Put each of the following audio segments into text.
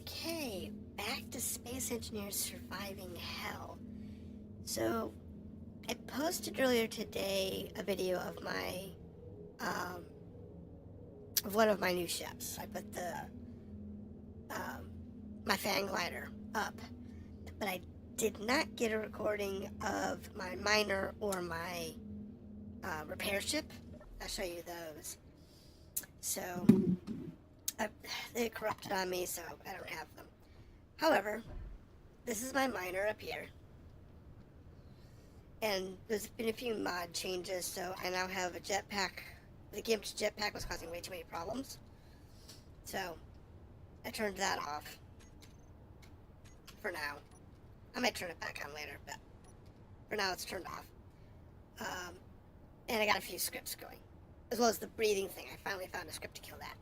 Okay, back to Space Engineers Surviving Hell. So, I posted earlier today a video of um, one of my new ships. I put um, my fan glider up, but I did not get a recording of my miner or my repair ship. I'll show you those. So, they corrupted on me, so I don't have them. However, this is my miner up here. And there's been a few mod changes, so I now have a jetpack. The gimped jetpack was causing way too many problems. So, I turned that off. For now. I might turn it back on later, but for now it's turned off. And I got a few scripts going. As well as the breathing thing. I finally found a script to kill that.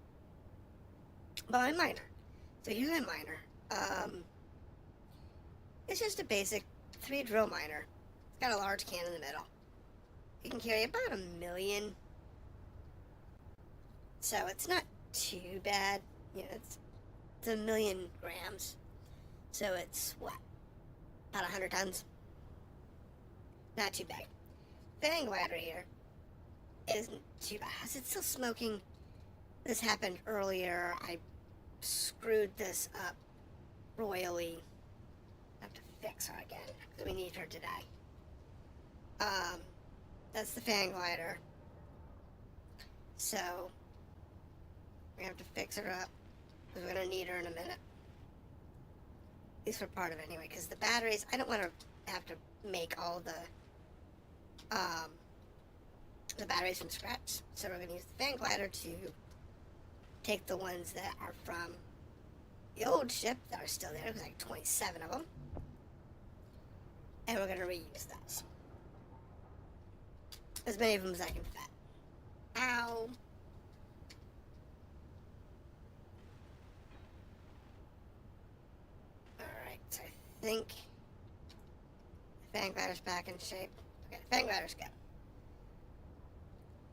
But my miner. So here's my miner. It's just a basic 3 drill miner. It's got a large can in the middle. It can carry about 1 million. So it's not too bad. You know, it's 1 million grams. So it's, what, about 100 tons? Not too bad. Fan glider here isn't too bad. It's still smoking. This happened earlier. I screwed this up royally. I have to fix her again, because we need her today. That's the fan glider. So, we have to fix her up, because we're going to need her in a minute. At least for part of it anyway, because the batteries, I don't want to have to make all the batteries from scratch. So we're going to use the fan glider to take the ones that are from the old ship that are still there. There's like 27 of them. And we're going to reuse those. As many of them as I can fit. Ow. Alright, so I think the fan glider's back in shape. Okay, the fan glider's good.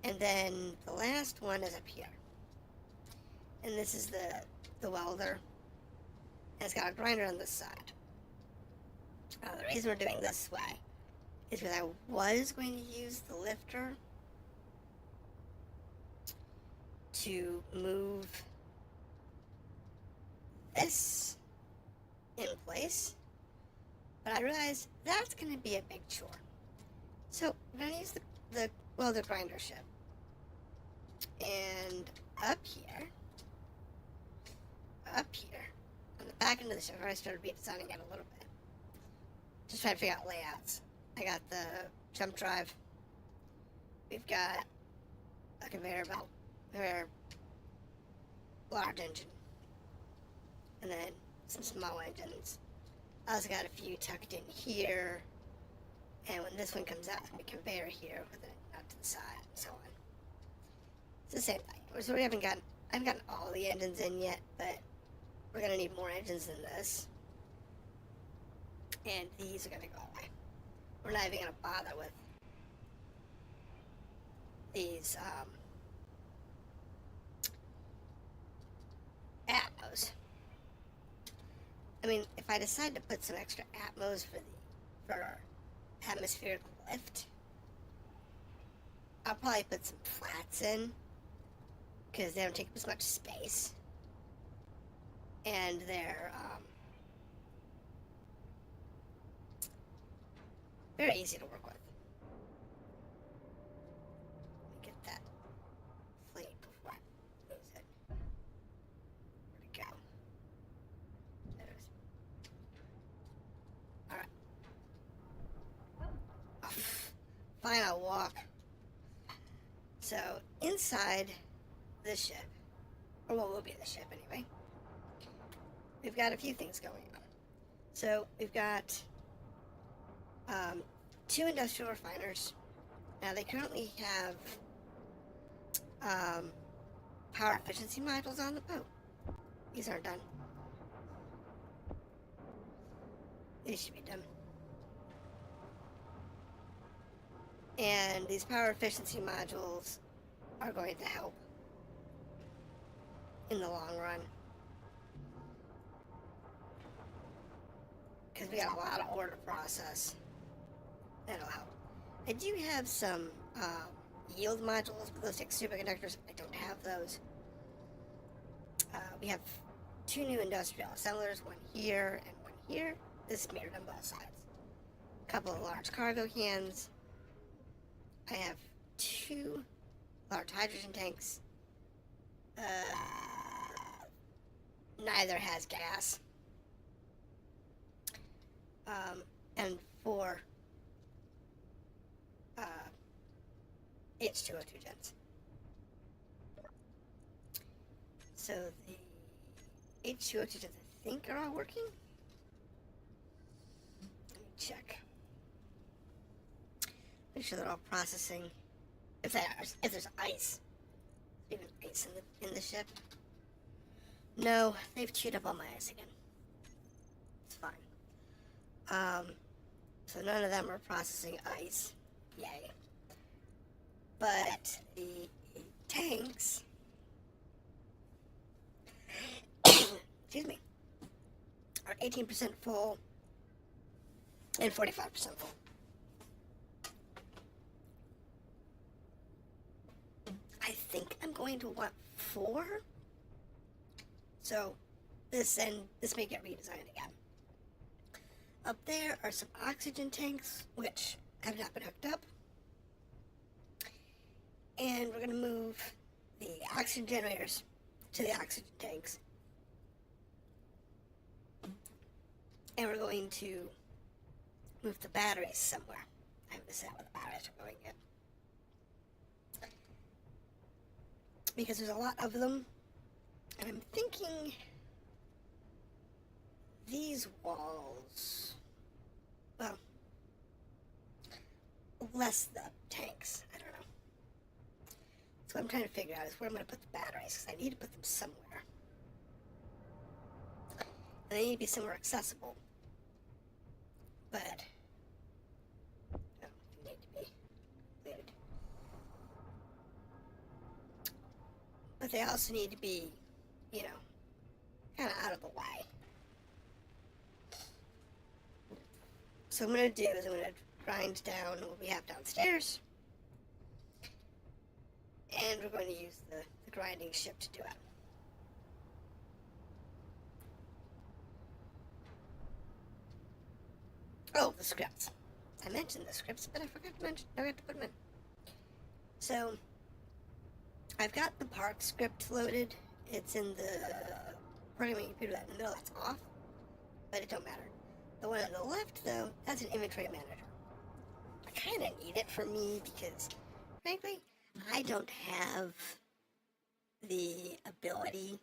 And then the last one is up here. And this is the welder. And it's got a grinder on this side. The reason we're doing this way is because I was going to use the lifter to move this in place, but I realized that's going to be a big chore. So I'm going to use the welder grinder ship. And up here, on the back end of the ship, I already started redesigning it a little bit. Just trying to figure out layouts. I got the jump drive. We've got a conveyor belt, conveyor, large engine, and then some small engines. I also got a few tucked in here, and when this one comes out, there'll be a conveyor here with it out to the side, and so on. It's the same thing. So I haven't gotten all the engines in yet, but we're gonna need more engines than this. And these are gonna go away. We're not even gonna bother with these Atmos. I mean, if I decide to put some extra Atmos for atmospheric lift, I'll probably put some flats in, because they don't take as much space, and they're very easy to work with. Let me get that plate before I lose it. Where'd it go? There it is. Alright. Oh, fine, I'll walk. So, inside this ship, or what will be the ship anyway, we've got a few things going on. So, we've got 2 industrial refiners. Now, they currently have power efficiency modules on the boat. These aren't done. These should be done. And these power efficiency modules are going to help in the long run. because we got a lot of ore to process. That'll help. I do have some yield modules, but those take superconductors. I don't have those. We have 2 new industrial assemblers, one here and one here. This is mirrored on both sides. A couple of large cargo cans. I have 2 large hydrogen tanks. Neither has gas. And 4 H2O2 gens. So the H2O2 gens, I think, are all working. Let me check. Make sure they're all processing. If there's ice, even ice in the ship. No, they've chewed up all my ice again. It's fine. So none of them are processing ice. Yay. But the tanks, excuse me, are 18% full and 45% full. I think I'm going to want 4. So this may get redesigned again. Up there are some oxygen tanks, which have not been hooked up. And we're going to move the oxygen generators to the oxygen tanks. And we're going to move the batteries somewhere. I haven't decided where the batteries are going yet. Because there's a lot of them. And I'm thinking these walls, well, less the tanks. I don't know. So what I'm trying to figure out is where I'm going to put the batteries, because I need to put them somewhere. And they need to be somewhere accessible. But they need to be completed. But they also need to be, you know, kind of out of the way. So what I'm going to do is I'm going to grind down what we have downstairs. And we're going to use the grinding ship to do it. Oh, the scripts. I mentioned the scripts, but I forgot to put them in. So, I've got the park script loaded. It's in the programming computer in the middle. That's off, but it don't matter. The one on the left, though, that's an inventory manager. I kind of need it for me because, frankly, I don't have the ability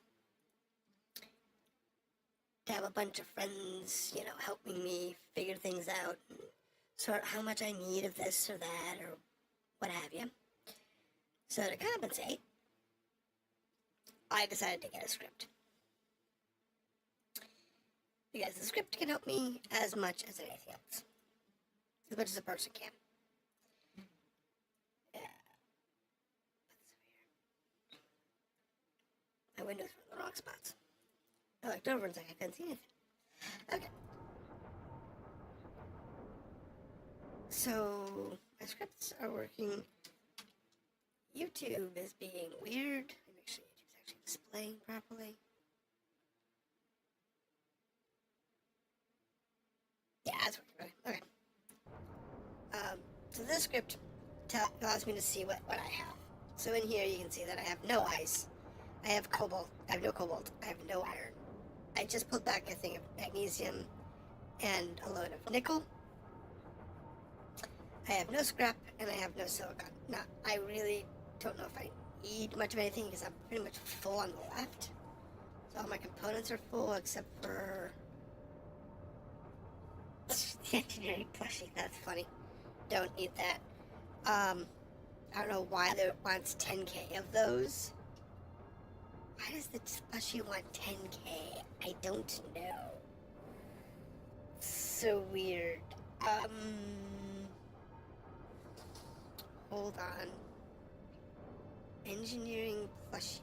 to have a bunch of friends, you know, helping me figure things out and sort how much I need of this or that or what have you. So to compensate, I decided to get a script. Because the script can help me as much as anything else. As much as a person can. Yeah. My windows were in the wrong spots. I looked over and was like, I couldn't see anything. Okay. So, my scripts are working. YouTube is being weird. Let me make sure YouTube's actually displaying properly. Yeah, that's working. Okay. So this script allows me to see what I have. So in here you can see that I have no ice. I have cobalt. I have no cobalt. I have no iron. I just pulled back a thing of magnesium and a load of nickel. I have no scrap and I have no silicon. Now, I really don't know if I need much of anything because I'm pretty much full on the left. So all my components are full except for the engineering plushie. That's funny. Don't need that. I don't know why it wants 10k of those. Why does the plushie want 10k? I don't know. So weird. Hold on. Engineering plushie.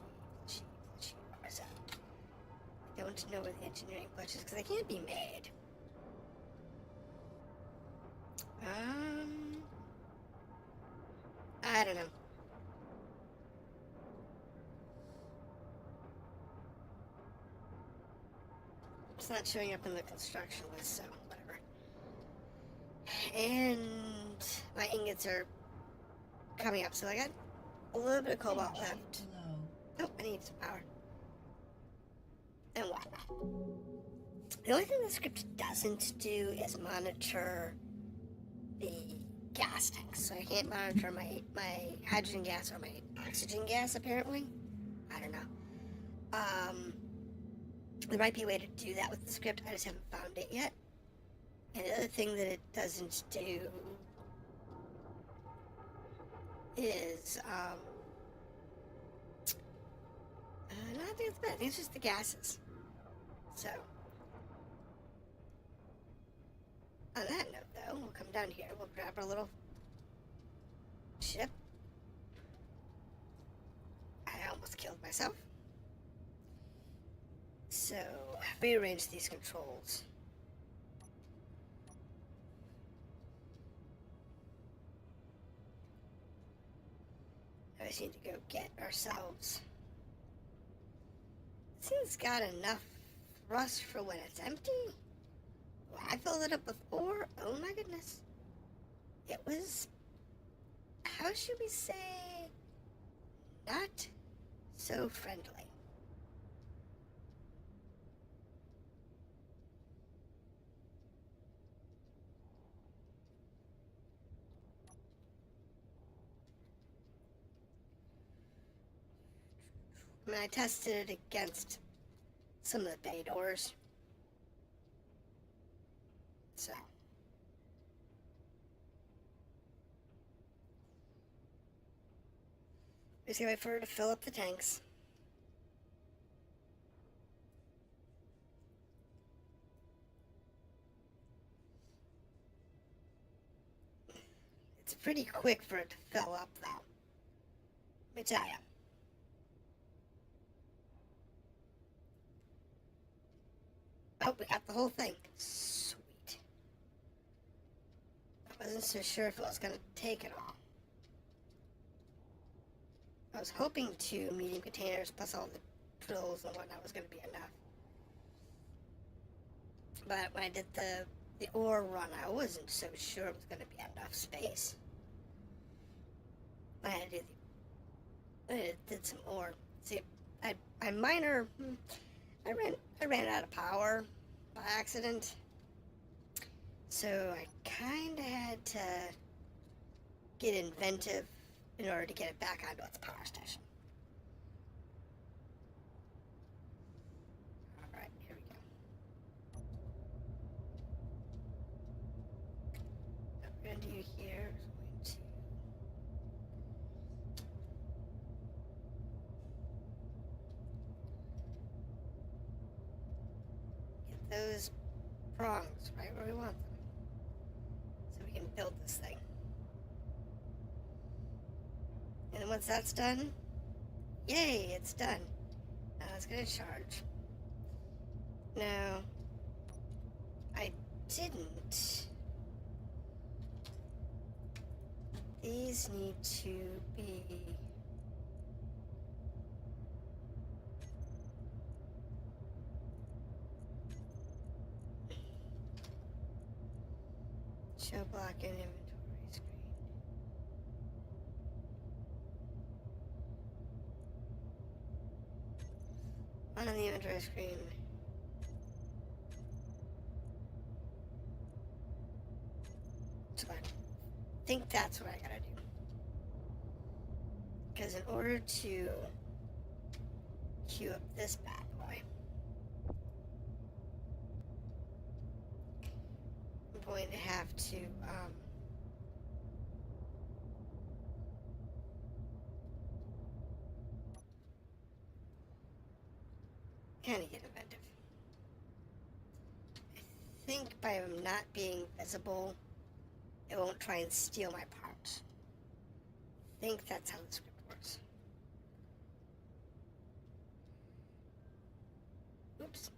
Where is that? I don't know where the engineering plushie is because they can't be made. It's not showing up in the construction list, so whatever. And my ingots are coming up, so I got a little bit of cobalt left. Oh, I need some power. And whatnot. The only thing the script doesn't do is monitor the gas tanks. So I can't monitor my hydrogen gas or my oxygen gas, apparently. I don't know. There might be a way to do that with the script. I just haven't found it yet. And the other thing that it doesn't do is, no, I think it's bad. I think it's just the gases. So, on that note, though, we'll come down here. We'll grab our little ship. I almost killed myself. So, rearrange these controls. I just need to go get ourselves. This thing's got enough rust for when it's empty. Well, I filled it up with ore. Oh my goodness. It was, how should we say, not so friendly. I mean, I tested it against some of the bay doors. So. Just gonna wait for her to fill up the tanks. It's pretty quick for it to fill up, though. Let me tell you. Oh, we got the whole thing. Sweet. I wasn't so sure if it was going to take it all. I was hoping 2 medium containers plus all the drills and whatnot was going to be enough. But when I did the ore run, I wasn't so sure it was going to be enough space. I had to do I did some ore. See, I miner. I ran out of power by accident, so I kind of had to get inventive in order to get it back onto its power station. All right, here we go. What we're gonna do here is get those prongs right where we want them, so we can build this thing. And then once that's done, yay, it's done. Now it's gonna charge. Now, I didn't. These need to be show block and inventory screen. On the inventory screen. So I think that's what I gotta do. Because in order to queue up this bad boy, I'm going to have to kind of get inventive. I think by them not being visible, it won't try and steal my parts. I think that's how the script works. Oops.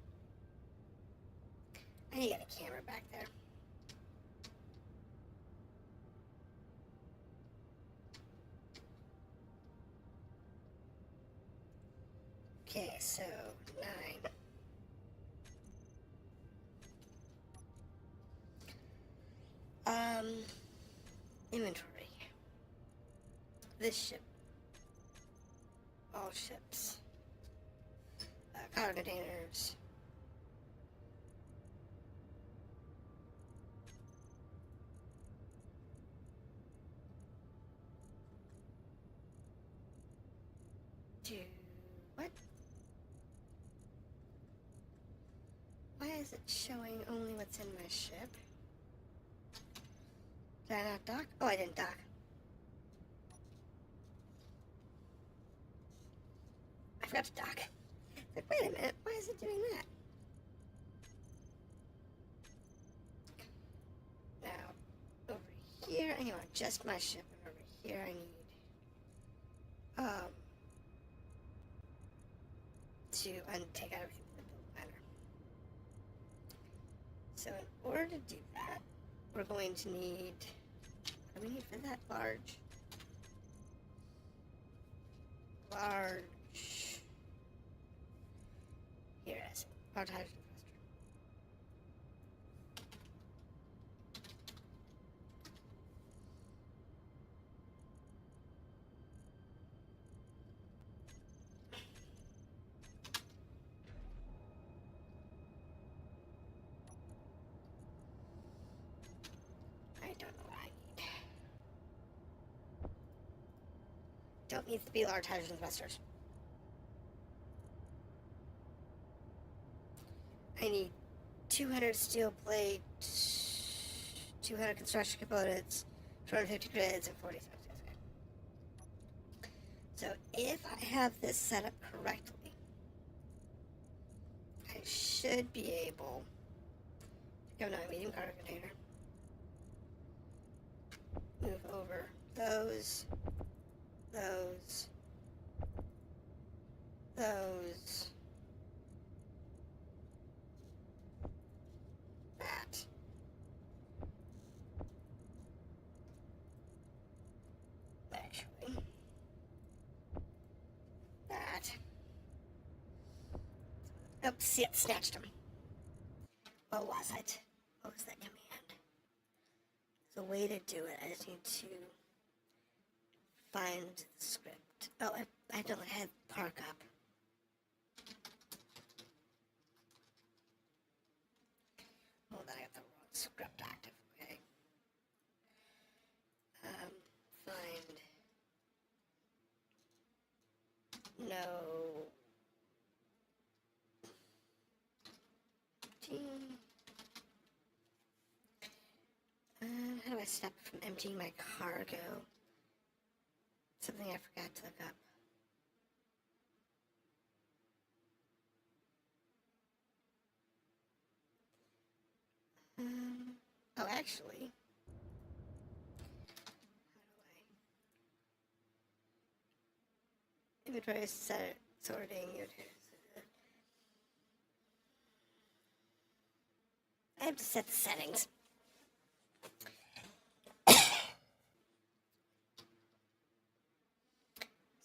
I need to get a camera back there. Okay, so 9. Inventory. This ship. All ships. Cargo containers. What? Why is it showing only what's in my ship? Did I not dock? Oh, I didn't dock. I forgot to dock. Like, wait a minute, why is it doing that? Now, over here, I need to adjust my ship, and over here I need to take out everything in the build planner. So in order to do that, we're going to need, what do we need for that? Large. Here it is. Large hydrogen cluster. I don't know what I need. Don't need to be large hydrogen thrusters. I need 200 steel plate, 200 construction components, 250 grids, and 40 subs. So if I have this set up correctly, I should be able to go to a medium cargo container, move over those, that. Actually, that. Oh, see, it snatched him. What was it? What was that command? There's a way to do it. I just need to find the script. Oh, I don't have park up. Hold on, I got the wrong script active. Okay. Find. No. How do I stop from emptying my cargo? Something I forgot to look up. Oh, actually. How do I? Inventory sorting. I have to set the settings.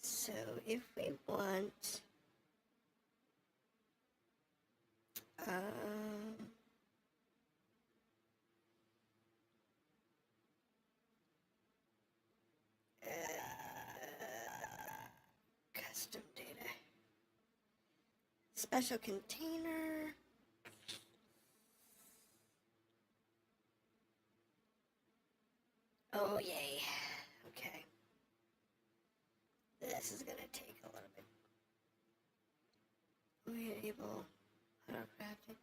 So if we want custom data, special container, oh yay, okay, this is gonna take a little bit. Variable auto crafting.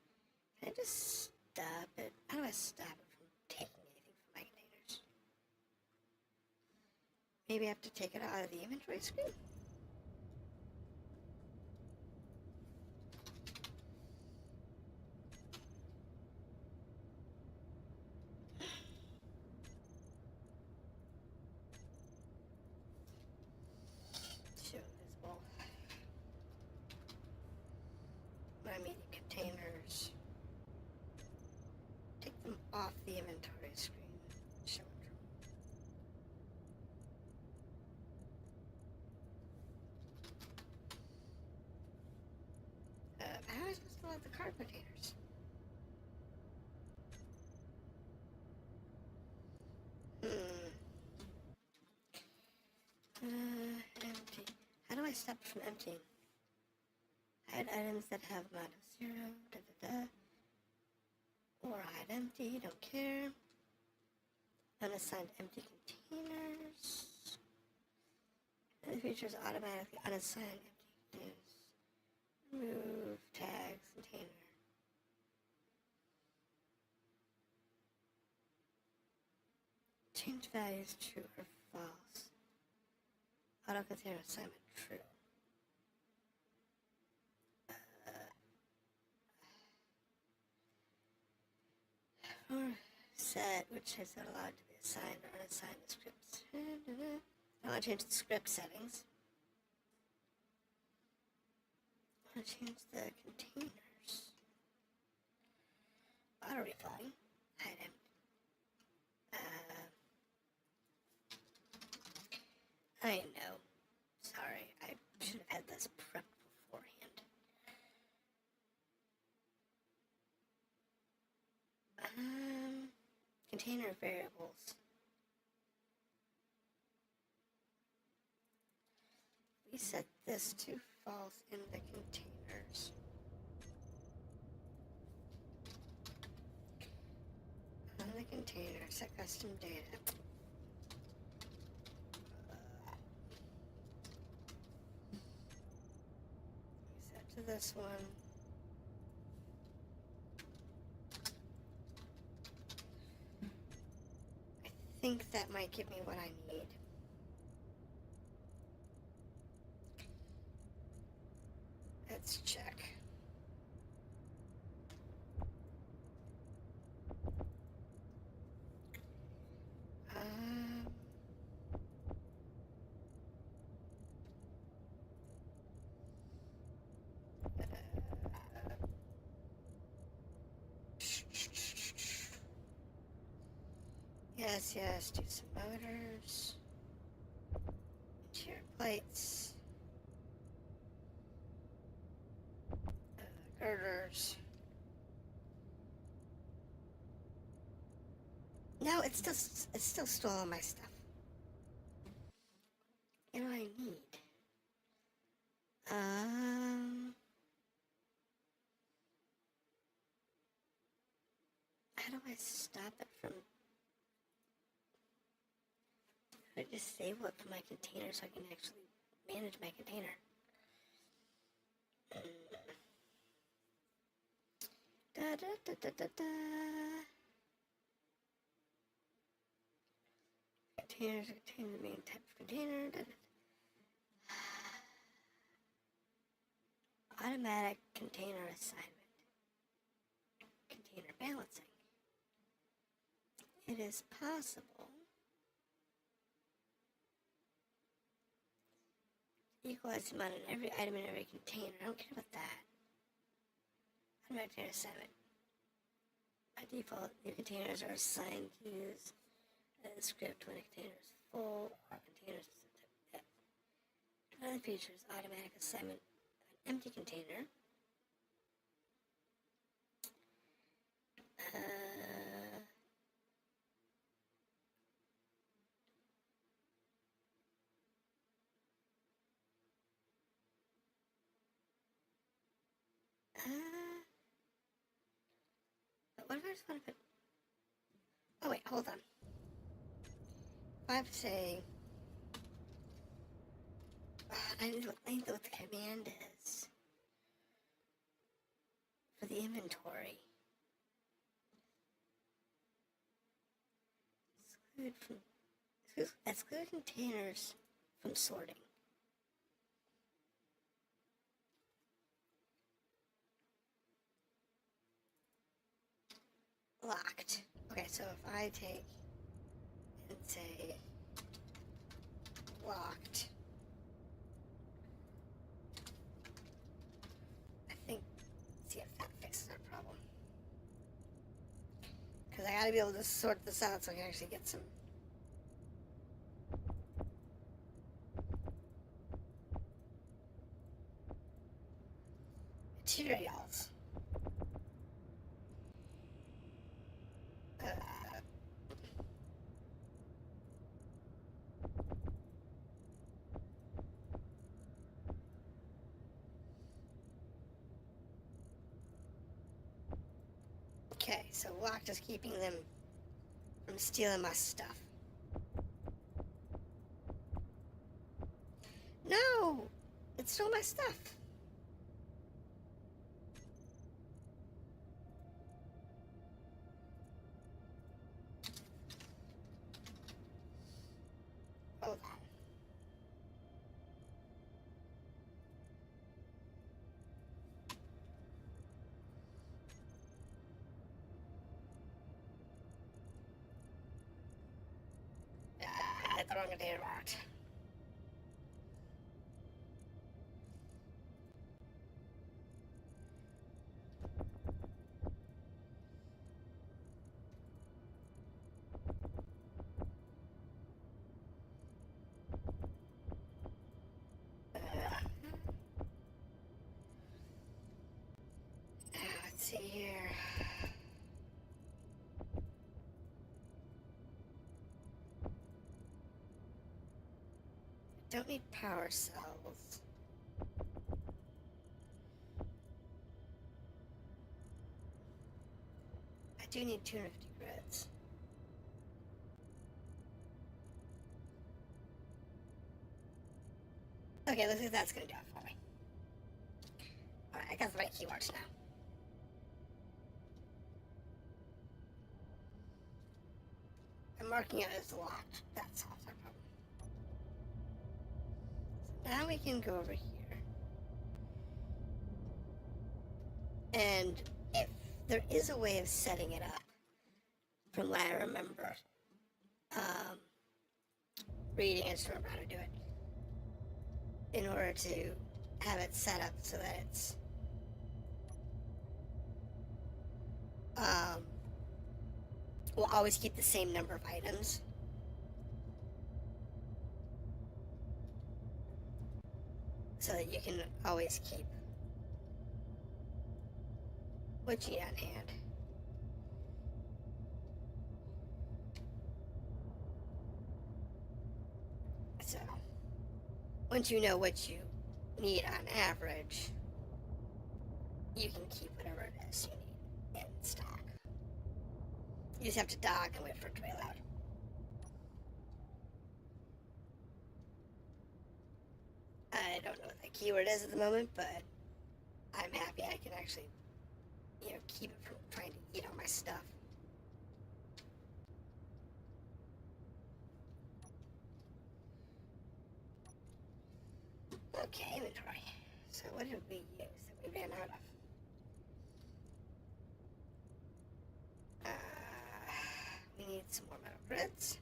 Can I just stop it? How do I stop it from taking anything from my containers? Maybe I have to take it out of the inventory screen? Show invisible. My media containers. Take them off the inventory screen. Show stopped from emptying? Hide items that have mod of 0, or hide empty, don't care. Unassigned empty containers. The features automatically unassigned empty containers. Remove tags, container. Change values true or false. Auto container assignment true. Or set which is allowed to be assigned or unassigned to scripts. I want to change the script settings. I want to change the containers. Auto refilling. Item. I know. Sorry, I should have had this prepped beforehand. Container variables. We set this to false in the containers. On the container, set custom data. Set to this one. I think that might give me what I need. Let's check. Yes, do some motors. Interior plates. Girders. No, it's still stole all my stuff. What do I need? How do I stop it from... I disable it from my container so I can actually manage my container. Containers contain the main type of container. Automatic container assignment. Container balancing. It is possible to equalize the amount in every item in every container. I don't care about that. Automatic container assignment. By default, new containers are assigned to use a script when a container is full or containers specific. Other features, automatic assignment of an empty container. But what if I just want to put... Oh wait, hold on. If I say... I need to know what the command is for the inventory. Exclude containers from sorting. Locked. Okay, so if I take and say locked, I think, see if that fixes our problem. Because I gotta be able to sort this out so I can actually get some materials. Okay, so locked is keeping them from stealing my stuff. No! It stole my stuff. Hold on. The wrong container box. Let's see here. Don't need power cells. I do need 250 grids. Okay, looks like that's gonna do it for me. Alright, I got the right keywords now. I'm marking it as locked. That solves our problem. So now we can go over here. And if there is a way of setting it up, from what I remember, reading, I just remember how to do it, in order to have it set up so that it's will always keep the same number of items. So that you can always keep what you need on hand. So, once you know what you need on average, you can keep whatever it is you need in stock. You just have to dock and wait for it to be allowed. I don't know what that keyword is at the moment, but I'm happy I can actually, keep it from trying to eat all my stuff. Okay, inventory. So what did we use that we ran out of? We need some more metal grids.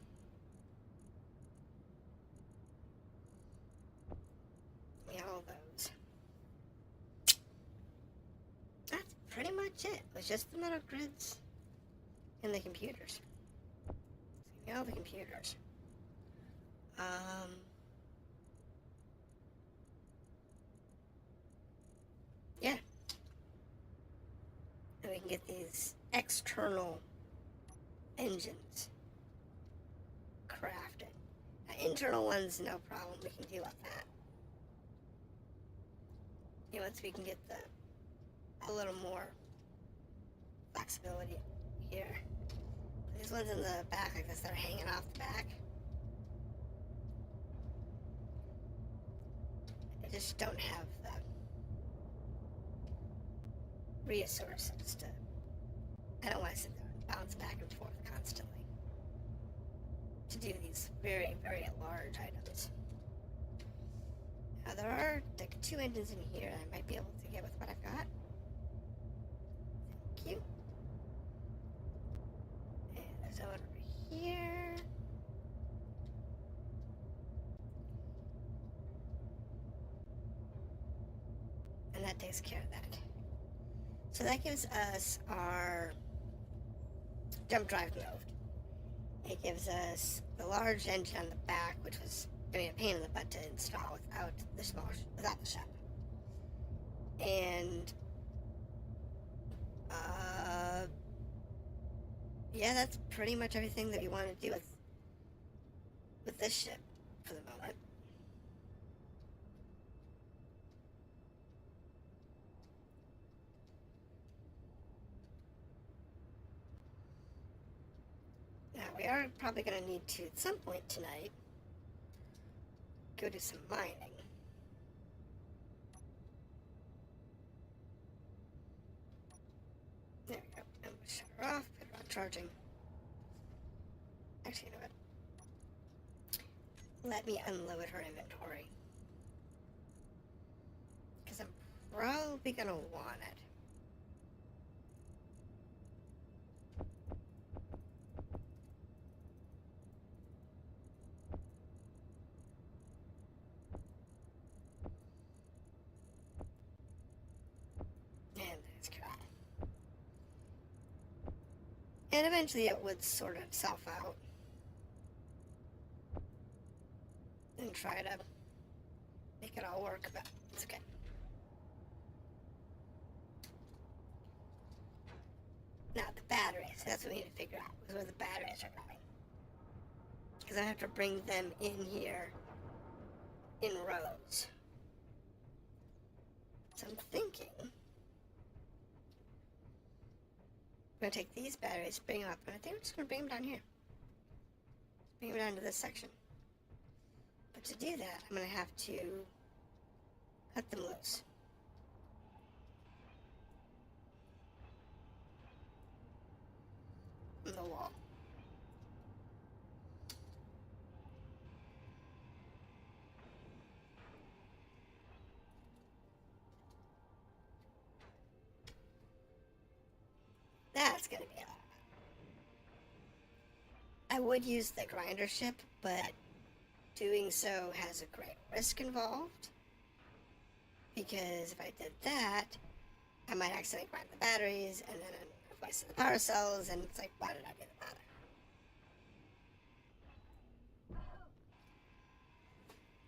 Yeah, all those. That's pretty much it. It was just the metal grids and the computers. So give me all the computers. Yeah. And we can get these external engines crafted. Now, internal ones, no problem. We can deal with that. Once we can get a little more flexibility here. These ones in the back like this that are hanging off the back, I just don't have the resources to. I don't want to sit there and bounce back and forth constantly to do these very, very large items. Now there are like 2 engines in here that I might be able to get with what I've got. Thank you. And there's one over here. And that takes care of that. So that gives us our jump drive moved. It gives us the large engine on the back, which was a pain in the butt to install without the shop. And yeah, that's pretty much everything that we want to do with this ship for the moment. we are probably going to need to, at some point tonight, go do some mining. There we go. I'm going to shut her off, put her on charging. Actually, you know what? Let me unload her inventory. Because I'm probably going to want it. And that's crap. And eventually it would sort itself out. And try to make it all work, but it's okay. Now, the batteries. That's what we need to figure out. Is where the batteries are going. Because I have to bring them in here in rows. So I'm thinking I'm going to take these batteries, bring them up, and I think I'm just going to bring them down here. Bring them down to this section. But to do that, I'm going to have to cut them loose. From the wall. That's going to be a lot. I would use the grinder ship, but doing so has a great risk involved. Because if I did that, I might accidentally grind the batteries, and then I've wasted the power cells, and it's like, why did I do the bother?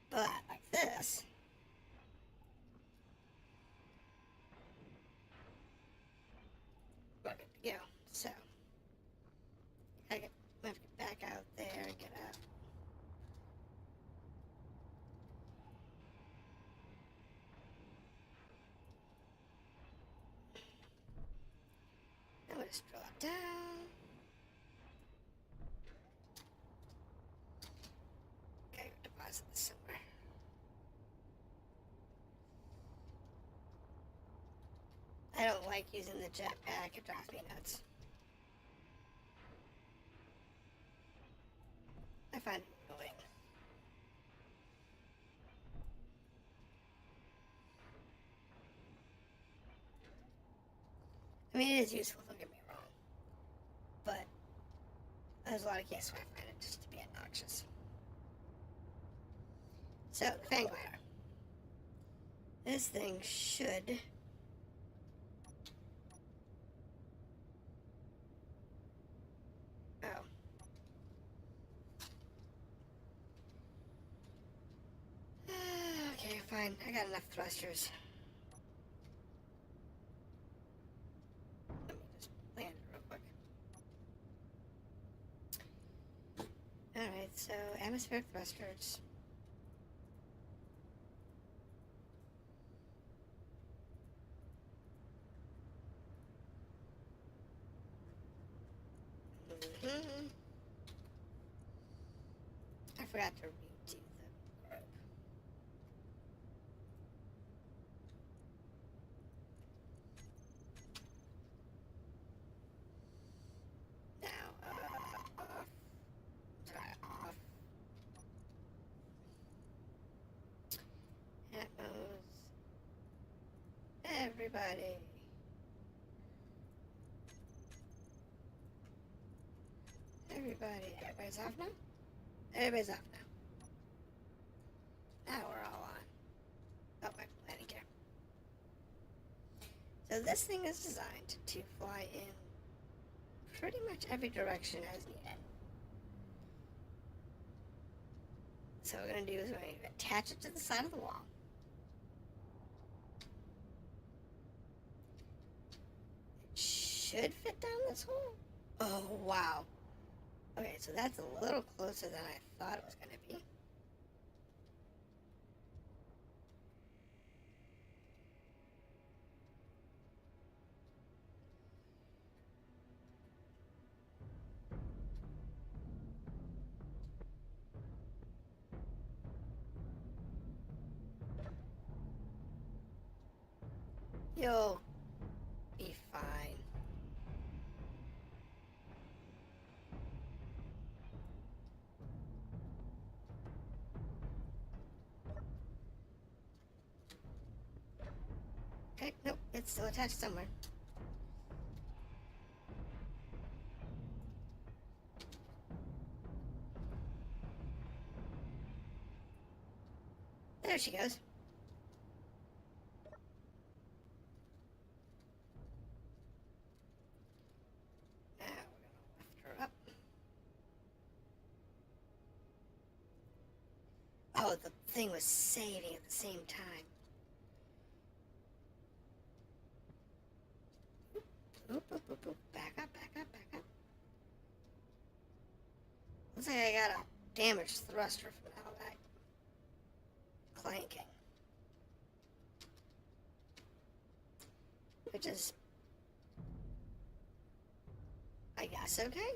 But like this, we're good to go. So, I have to get back out there and get out. Now we'll just drill it down. Okay, deposit this somewhere. I don't like using the jetpack, it drives me nuts. I find it annoying. I mean, it is useful, don't get me wrong. But there's a lot of cases where I find it just to be obnoxious. So, the fang glider. This thing should... Oh. Okay, fine. I got enough thrusters. Let me just land it real quick. Alright, so atmospheric thrusters. I forgot to redo the group. Now, off. Try off. Atmos. Everybody. Everybody's off now? Everybody's off now. Now we're all on. Oh, my landing gear. So this thing is designed to fly in pretty much every direction as needed. So what we're going to do is we're going to attach it to the side of the wall. It should fit down this hole. Oh, wow. Okay, so that's a little closer than I thought it was going to be. you'll be fine. Okay, nope, it's still attached somewhere. There she goes. Now we're gonna lift her up. Oh, the thing was saving at the same time. Oop, oop, oop, oop. Back up, back up, back up. Looks like I got a damaged thruster from all that clanking. Which is, I guess, okay.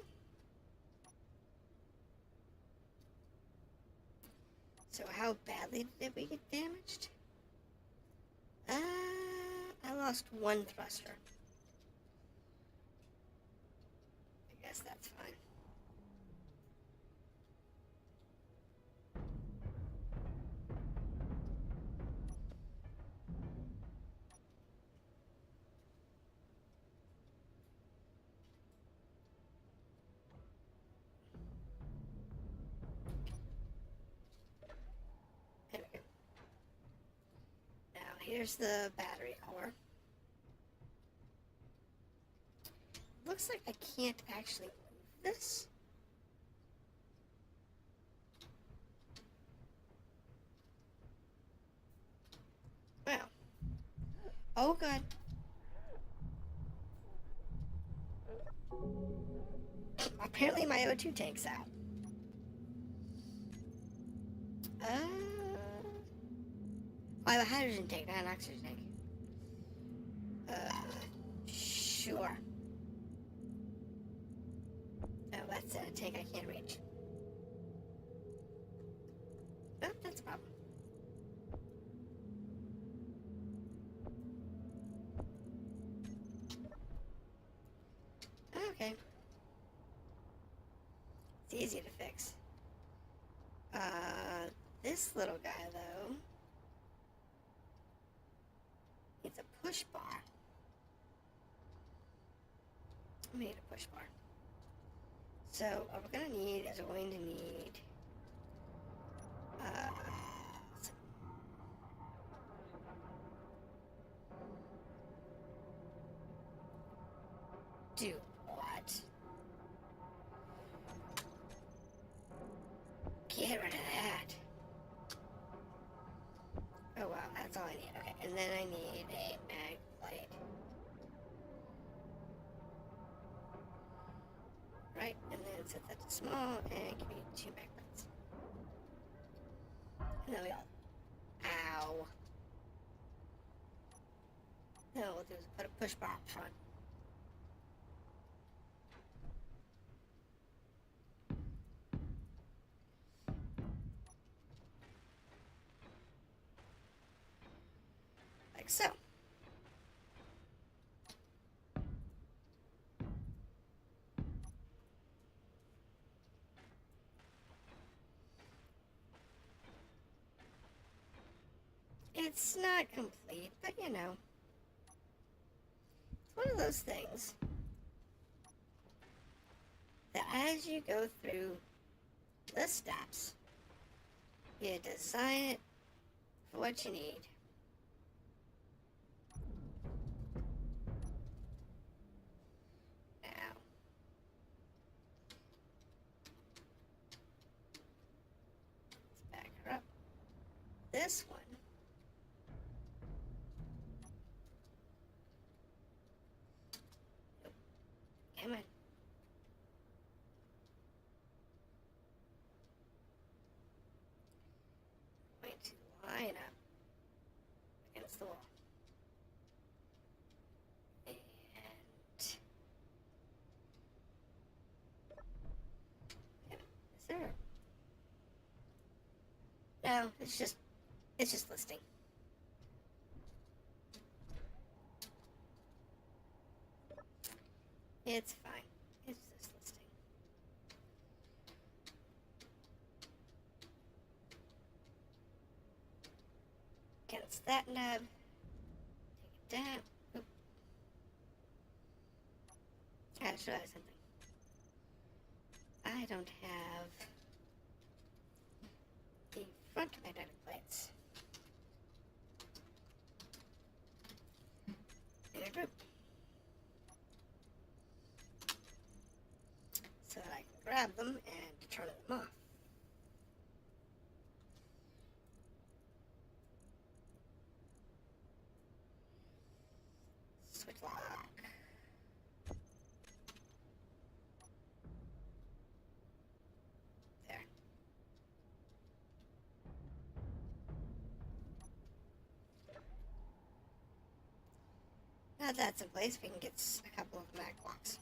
So how badly did we get damaged? I lost one thruster. I guess that's fine. Anyway. Now here's the battery core. Looks like I can't actually move this. Well. Oh, good. Apparently my O2 tank's out. I have a hydrogen tank, not an oxygen tank. Sure. Oh, that's a tank I can't reach. Oh, that's a problem. Okay. It's easy to fix. This little guy, though, needs a push bar. We need a push bar. So what we're going to need is we're going to need do what? Get rid of that. Oh wow, that's all I need. Okay, and then I need a mag plate. Right, and then set that to small and give me 2 mag plates. And then we all. Ow. Then what we'll do is put a push bar up front. Like so. It's not complete, but you know. It's one of those things that as you go through the steps, you design it for what you need. Now, let's back her up. This one. Come on. Going to line up against the wall. And yeah, is there? No, it's just listing. It's fine. It's this listing. Cancel that nub. Take it down. Oop. I just realized something. I don't have the front magnetic plates in a group. So that I can grab them and turn them off. Switch lock. There. Now that's in place, we can get a couple of mag blocks.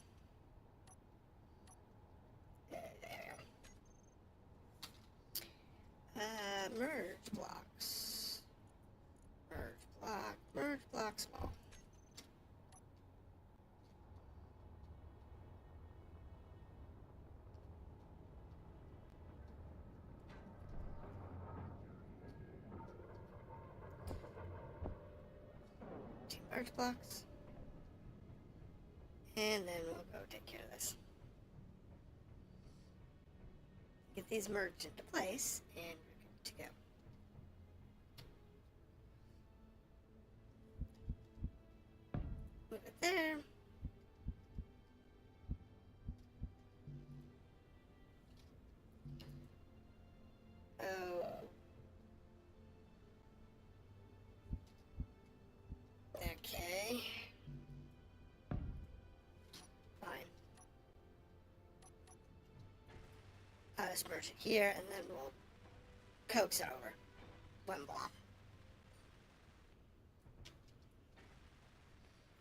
There we go. Merge blocks. Merge block, small. Two merge blocks. And then we'll go take care of this. Get these merged into place, and we're good to go. Move it there. Oh. Okay. Fine. I'll just merge it here, and then we'll coax it over. One block.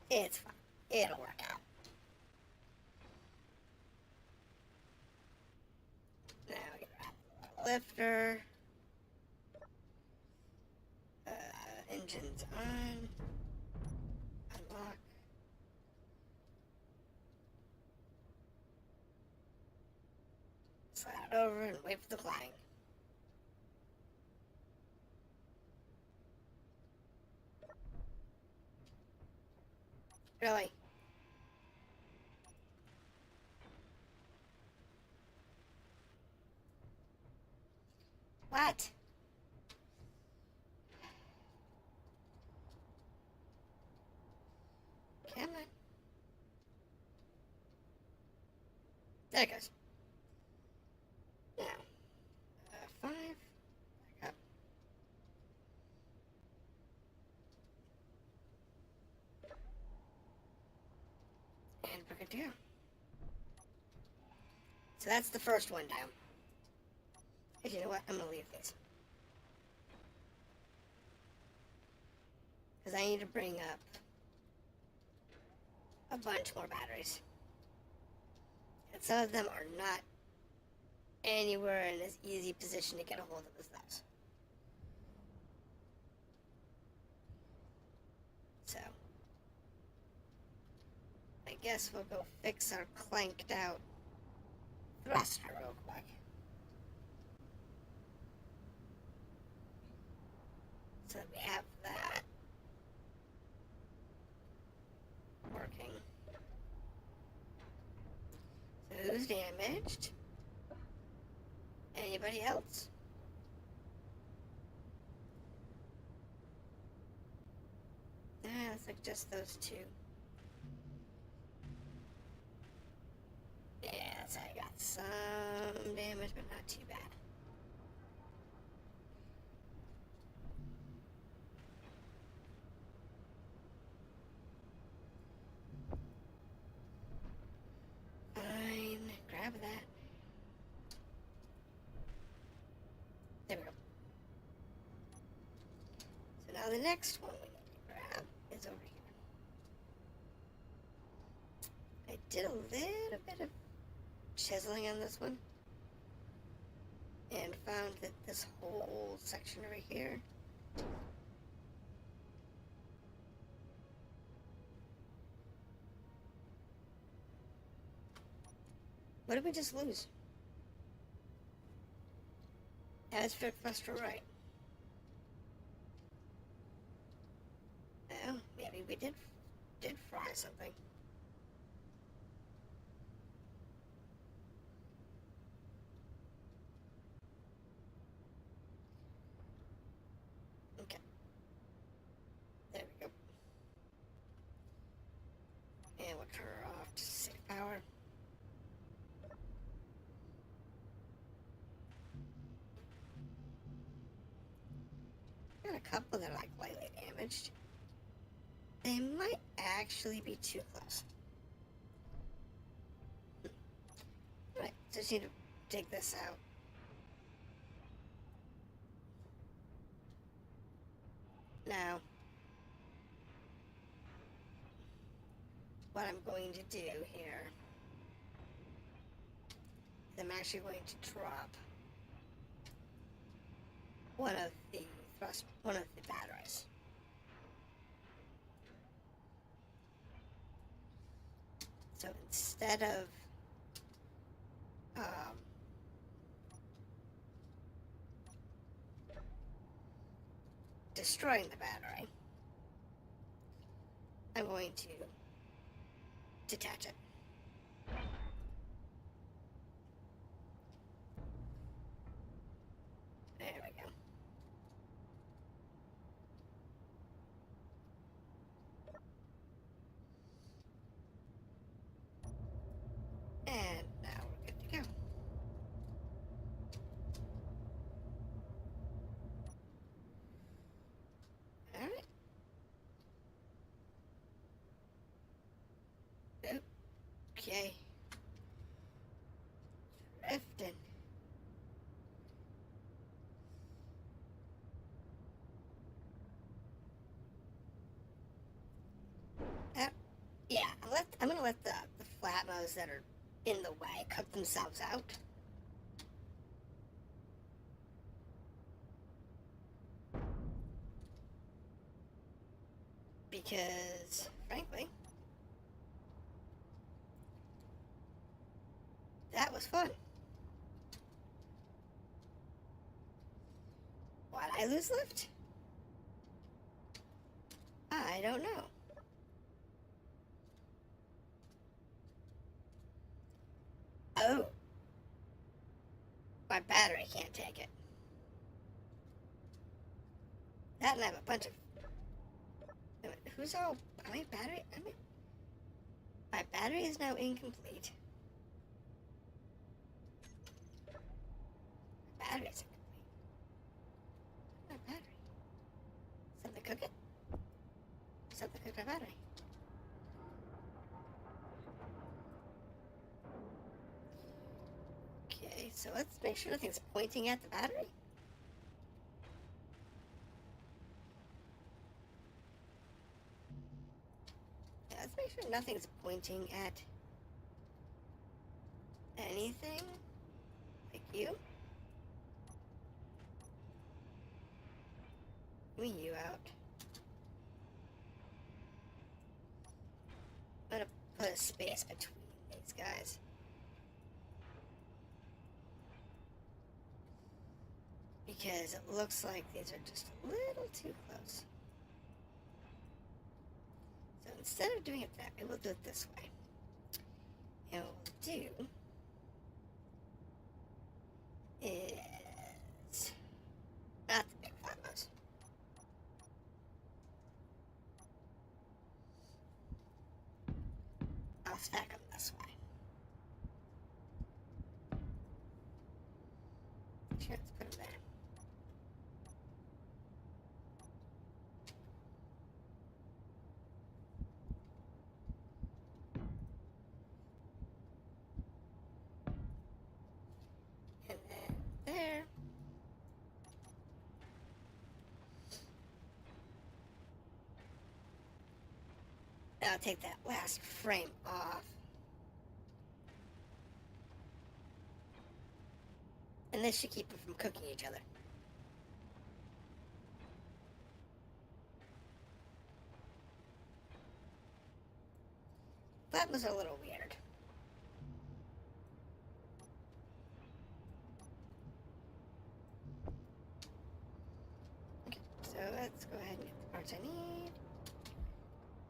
It's fine. It'll work out. Now we get a lifter. Engines on. Unlock. Slide it over and wait for the flying. Really? What? Come on. There it goes. Now, 5. Back up. And we're good to go. So that's the first one down. And you know what? I'm going to leave these. Because I need to bring up a bunch more batteries. And some of them are not anywhere in as easy position to get a hold of as those. So, I guess we'll go fix our clanked out thruster real quick. So we have that working. So who's damaged? Anybody else? Looks like just those two. Yeah, so I got some damage, but not too bad. Fine, grab that. There we go. So now the next one we need to grab is over here. I did a little bit of chiseling on this one and found that this whole section over here What did we just lose? As for cluster right. Well, maybe we did fry something. Okay. There we go. And we'll turn her off to save power. Got a couple that are like lightly damaged. They might actually be too close. Alright, just need to dig this out. Now, what I'm going to do here is I'm actually going to drop one of the batteries. So instead of destroying the battery, I'm going to detach it. There we go. And now we're good to go. Alright. Okay. Drifting. Yeah, I'm gonna let the flatmos that are in the way cook themselves out. Because, frankly, that was fun. Why'd I lose lift? I don't know. Oh. My battery can't take it. That and I have a bunch of... Who's all... My battery... My battery is now incomplete. My battery is incomplete. My battery. Something cook it? Something cook my battery. Okay, so let's make sure nothing's pointing at the battery. Yeah, let's make sure nothing's pointing at anything. Like you. Give me you out. I'm gonna put a space between these guys. Because it looks like these are just a little too close. So instead of doing it that way, we'll do it this way. And what we'll do is not the big flatbows. I'll stack them this way. Sure, let's put them there. And then there. Now I'll take that last frame off. And this should keep them from cooking each other. That was a little weird. which I need.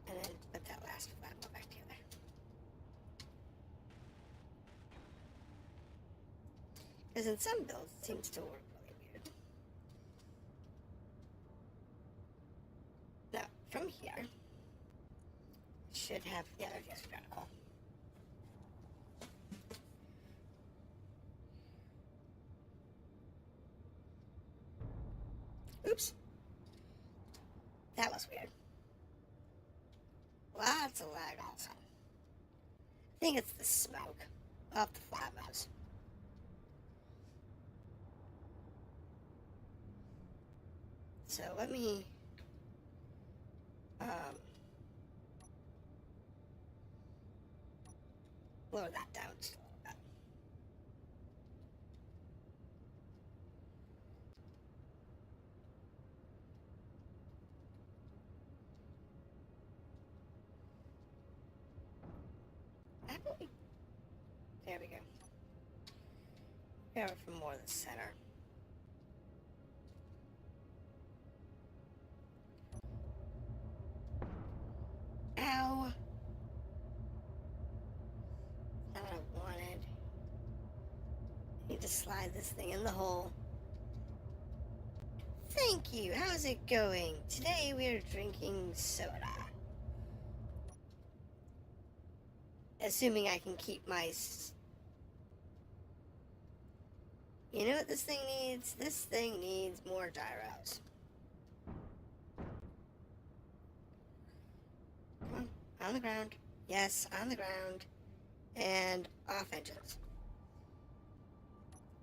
And then put that last flat one back together. Because in some builds, it seems to work really weird. Now, from here, should have, yeah, there's the extra article. Oops. That was weird. Lots of lag also. I think it's the smoke off the flatmouse. So let me lower that down just a little bit. Apple. There we go. Go from more the center. Ow. Not what I wanted. I need to slide this thing in the hole. Thank you. How's it going? Today we are drinking soda. Assuming I can keep my... You know what this thing needs? This thing needs more gyros. Come on the ground. Yes, on the ground. And off engines.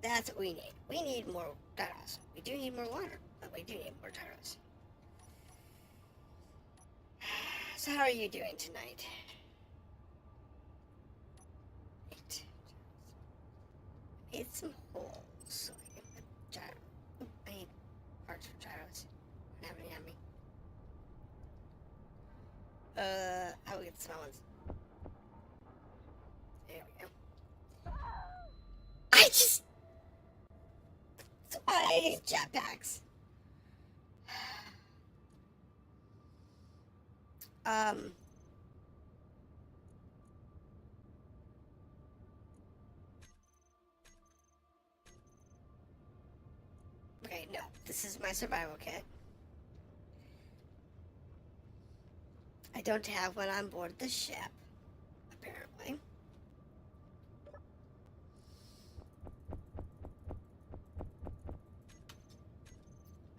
That's what we need. We need more gyros. We do need more water, but we do need more gyros. So how are you doing tonight? Right. I need some holes so I can put gyros. Oh, I need parts for gyros. I don't have any on me. How will we get the small ones? There we go. I hate jetpacks. Okay, no. This is my survival kit. I don't have one on board the ship, apparently.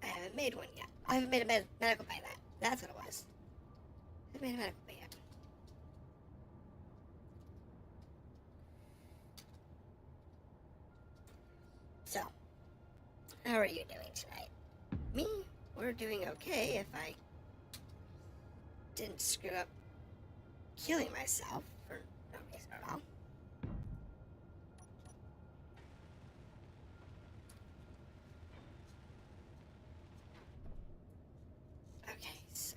I haven't made one yet. I haven't made a medical bay yet. That's what it was. I haven't made a medical bay yet. So, how are you doing tonight? Me? We're doing okay if I didn't screw up killing myself for no reason at all. Okay, so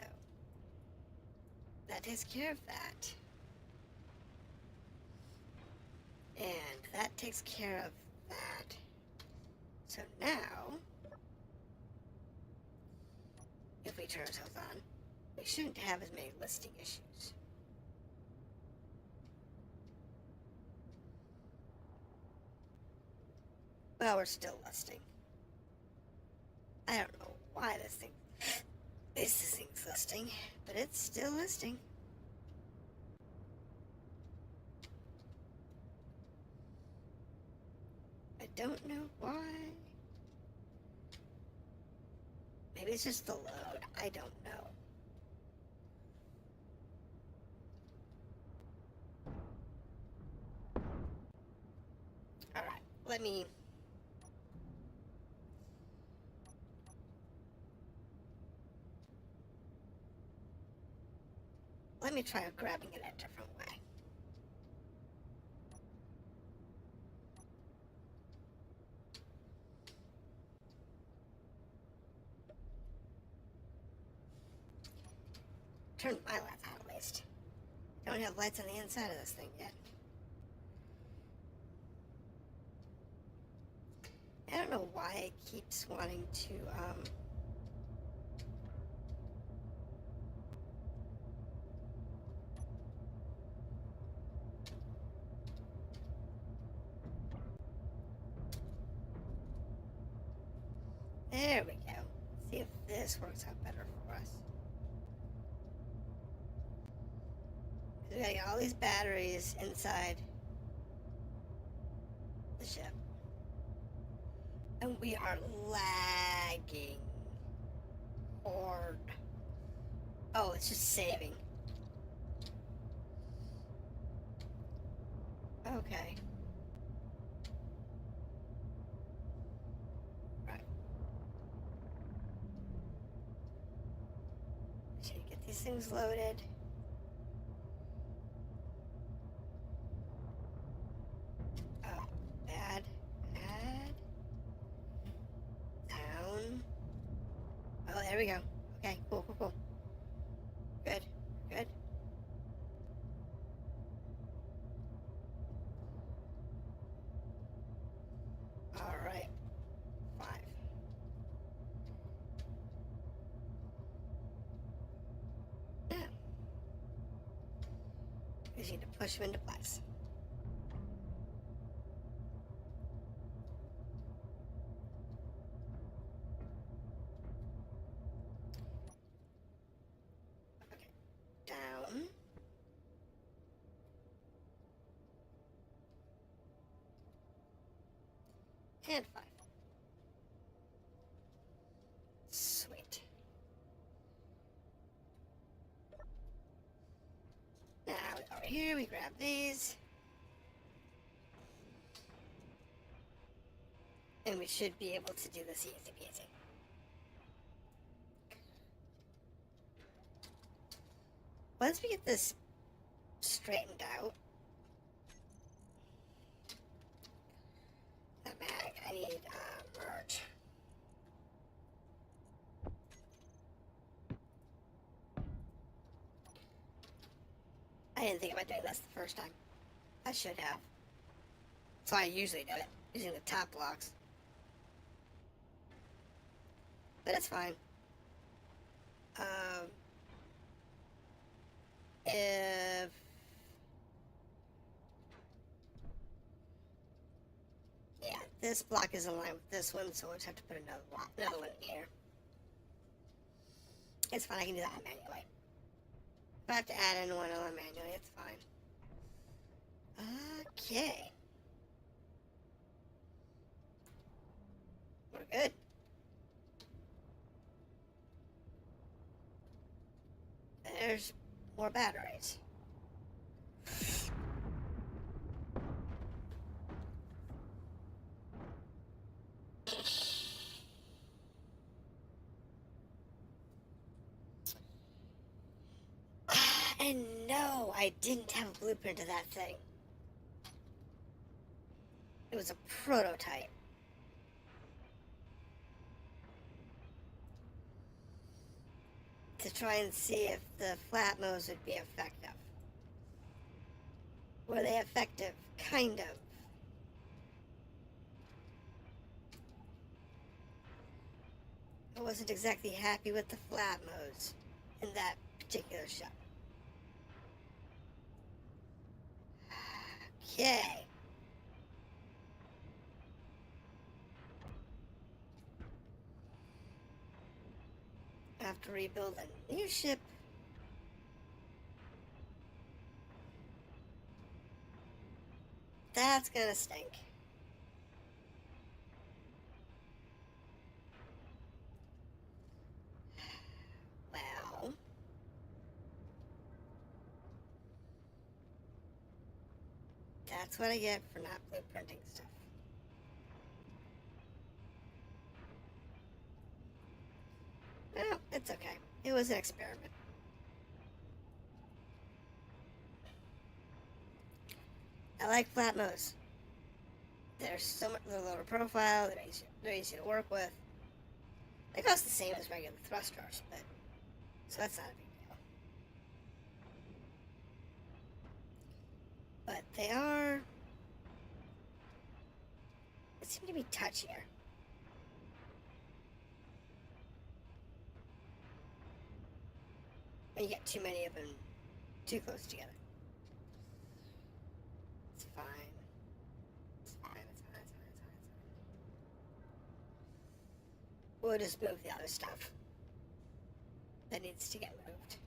that takes care of that. And that takes care of that. So now, if we turn ourselves on, we shouldn't have as many listing issues. Well, we're still listing. I don't know why this thing's listing, but it's still listing. I don't know why. Maybe it's just the load. I don't know. Alright, let me try grabbing it a different way. Turn my lights on at least. Don't have lights on the inside of this thing yet. I don't know why it keeps wanting to There we go. See if this works out better for us. We gotta get all these batteries inside the ship. And we are lagging hard. Oh, it's just saving. Okay. Right. Should get these things loaded. Oh, add. Down. Oh, there we go. Okay, cool. Good. Alright. 5. Yeah. We just need to push them into place. Okay. Down. And 5. Sweet. Now over here we grab these. And we should be able to do this easy peasy. Once we get this straightened out, the mag, I need merge. I didn't think about doing this the first time. I should have. That's why I usually do it, using the top blocks. But it's fine. If yeah, this block is in line with this one, so we'll just have to put another one in here. It's fine, I can do that manually. If I have to add in one other manually, it's fine. Okay. We're good. There's more batteries. And no, I didn't have a blueprint of that thing. It was a prototype. To try and see if the flat modes would be effective. Were they effective? Kind of. I wasn't exactly happy with the flat modes in that particular ship. Okay. I have to rebuild a new ship. That's gonna stink. Well, that's what I get for not blueprinting stuff. Well, it's okay. It was an experiment. I like flat modes. They're so much lower profile. They're easy to work with. They cost the same as regular thrusters, but so that's not a big deal. But they are. They seem to be touchier. When you get too many of them too close together. It's fine. It's fine. we'll just move the other stuff that needs to get moved.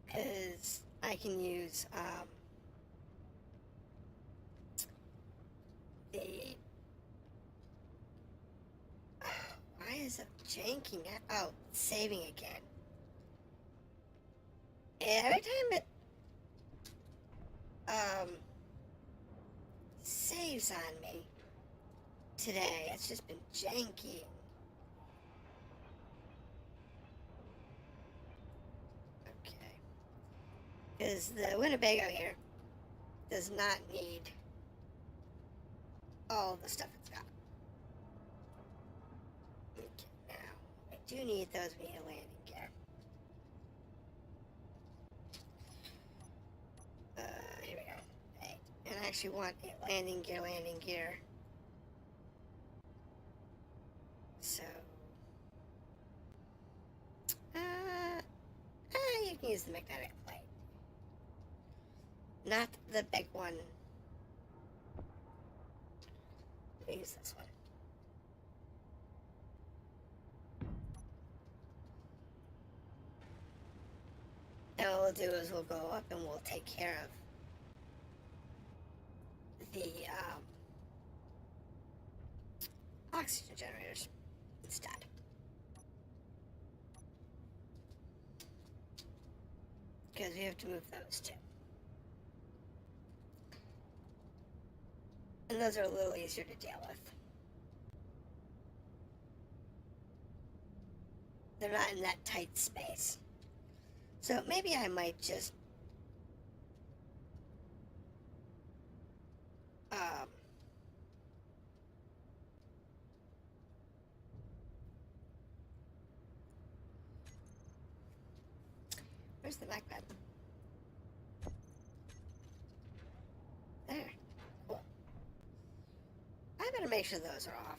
Because I can use the... Why is it janking it? Oh, saving again. Every time it saves on me today, it's just been janky. Okay. Because the Winnebago here does not need all the stuff it's got. Okay, now, I do need those via landing gear. Here we go. Right. And I actually want a landing gear. So, you can use the magnetic plate. Not the big one. Use this one. And what we'll do is we'll go up and we'll take care of the oxygen generators instead. Because we have to move those too. And those are a little easier to deal with. They're not in that tight space. So maybe I might just where's the back bed? There. Cool. I better make sure those are off.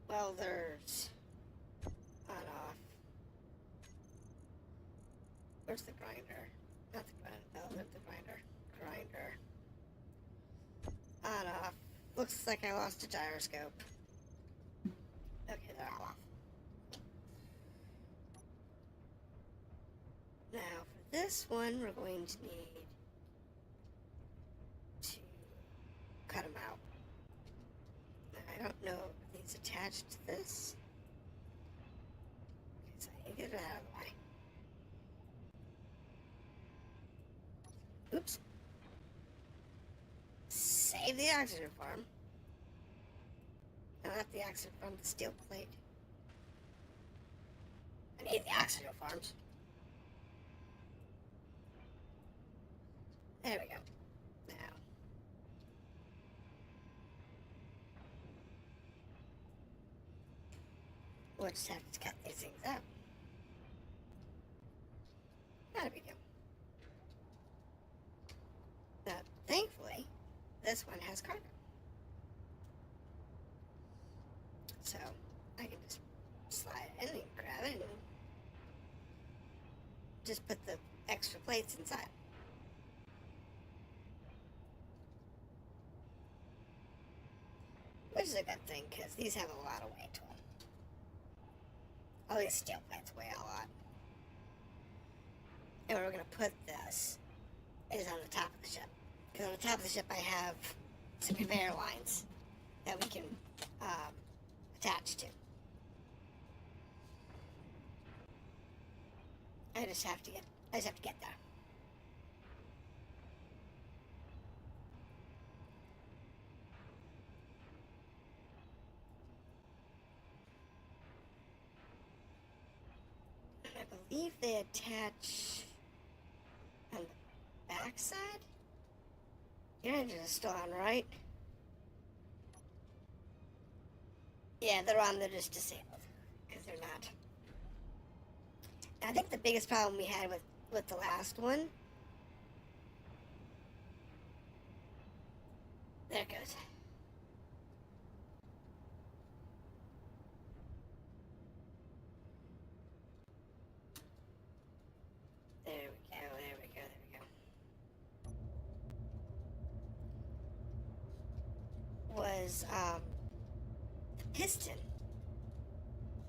Welders on off. Where's the grinder? Not the grinder. Oh, there's the grinder. Grinder. On off. Looks like I lost a gyroscope. Okay, they're all off. Now, for this one, we're going to need to cut them out. I don't know if these attached to this. Okay, so I need to get it out of the way. Oops. Save the oxygen farm. I left the oxygen farm the steel plate. I need the oxygen farms. There we go. Now. We'll just have to cut these things out. Not a big deal. Now, thankfully, this one has cargo. So, I can just slide it in and grab it and just put the extra plates inside. Which is a good thing, because these have a lot of weight to them. All these steel plates weigh a lot. And where we're going to put this is on the top of the ship. Because on the top of the ship I have some conveyor lines that we can attach to. I just have to get there. I believe they attach on the back side. Your engine is still on, right? Yeah, they're on. They're just disabled because they're not. I think the biggest problem we had with the last one. There it goes. There we go. is the piston,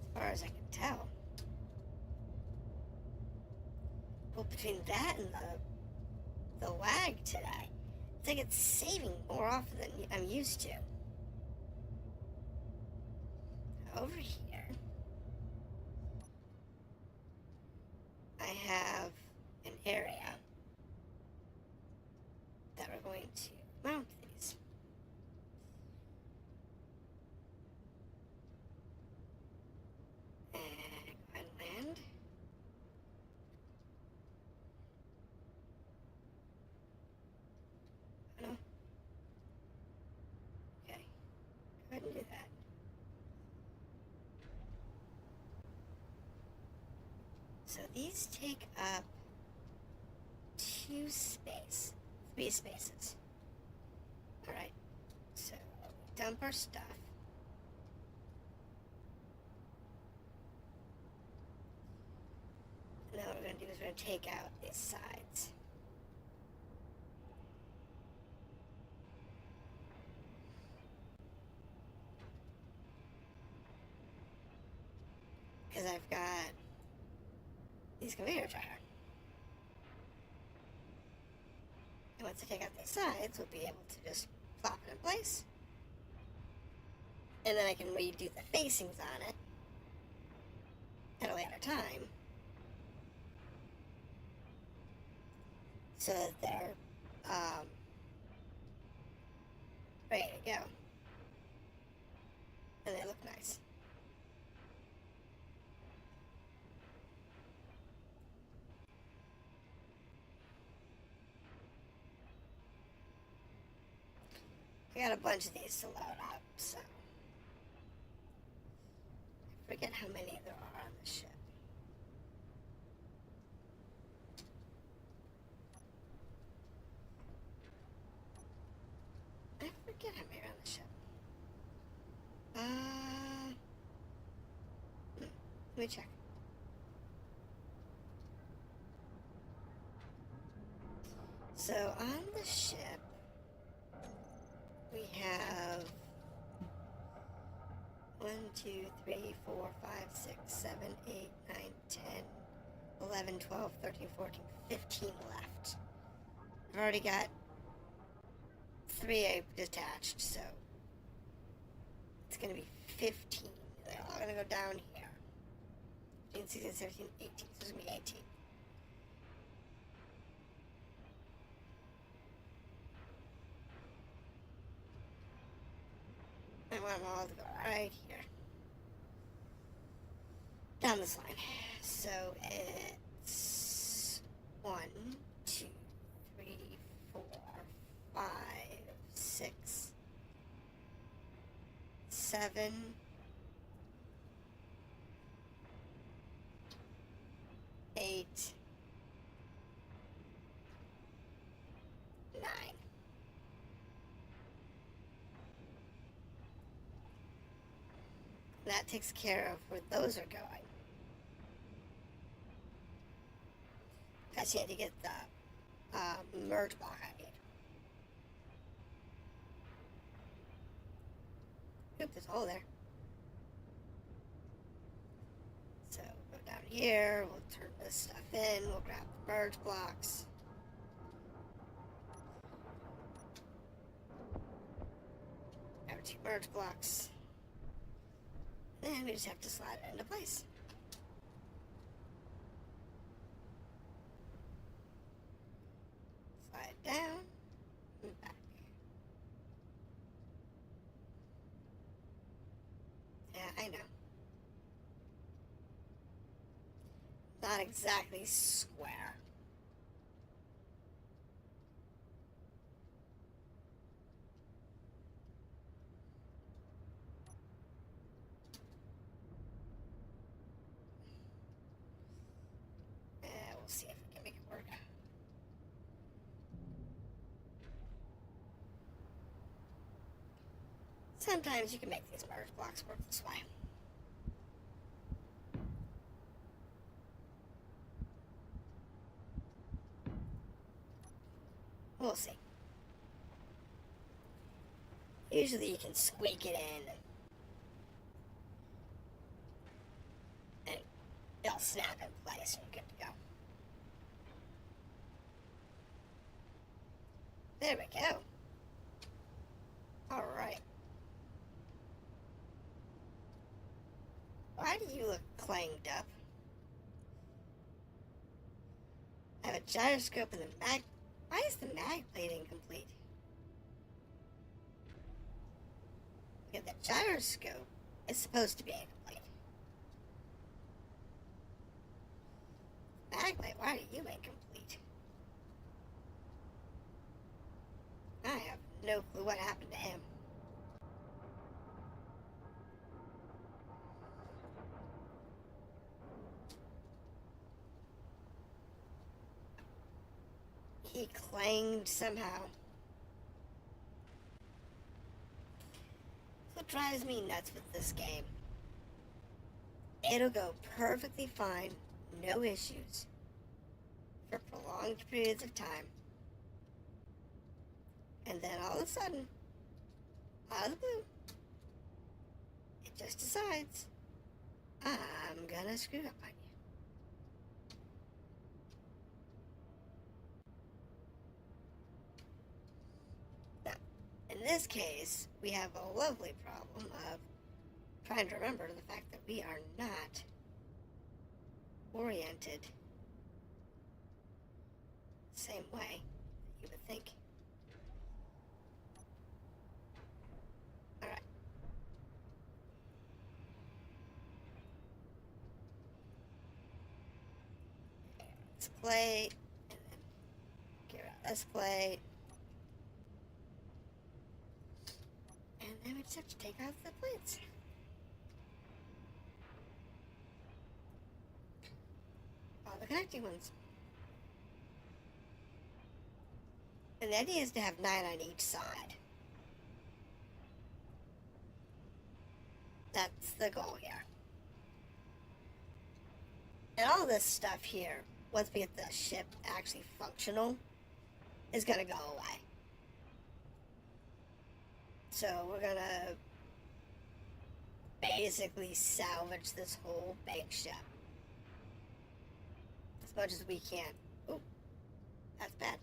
as far as I can tell. Well, between that and the lag today, it's like it's saving more often than I'm used to. Over here, I have an area that we're going to mount these. And go ahead and land. Oh, no. Okay. Go ahead and do that. So these take up three spaces. Alright, so dump our stuff. And then what we're going to do is we're going to take out these sides. Because I've got these conveyor gyres. And once I take out the sides, we'll be able to just plop it in place. And then I can redo the facings on it at a later time, so that they're ready to go. And they look nice. I got a bunch of these to load up, so I forget how many there are on the ship. I forget how many are on the ship. Let me check. So on the ship, we have 1, 2, 3, 4, 5, 6, 7, 8, 9, 10, 11, 12, 13, 14, 15 left. I've already got 3 I detached, so it's going to be 15. They're all going to go down here. 15, 16, 17, 18. So it's going to be 18. I want them all to go right here. Down this line. So it's 1, 2, 3, 4, 5, 6, 7, 8, 9. That takes care of where those are going. Because you had to get the merge block I need. Oop, there's a hole there. So go down here, we'll turn this stuff in, we'll grab the merge blocks. Grab 2 merge blocks. Then we just have to slide it into place. Slide it down and back. Yeah, I know. Not exactly square. We'll see if we can make it work. Sometimes you can make these merge blocks work this way. We'll see. Usually you can squeak it in and it'll snap in place and you're good to go. There we go. Alright. Why do you look clanged up? I have a gyroscope and the mag... Why is the mag plate incomplete? Okay, the gyroscope is supposed to be incomplete. Mag plate, why are you incomplete? I have no clue what happened to him. He clanged somehow. What drives me nuts with this game. It'll go perfectly fine, no issues, for prolonged periods of time. And then all of a sudden, out of the blue, it just decides, I'm gonna screw up on you. In this case, we have a lovely problem of trying to remember the fact that we are not oriented the same way that you would think. Alright. Let's play, and then get rid of this plate. And then we just have to take off the plates. All the connecting ones. And the idea is to have 9 on each side. That's the goal here. And all this stuff here, once we get the ship actually functional, is going to go away. So we're gonna basically salvage this whole big ship as much as we can. Ooh, that's bad.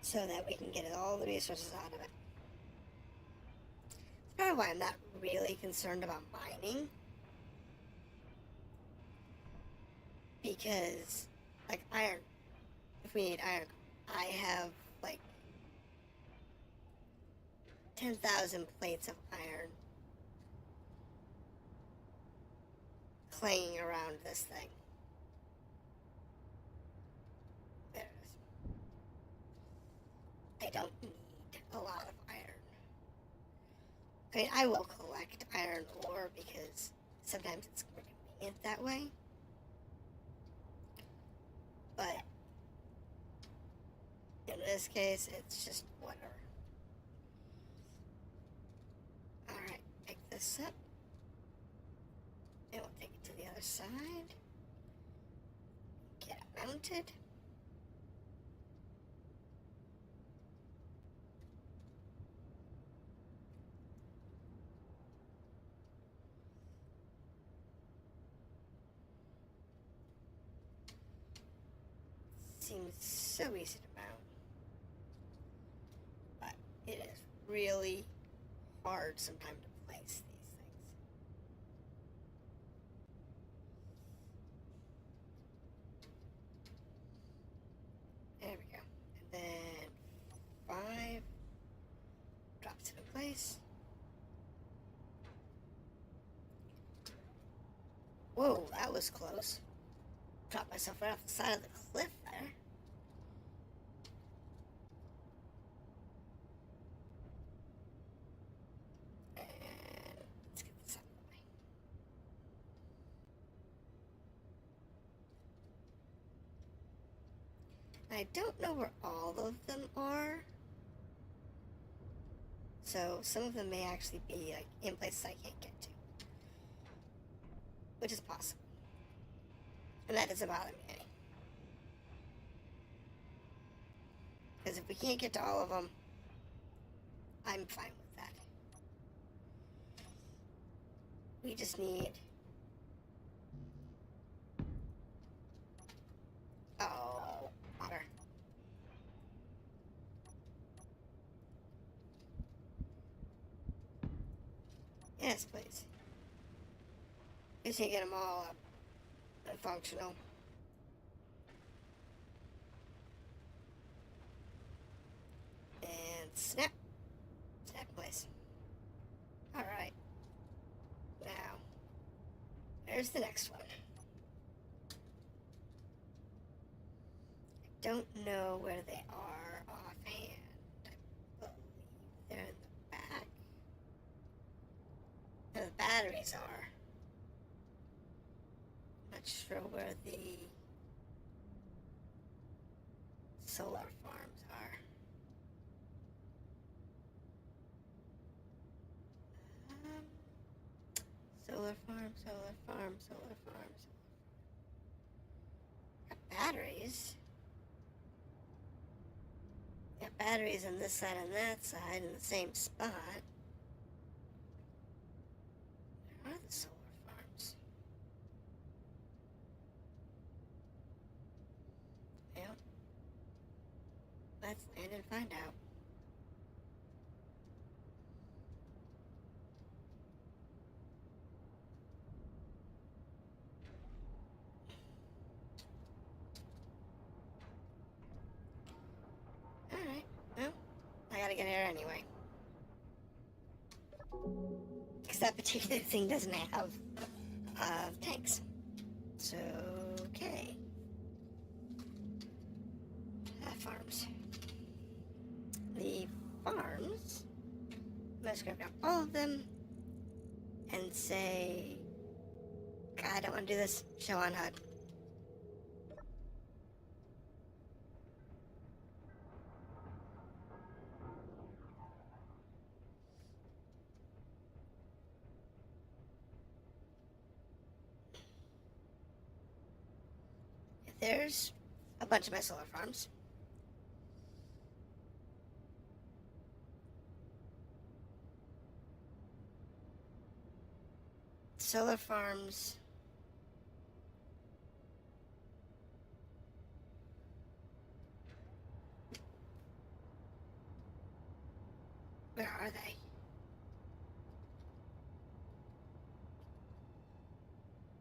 So that we can get all the resources out of it. That's probably why I'm not really concerned about mining. Because like iron, if we need iron, I have like 10,000 plates of iron clanging around this thing. There it is. I don't need a lot of iron. I mean, I will collect iron ore because sometimes it's more convenient that way. But in this case, it's just whatever. Alright, pick this up. And we'll take it to the other side. Get it mounted. Seems so easy to mount, but it is really hard sometimes to place these things. There we go. And then 5 drops it in place. Whoa, that was close. Dropped myself right off the side of the cliff there. And let's get this out of the way. I don't know where all of them are. So some of them may actually be like in places I can't get to. Which is possible. And that doesn't bother me any. Because if we can't get to all of them, I'm fine with that. We just need... Oh, water. Yes, please. Just need to get them all up and functional. And snap. Snap, please. Alright. Now, there's the next one. I don't know where they are offhand. I believe they're in the back. Where the batteries are. Not sure where the solar farms are. Solar farm, solar farm, solar farm, solar farm. Got batteries. Got batteries on this side and that side in the same spot. Where are the solar farms? Well, let's land and find out. Alright, well, I gotta get here anyway. Because that particular thing doesn't have tanks. So, okay. Farms. The farms, I'm going to scrap down all of them and say, God, I don't want to do this. Show on HUD. There's a bunch of my solar farms. Solar farms. Where are they?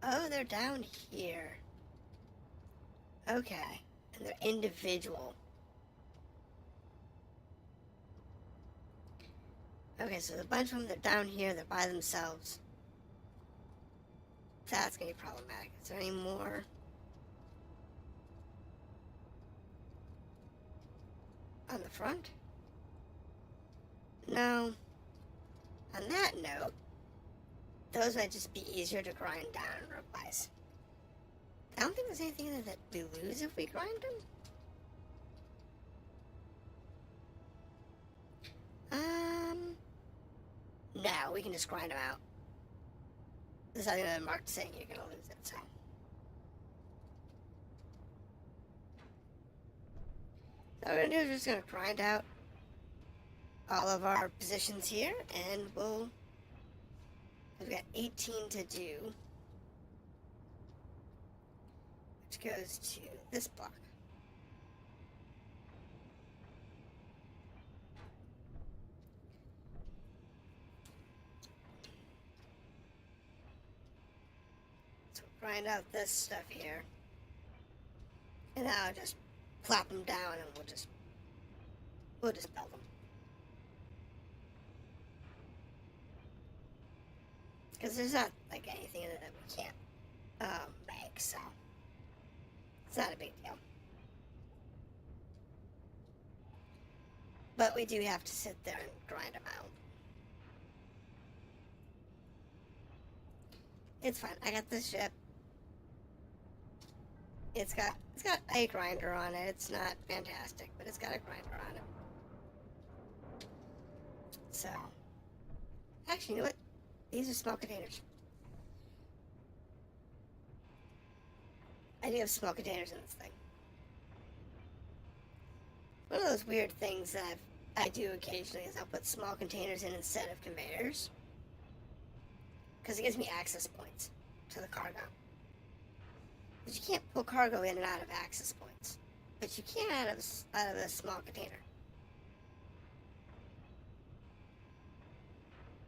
Oh, they're down here. Okay. And they're individual. Okay, so a bunch of them, they're down here, they're by themselves. That's gonna be problematic. Is there any more? On the front? No. On that note, those might just be easier to grind down and replace. I don't think there's anything in there that we lose if we grind them. No, we can just grind them out. There's nothing on the mark saying you're gonna lose it, so. So what we're gonna do is we're just gonna grind out all of our positions here, and we've got 18 to do, which goes to this block. So we'll grind out this stuff here, and now I'll just plop them down, and we'll just build them. Because there's not like anything in it that we can't make, so it's not a big deal. But we do have to sit there and grind them out. It's fine. I got this ship. It's got a grinder on it. It's not fantastic, but it's got a grinder on it. So, actually, you know what? These are small containers. I do have small containers in this thing. One of those weird things that I do occasionally is I'll put small containers in instead of conveyors. Because it gives me access points to the cargo. But you can't pull cargo in and out of access points. But you can out of a small container.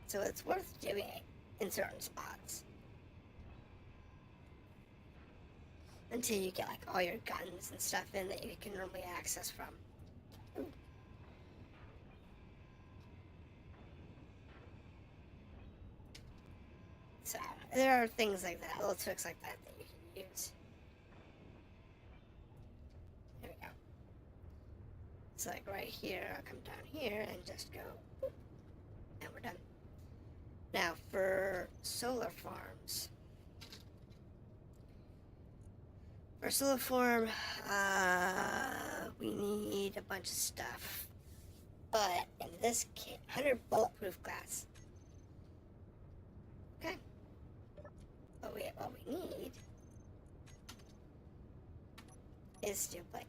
So it's worth doing it in certain spots. Until you get like all your guns and stuff in that you can normally access from. Ooh. So there are things like that, little tricks like that that you can use. There we go. It's like right here, I'll come down here and just go, boop, and we're done. Now for solar farms. For a solar farm, we need a bunch of stuff. But in this kit, 100 bulletproof glass. Okay. But what we need is steel plate.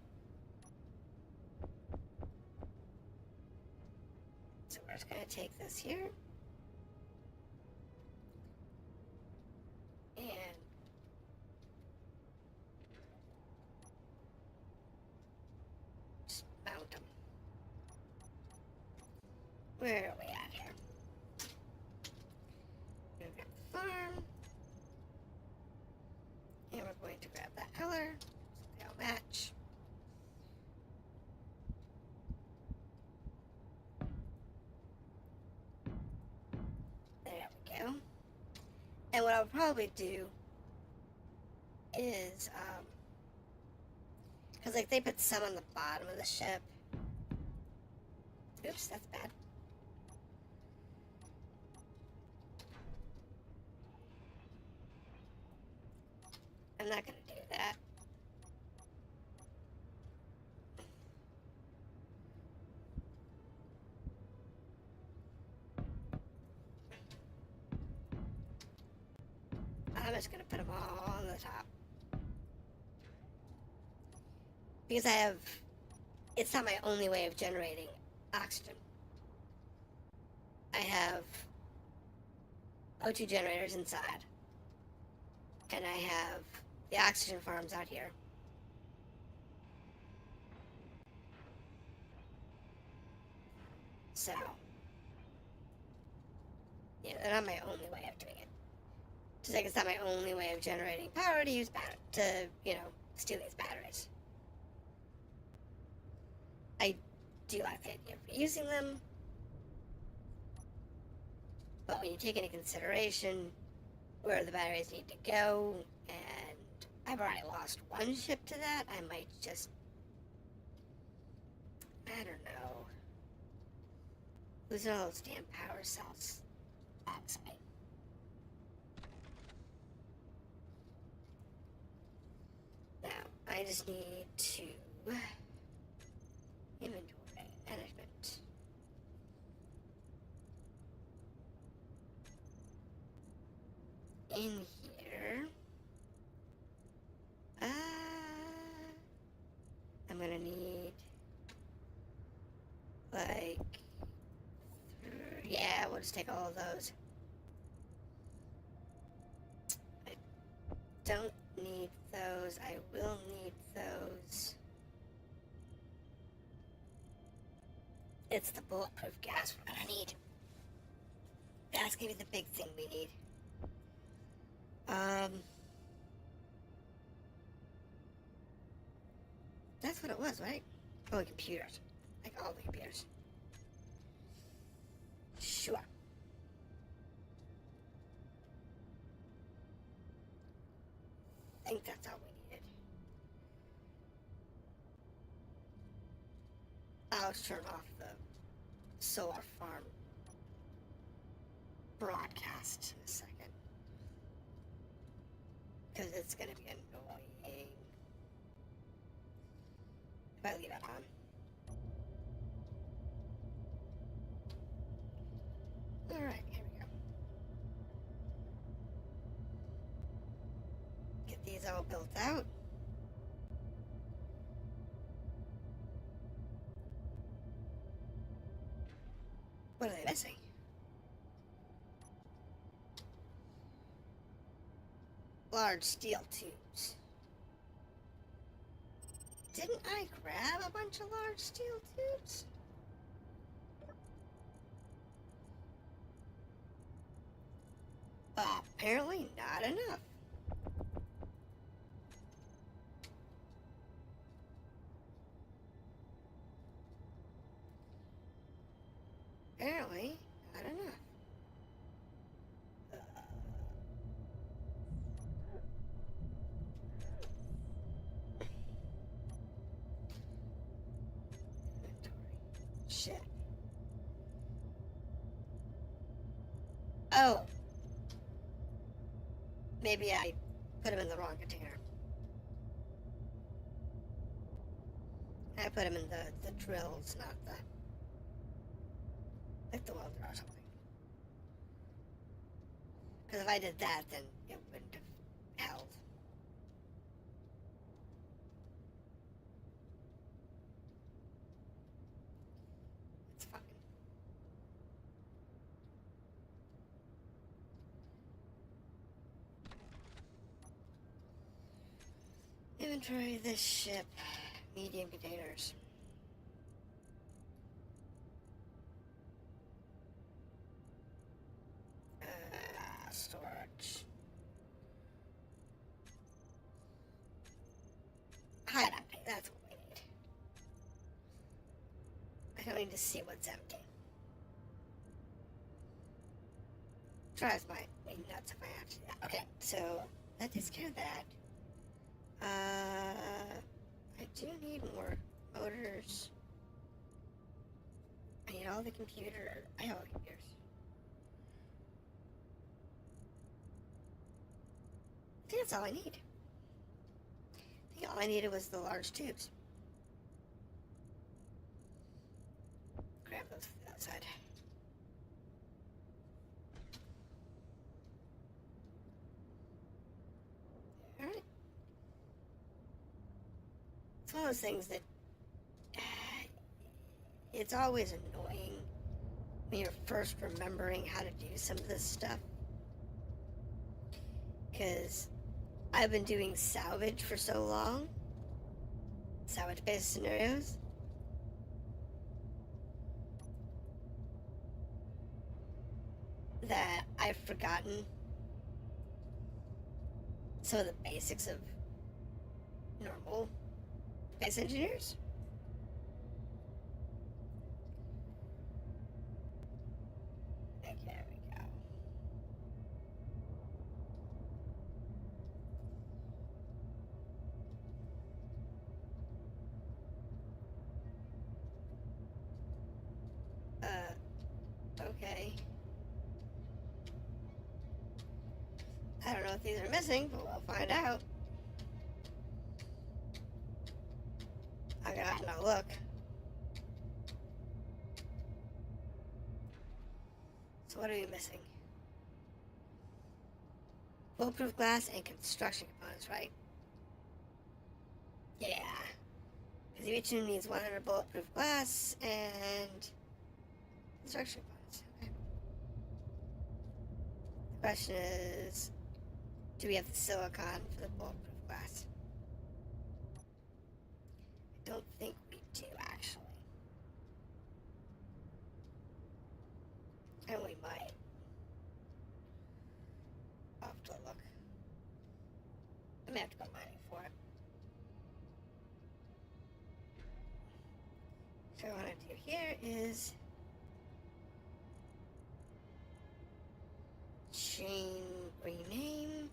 So we're just going to take this here. And just mount them. Where are we at here? We're going to grab the farm. And we're going to grab that color. So they all match. There we go. And what I'll probably do is, because like they put some on the bottom of the ship. Oops, that's bad. I'm not going to do that. I'm just going to put them all on the top. Because it's not my only way of generating oxygen. I have O2 generators inside. And I have the oxygen farms out here. So, yeah, they're not my only way of doing it. Just like it's not my only way of generating power to use steal these batteries. I do like the idea of using them, but when you take into consideration where the batteries need to go, and I've already lost one ship to that, I might just, I don't know, lose all those damn power cells outside. Now, I just need to inventory management. In here, I'm gonna need like, yeah, we'll just take all of those. I don't need those. I will need those. It's the bulletproof gas we're gonna need. That's gonna be the big thing we need. That's what it was, right? Oh, computers. Like all the computers. Sure. I think that's all we needed. I'll turn off the solar farm broadcast in a second. Because it's going to be annoying if I leave it on. Alright, here we go. Get these all built out. missing? Large steel tubes. Didn't I grab a bunch of large steel tubes? Apparently not enough. Apparently not enough. Shit. Oh. Maybe I put them in the wrong container. I put them in the drills, not the... like the welder or something. Because if I did that, then it wouldn't have held. It's fine. Inventory this ship. Medium containers. Storage. Hideout. That's what we need. I don't need to see what's empty. Drives my nuts if I have to do that. Okay, so that takes care of that. I do need more motors. I need all the computer. I have all the computers. I think that's all I need. I think all I needed was the large tubes. Grab those from the outside. Alright. It's one of those things that it's always annoying when you're first remembering how to do some of this stuff. Because I've been doing salvage for so long. Salvage-based scenarios. That I've forgotten some of the basics of normal space engineers. Okay, there we go. Okay. I don't know if these are missing, but we'll find out. I gotta have to look. So what are we missing? Bulletproof glass and construction components, right? Yeah. Because each unit needs 100 bulletproof glass and construction components. Okay. The question is, do we have the silicon for the bulletproof glass? I don't think we do, actually. And we might. I'll have to look. I may have to go mining for it. So what I want to do here is chain rename.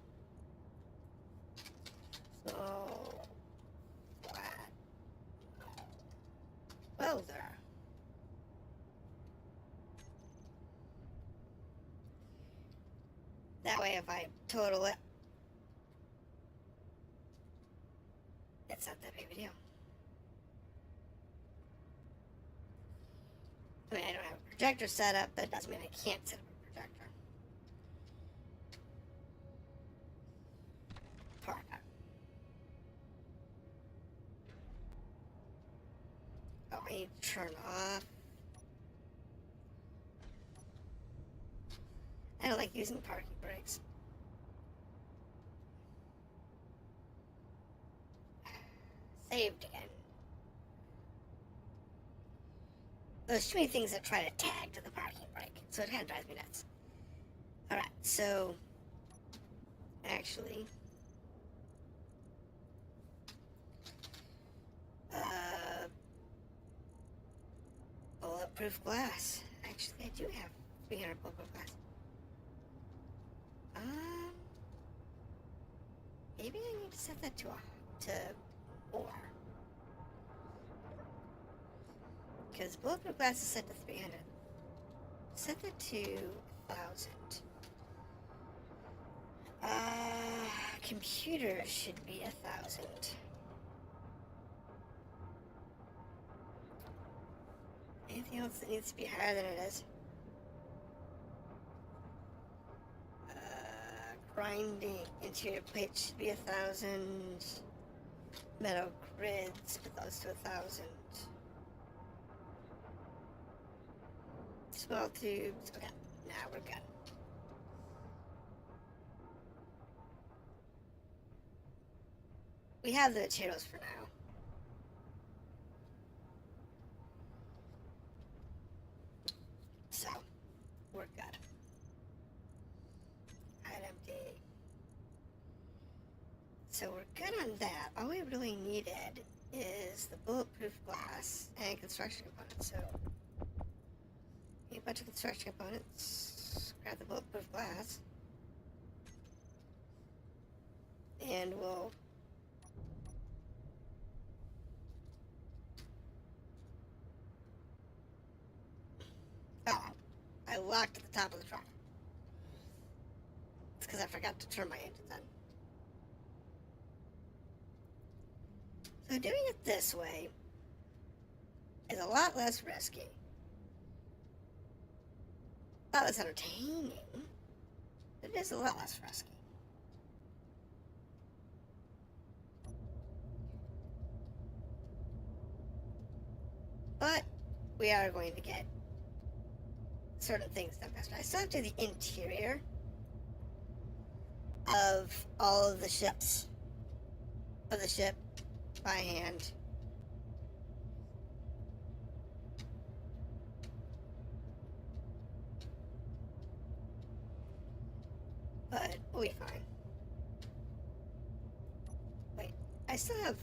So flat welder. That way if I total it, it's not that big of a deal. I mean, I don't have a projector set up, but it doesn't mean I can't set up a projector. Parka. Oh, I need to turn off. don't like using parking brakes. Saved again. There's too many things that try to tag to the parking brake, so it kind of drives me nuts. Alright, so actually, bulletproof glass. Actually, I do have 300 bulletproof glass. Maybe I need to set that to more. Because bulletproof glass is set to 300. Set that to 1,000. Computers should be 1,000. Anything else that needs to be higher than it is? Grinding interior plates should be 1,000. Metal grids, put those to 1,000. Small tubes. Okay, now we're good. We have the materials for now. So, we're good. Hide empty. So we're good on that. All we really needed is the bulletproof glass and construction components. So, a bunch of construction components. Grab the bulletproof glass. And we'll... Oh, I locked at the top of the truck. It's because I forgot to turn my engines on. So doing it this way is a lot less risky. A lot less entertaining. But it is a lot less risky. But we are going to get certain things done faster. I still have to do the interior of all of the ships of the ship by hand. But we'll be fine. Wait, I still have...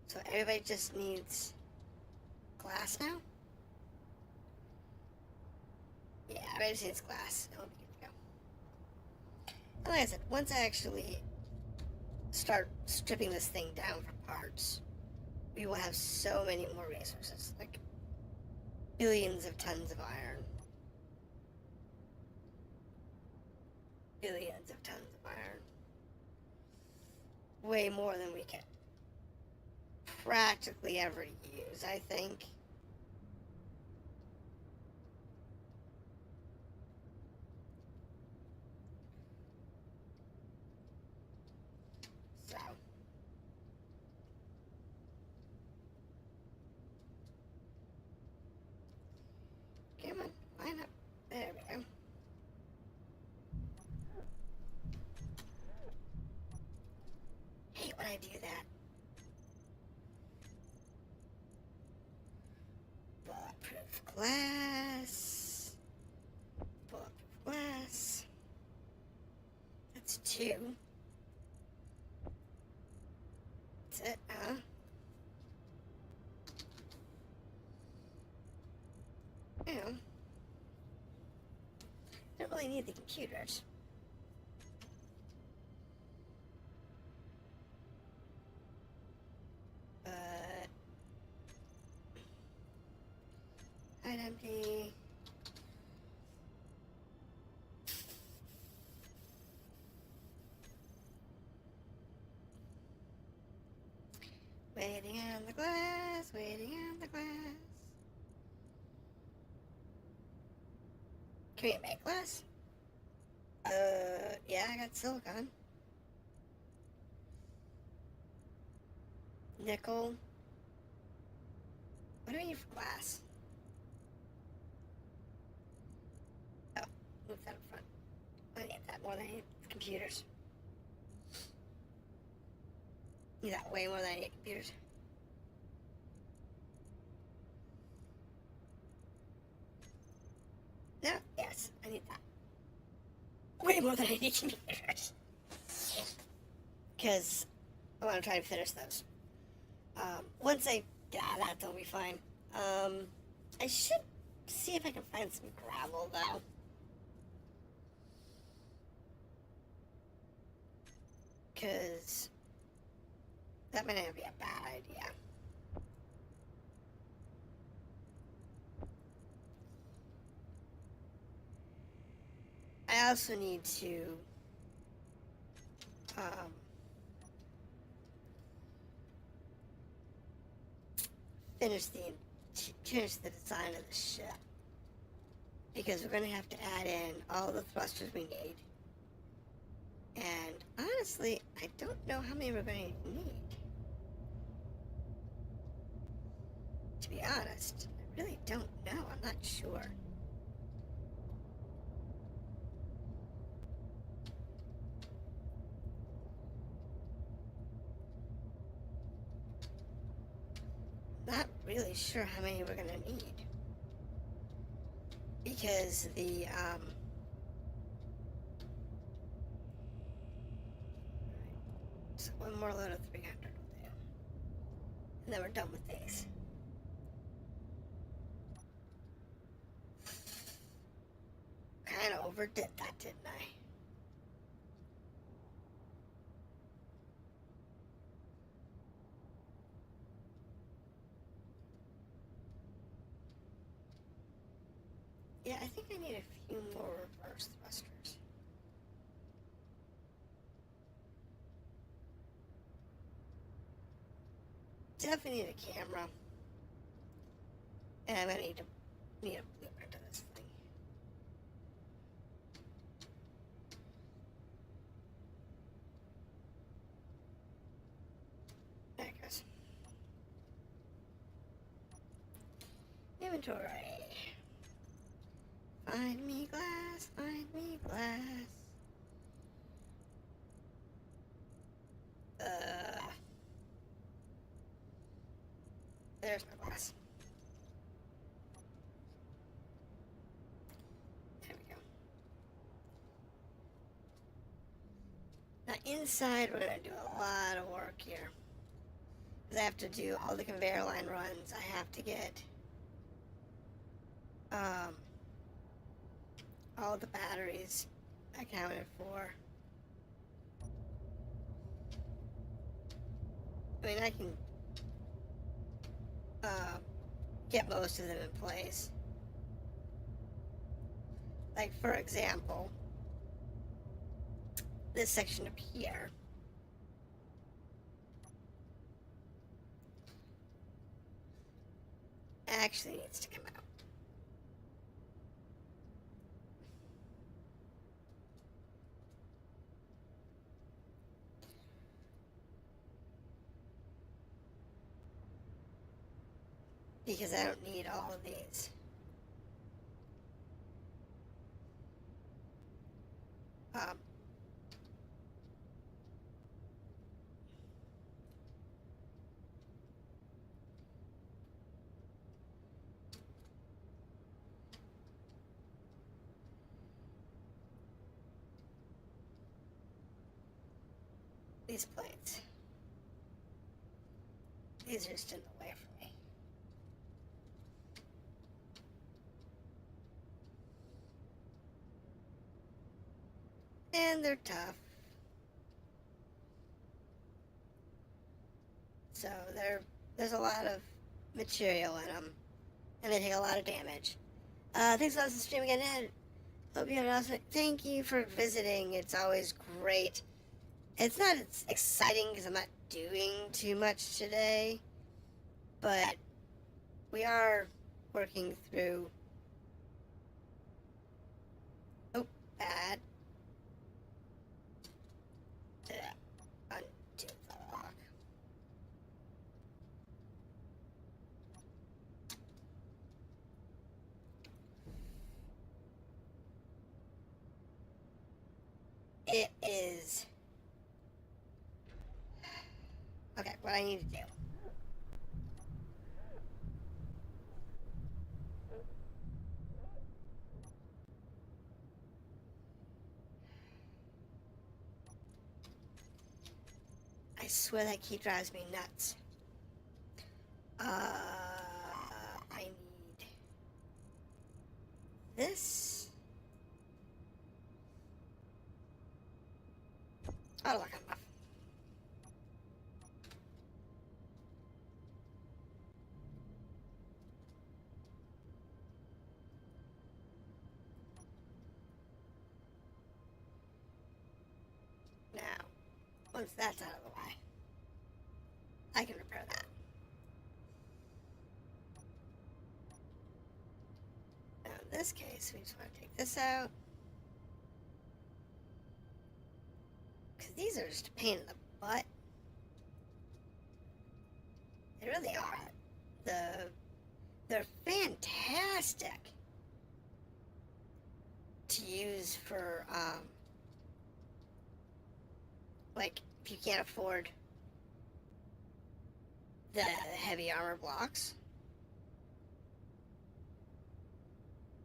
So everybody just needs glass now? Yeah, everybody just needs glass. It'll be good to go. And like I said, once I actually start stripping this thing down for parts, we will have so many more resources. Like billions of tons of iron. Billions of tons of iron. Way more than we can practically ever use, I think. So. Come on, line up. There we go. Hate when I do that. Bulletproof glass. Bulletproof glass. That's 2. That's it, huh? Yeah. Don't really need the computers. Hide empty. Waiting on the glass, waiting on the glass. Can we make glass? Yeah, I got silicon. Nickel. What do we need for glass? that up front. I need that more than I need computers. I need that way more than I need computers. No, yes, I need that. Way more than I need computers. Because I want to try and finish those. Once I get out of that, they'll be fine. I should see if I can find some gravel, though. Because that might not be a bad idea. I also need to finish the design of the ship, because we're going to have to add in all the thrusters we need. And honestly, I don't know how many we're going to need. To be honest, I really don't know. I'm not sure. Not really sure how many we're going to need. Because so one more load of 300 will do. And then we're done with these. Kind of overdid that, didn't I? Yeah, I think I need a few more reverse thrusters. Definitely need a camera. And I'm gonna need a blueprint of this thing. There it goes. Inventory. Find me glass, find me glass. There's my glass. There we go. Now inside we're gonna do a lot of work here. Because I have to do all the conveyor line runs. I have to get all the batteries accounted for. I mean, I can get most of them in place. Like, for example, this section up here. Actually needs to come out. Because I don't need all of these. These plates. These are just in the way for me. And they're tough. So there's a lot of material in them. And they take a lot of damage. Thanks for watching the stream again, Ed. Hope you had an awesome night. Thank you for visiting. It's always great. It's not as exciting because I'm not doing too much today. But we are working through... Oh, bad. Undo the lock. It is... Okay, what I need to do. I swear that key drives me nuts. I need this. Oh, look, I'm off. Now, once that's out of the way, I can repair that. Now, in this case, we just want to take this out. Because these are just a pain in the butt. They really are. They're fantastic to use for, like, if you can't afford the heavy armor blocks.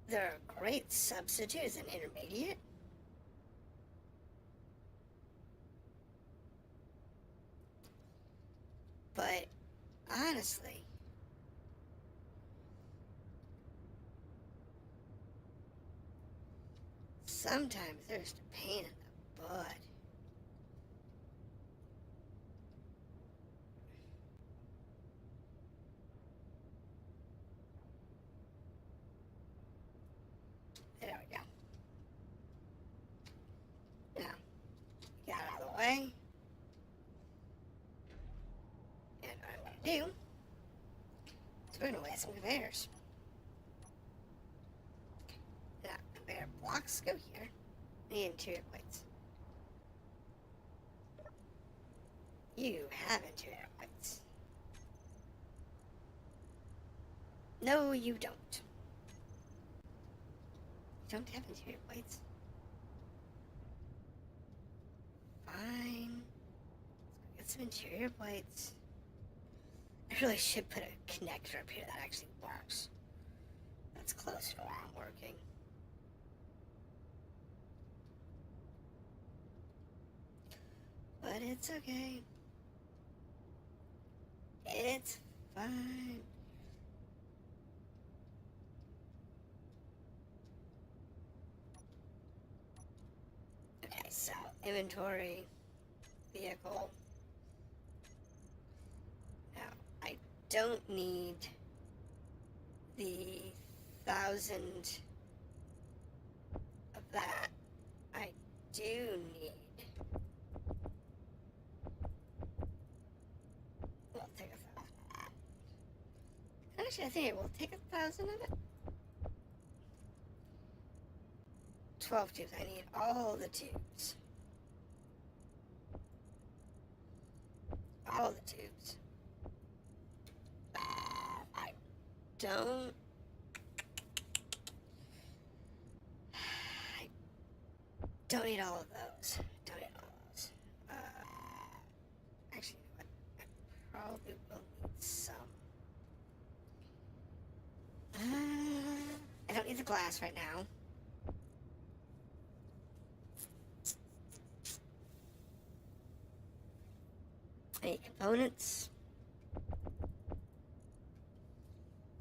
They're a great substitute as an intermediate. But, honestly, sometimes they're just a pain in the butt. There we go. Now, got it out of the way. And what I'm going to do is we're going to lay some conveyors. Now, conveyor blocks go here. I need interior plates. You have interior plates. No, you don't. You don't have interior plates. Fine. Let's get some interior plates. I really should put a connector up here that actually works. That's close to where I'm working. But it's okay. It's fine. Okay, so inventory, vehicle. Now, I don't need the 1,000 of that. I do need... We'll take 1,000 of that. Actually, I think I will take 1,000 of it. 12 tubes. I need all the tubes. All the tubes. I don't... I don't need all of those. Don't need all of those. Actually, you know what? I probably will need some. I don't need the glass right now. I need components.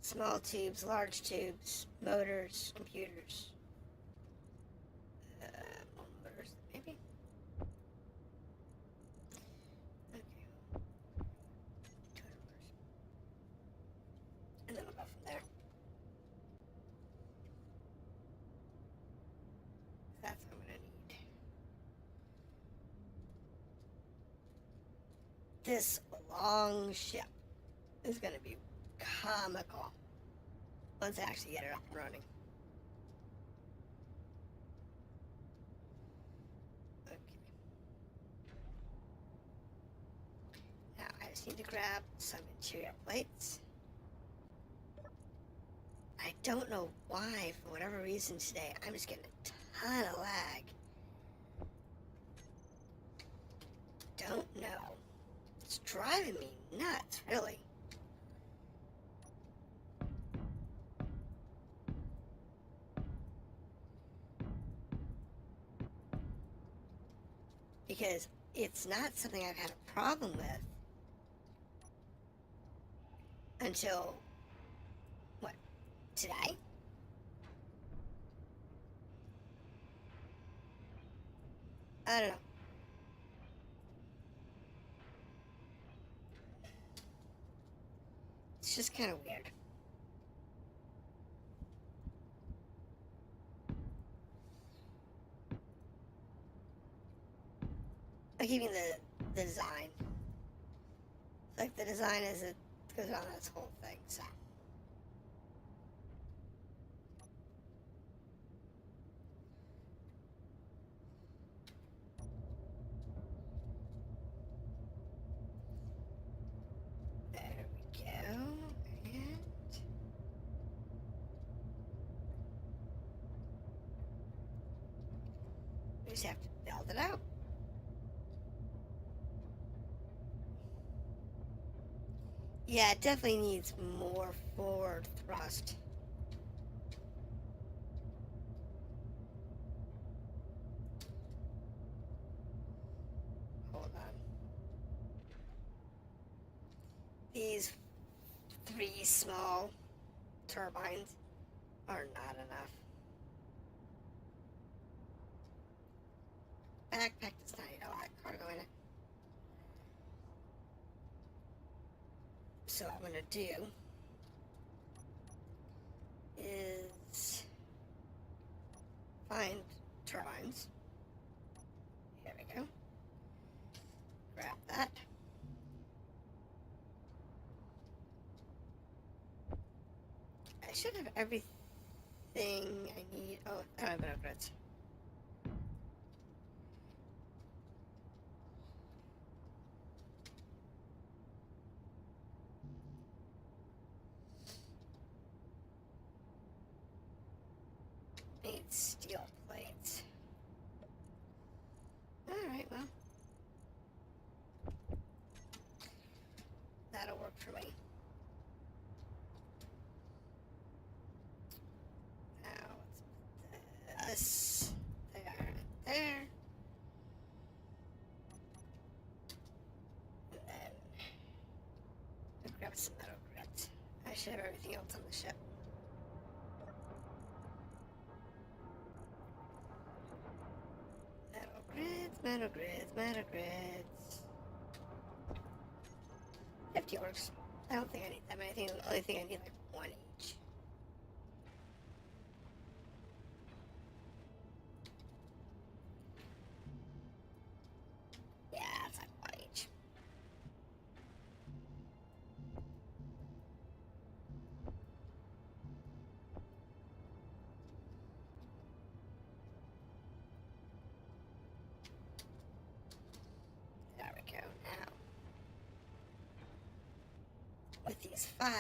Small tubes, large tubes, motors, computers. More motors, maybe? Okay. 200 motors. And then we'll go from there. That's what I'm gonna need. This long ship is gonna be comical once I actually get it up and running. Okay. Now I just need to grab some interior plates. I don't know why, for whatever reason today, I'm just getting a ton of lag. don't know. It's driving me nuts, really. Because it's not something I've had a problem with until, what, today? I don't know. It's just kind of weird. Like even the design. Like the design is it goes on this whole thing, so. There we go. And we just have to build it out. Yeah, it definitely needs more forward thrust. Hold on. These 3 small turbines are not enough. Backpack does not need all that cargo in it. So what I'm going to do is find turbines. Here we go. Grab that. I should have everything I need. Oh, I don't have enough grids. Need steel plates. Alright, well. That'll work for me. Now, let's put this there and there. And then I'll grab some metal grids. I should have everything else on the ship. Metal grids. 50 works. I don't think I need that many. I think the only thing I need like 1 each. Yeah, it's like 1 each. There we go. Now, with these 5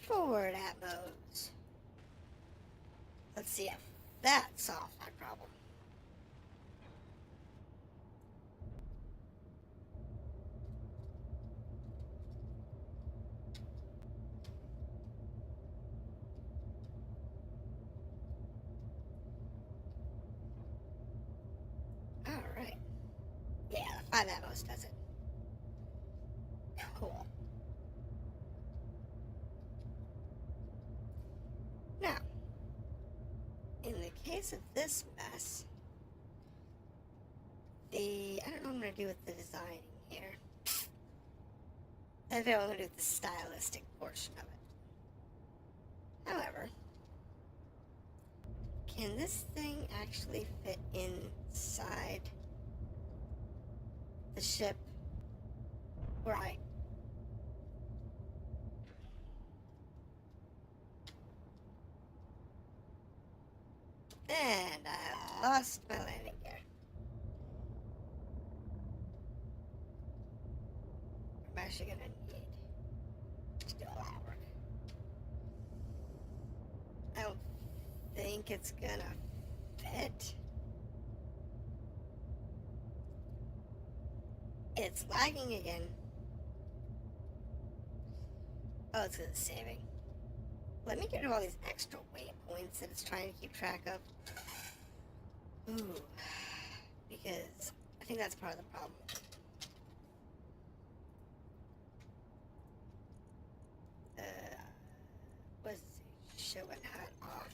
forward atmos, let's see if that solves my problem. Alright. Yeah, the 5 atmos does it. Cool. Now, in the case of this mess, I don't know what I'm going to do with the designing here. I think I'm going to do with the stylistic portion of it. However, can this thing actually fit inside the ship? Right. And I lost my landing gear. I'm actually going to need to do a lot of work. I don't think it's going to fit. It's lagging again. Oh, it's because it's saving. Let me get rid of all these extra waypoints that it's trying to keep track of. Ooh. Because I think that's part of the problem. Was showing that off.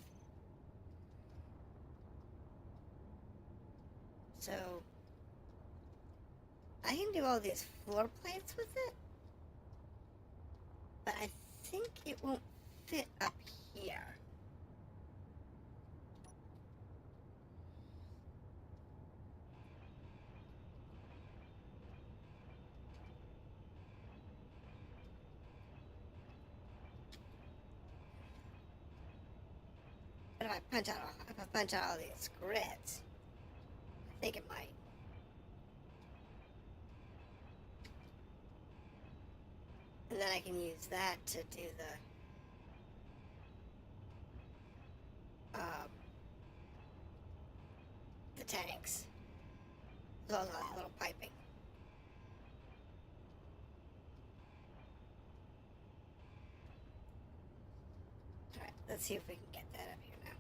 So I can do all these floor plates with it, but I think it won't fit up here. But if I punch out all these grids, I think it might. And then I can use that to do the tanks, as well as all the little piping. All right, let's see if we can get that up here now.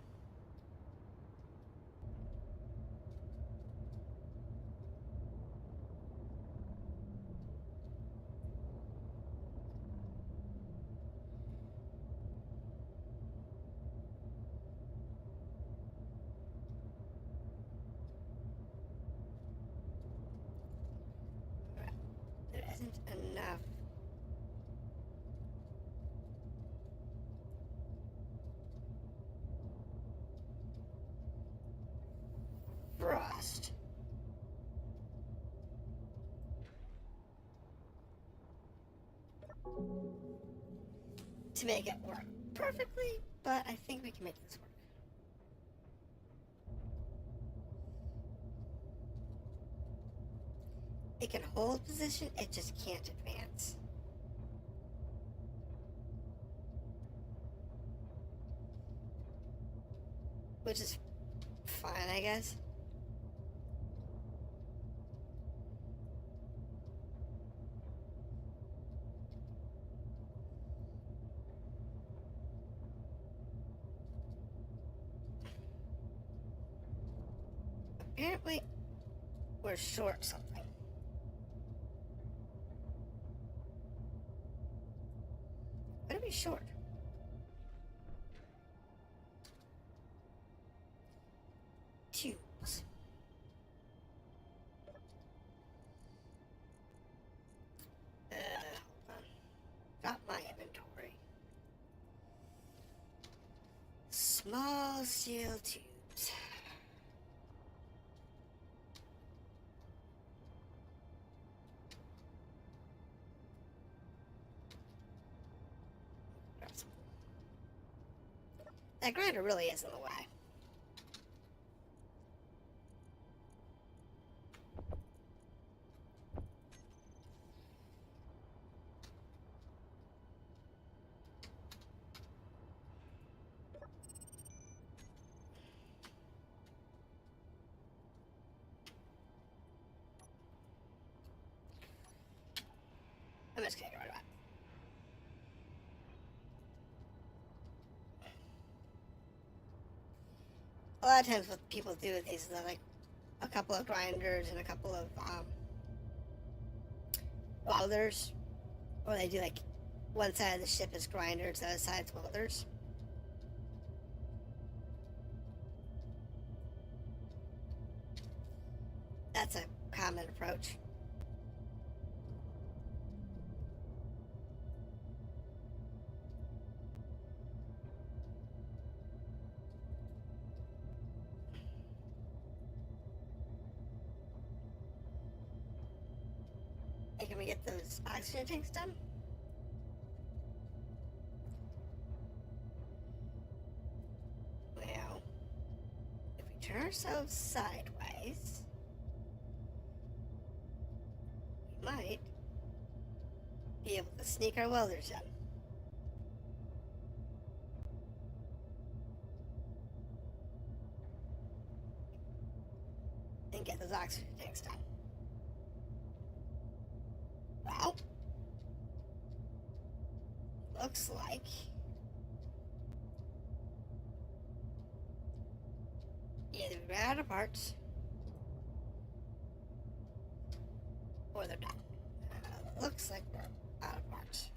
There isn't enough. Frost. To make it work perfectly, but I think we can make this work. It can hold position, it just can't advance. Which is fine, I guess. Apparently, we're short something. What are we short? Tubes. Hold on. Got my inventory. Small steel tubes. That grinder really is in the way. I'm just gonna get rid of it. A lot of times what people do with these is they're like a couple of grinders and a couple of welders. Or they do like one side of the ship is grinders, the other side's welders. That's a common approach. Hey, can we get those oxygen tanks done? Well, if we turn ourselves sideways, we might be able to sneak our welders in. And get those oxygen tanks done. Well, looks like either we're out of parts or they're not. Looks like we're out of parts.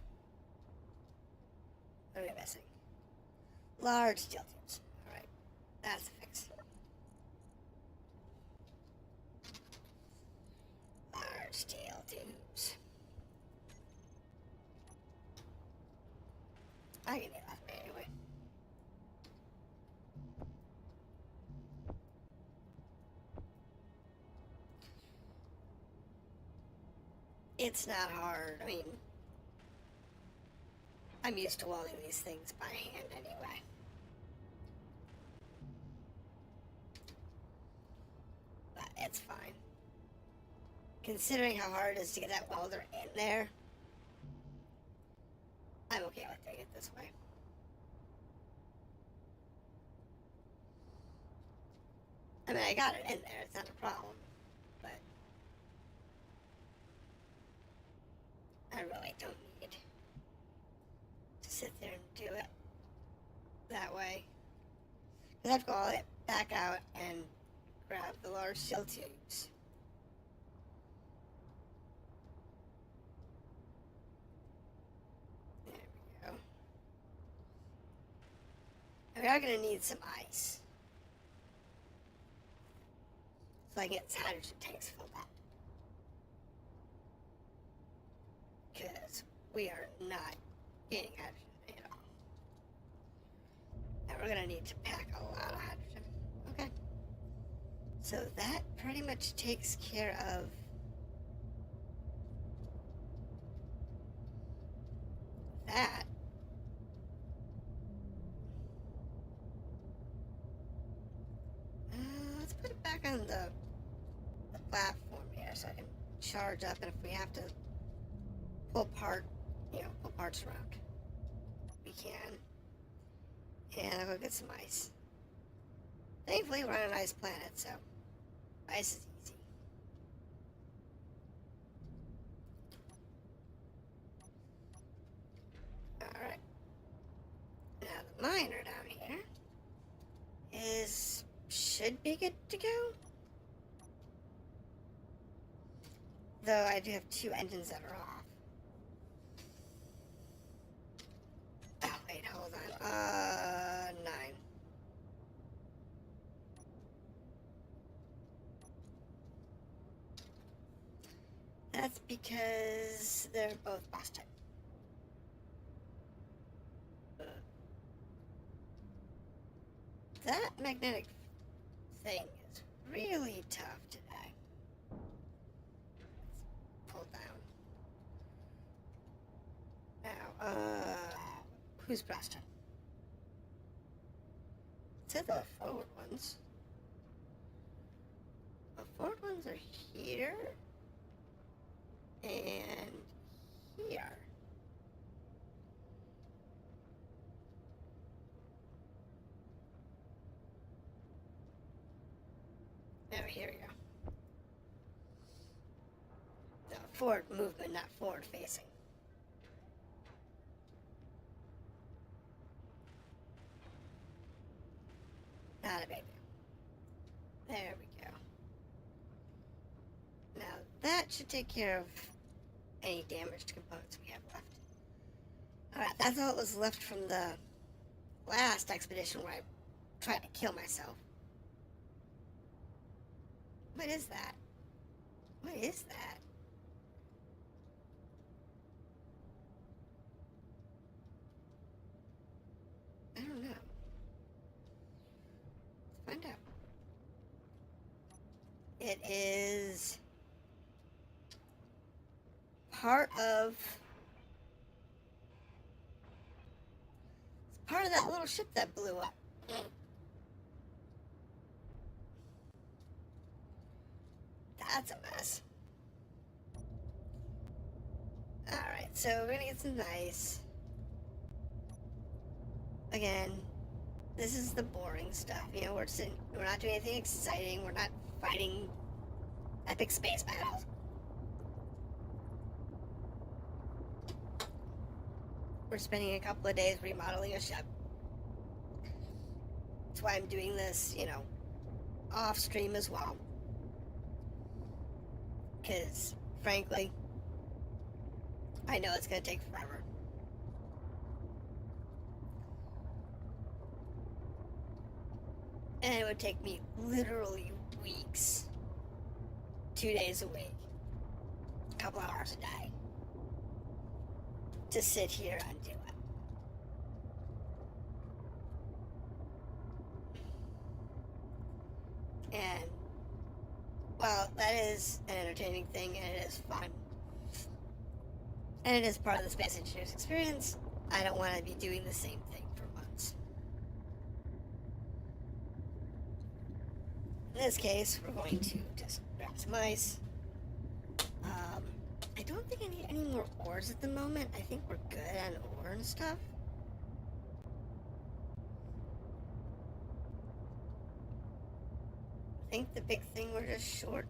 What are we missing? Large steel tubes. Alright, that's the fix. Large steel tubes. I can do that anyway. It's not hard. I mean, I'm used to welding these things by hand anyway. But it's fine. Considering how hard it is to get that welder in there, I'm okay with doing it this way. I mean, I got it in there, it's not a problem, but I really don't need to sit there and do it that way. Because I have to go all the way back out and grab the large steel tubes. There we go. And we are going to need some ice. So I get hydrogen tanks filled up. Because we are not getting hydrogen at all. And we're going to need to pack a lot of hydrogen. Okay. So that pretty much takes care of that. Let's put it back on the platform here so I can charge up, and if we have to pull parts around, we can. And I'll go get some ice. Thankfully, we're on an ice planet, so ice is easy. Alright. Now, the miner down here should be good to go. Though I do have 2 engines that are off. Oh, wait, hold on. 9. That's because they're both busted. That magnetic thing is really tough today. Let's pull down. Now, who's busted? It said the forward ones. The forward ones are here. And here. Oh, here we go. No, forward movement, not forward facing. Not a big deal. There we go. Now that should take care of any damaged components we have left. Alright, that's all that was left from the last expedition where I tried to kill myself. What is that? What is that? I don't know. Let's find out. It is part of that little ship that blew up. That's a mess. Alright, so we're gonna get some ice. Again, this is the boring stuff. You know, we're not doing anything exciting. We're not fighting epic space battles. we're spending a couple of days remodeling a ship. That's why I'm doing this, off stream as well. Because, frankly, I know it's going to take forever. And it would take me literally weeks, 2 days a week, a couple hours a day, to sit here and do it. And, well, that is an entertaining thing, and it is fun. And it is part of the space engineer's experience. I don't want to be doing the same thing for months. In this case, we're going to just grab some ice. I don't think I need any more ores at the moment. I think we're good on ore and stuff. I think the big thing we're just short.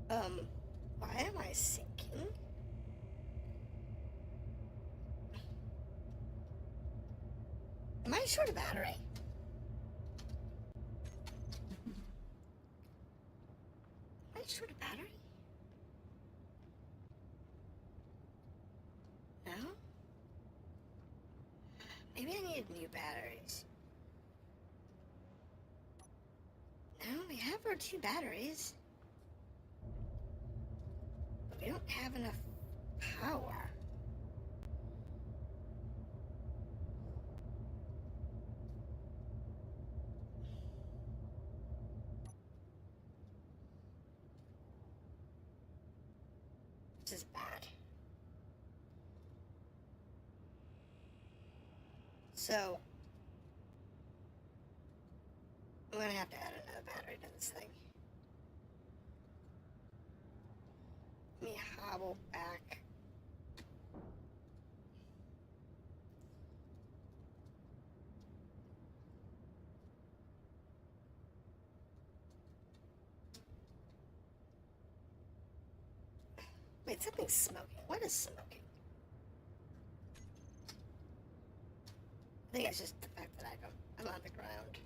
Why am I sinking? Am I short a battery? Am I short a battery? No? Maybe I need new batteries. No, we have our 2 batteries. But we don't have enough power. This is bad. So, I'm gonna have to add another battery to this thing. Let me hobble back. Wait, something's smoking. What is smoking? I think it's just the fact that I'm on the ground.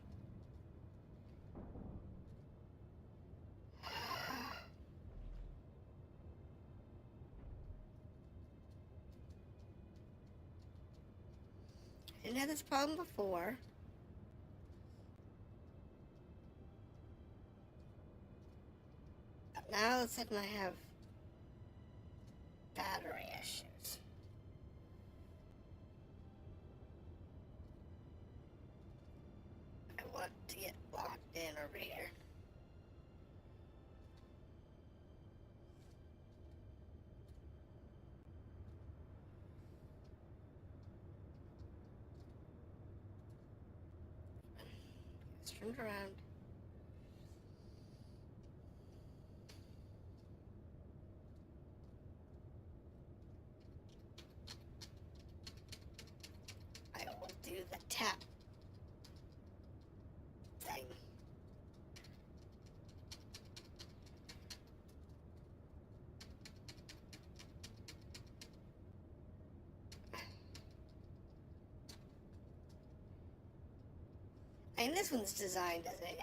I didn't have this problem before. But now all of a sudden I have battery issues. I want to get locked in over here. It's turned around. I will do the tap thing. And this one's designed as an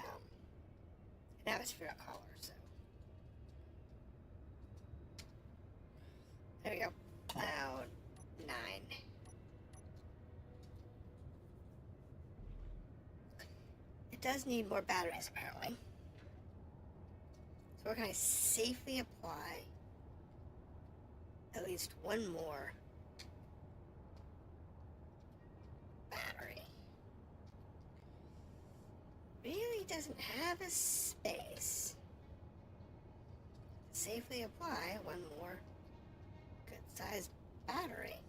atmospheric color, so. There we go. Now, 9. It does need more batteries, apparently. So we're going to safely apply at least one more battery. Really doesn't have a space. Safely apply one more good-sized battery.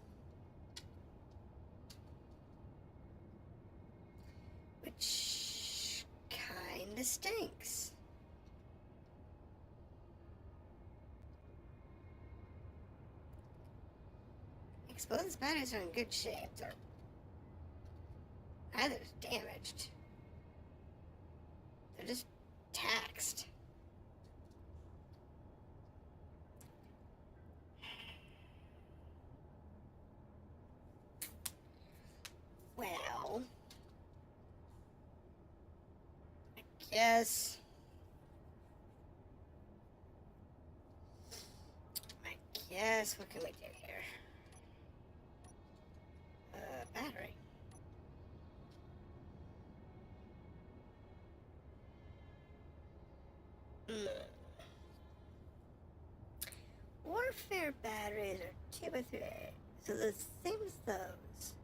Which kinda stinks. I suppose these batteries are in good shape. They're neither damaged. They're just taxed. guess. What can we do here? Battery. Warfare batteries are 2 by 3. So the same as those.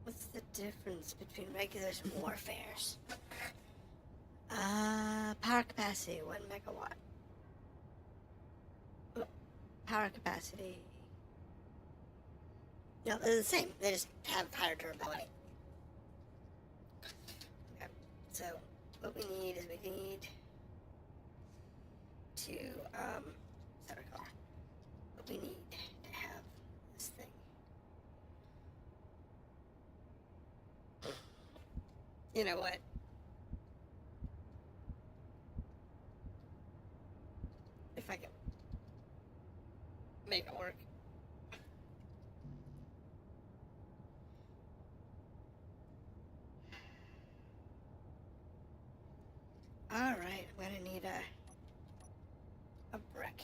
What's the difference between regulars and warfares? Power capacity, 1 megawatt. Power capacity. No, they're the same. They just have higher durability. Okay. So what we need is we need to set our car. What we need to have this thing. You know what? If I can make it work. Alright, I'm gonna need a brick.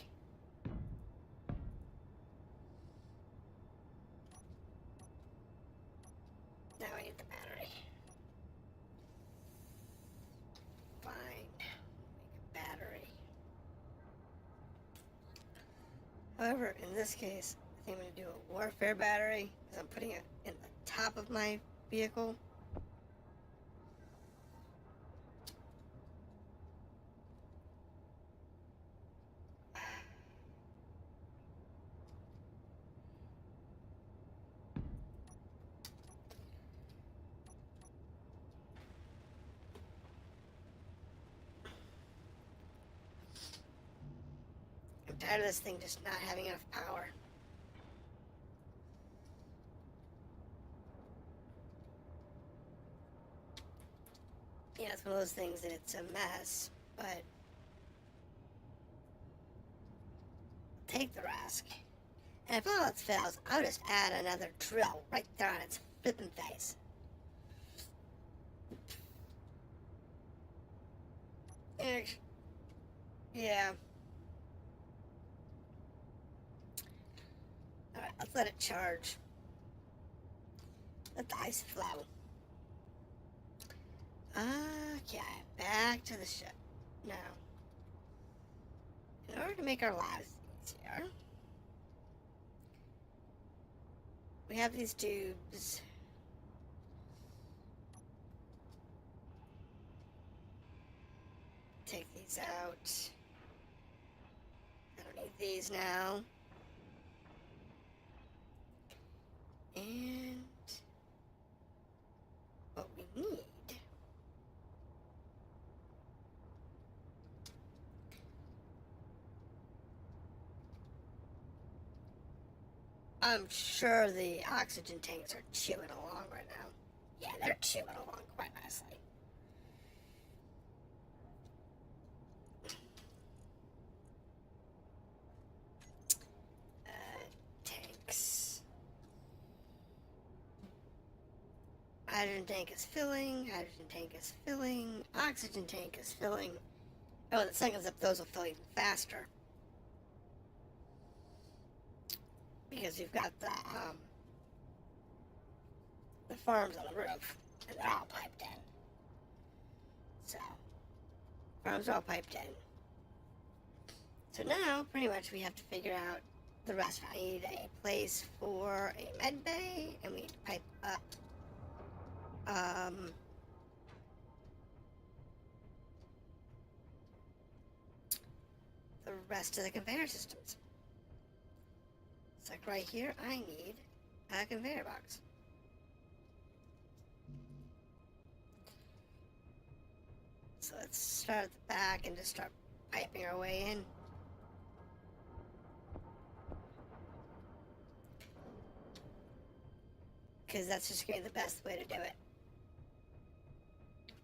Now I need the battery. Fine. Make a battery. However, in this case, I think I'm going to do a warfare battery because I'm putting it in the top of my vehicle. I'm tired of this thing just not having enough power. Yeah, it's one of those things that it's a mess, but take the risk. And if all else fails, I'll just add another drill right there on its flippin' face. Yeah. Alright, let's let it charge. Let the ice flow. Okay, back to the ship. Now, in order to make our lives easier, we have these tubes. Take these out. I don't need these now. And what we need I'm sure the oxygen tanks are chewing along right now. Yeah, they're chewing along quite nicely. Tanks. Hydrogen tank is filling. Hydrogen tank is filling. Oxygen tank is filling. Oh, when the sun comes up, those will fill even faster. Because you've got the farms on the roof, and they're all piped in. So, farms are all piped in. So now, pretty much, we have to figure out the rest. I need a place for a med bay, and we need to pipe up the rest of the conveyor systems. It's like right here, I need a conveyor box. So let's start at the back and just start piping our way in. Because that's just going to be the best way to do it.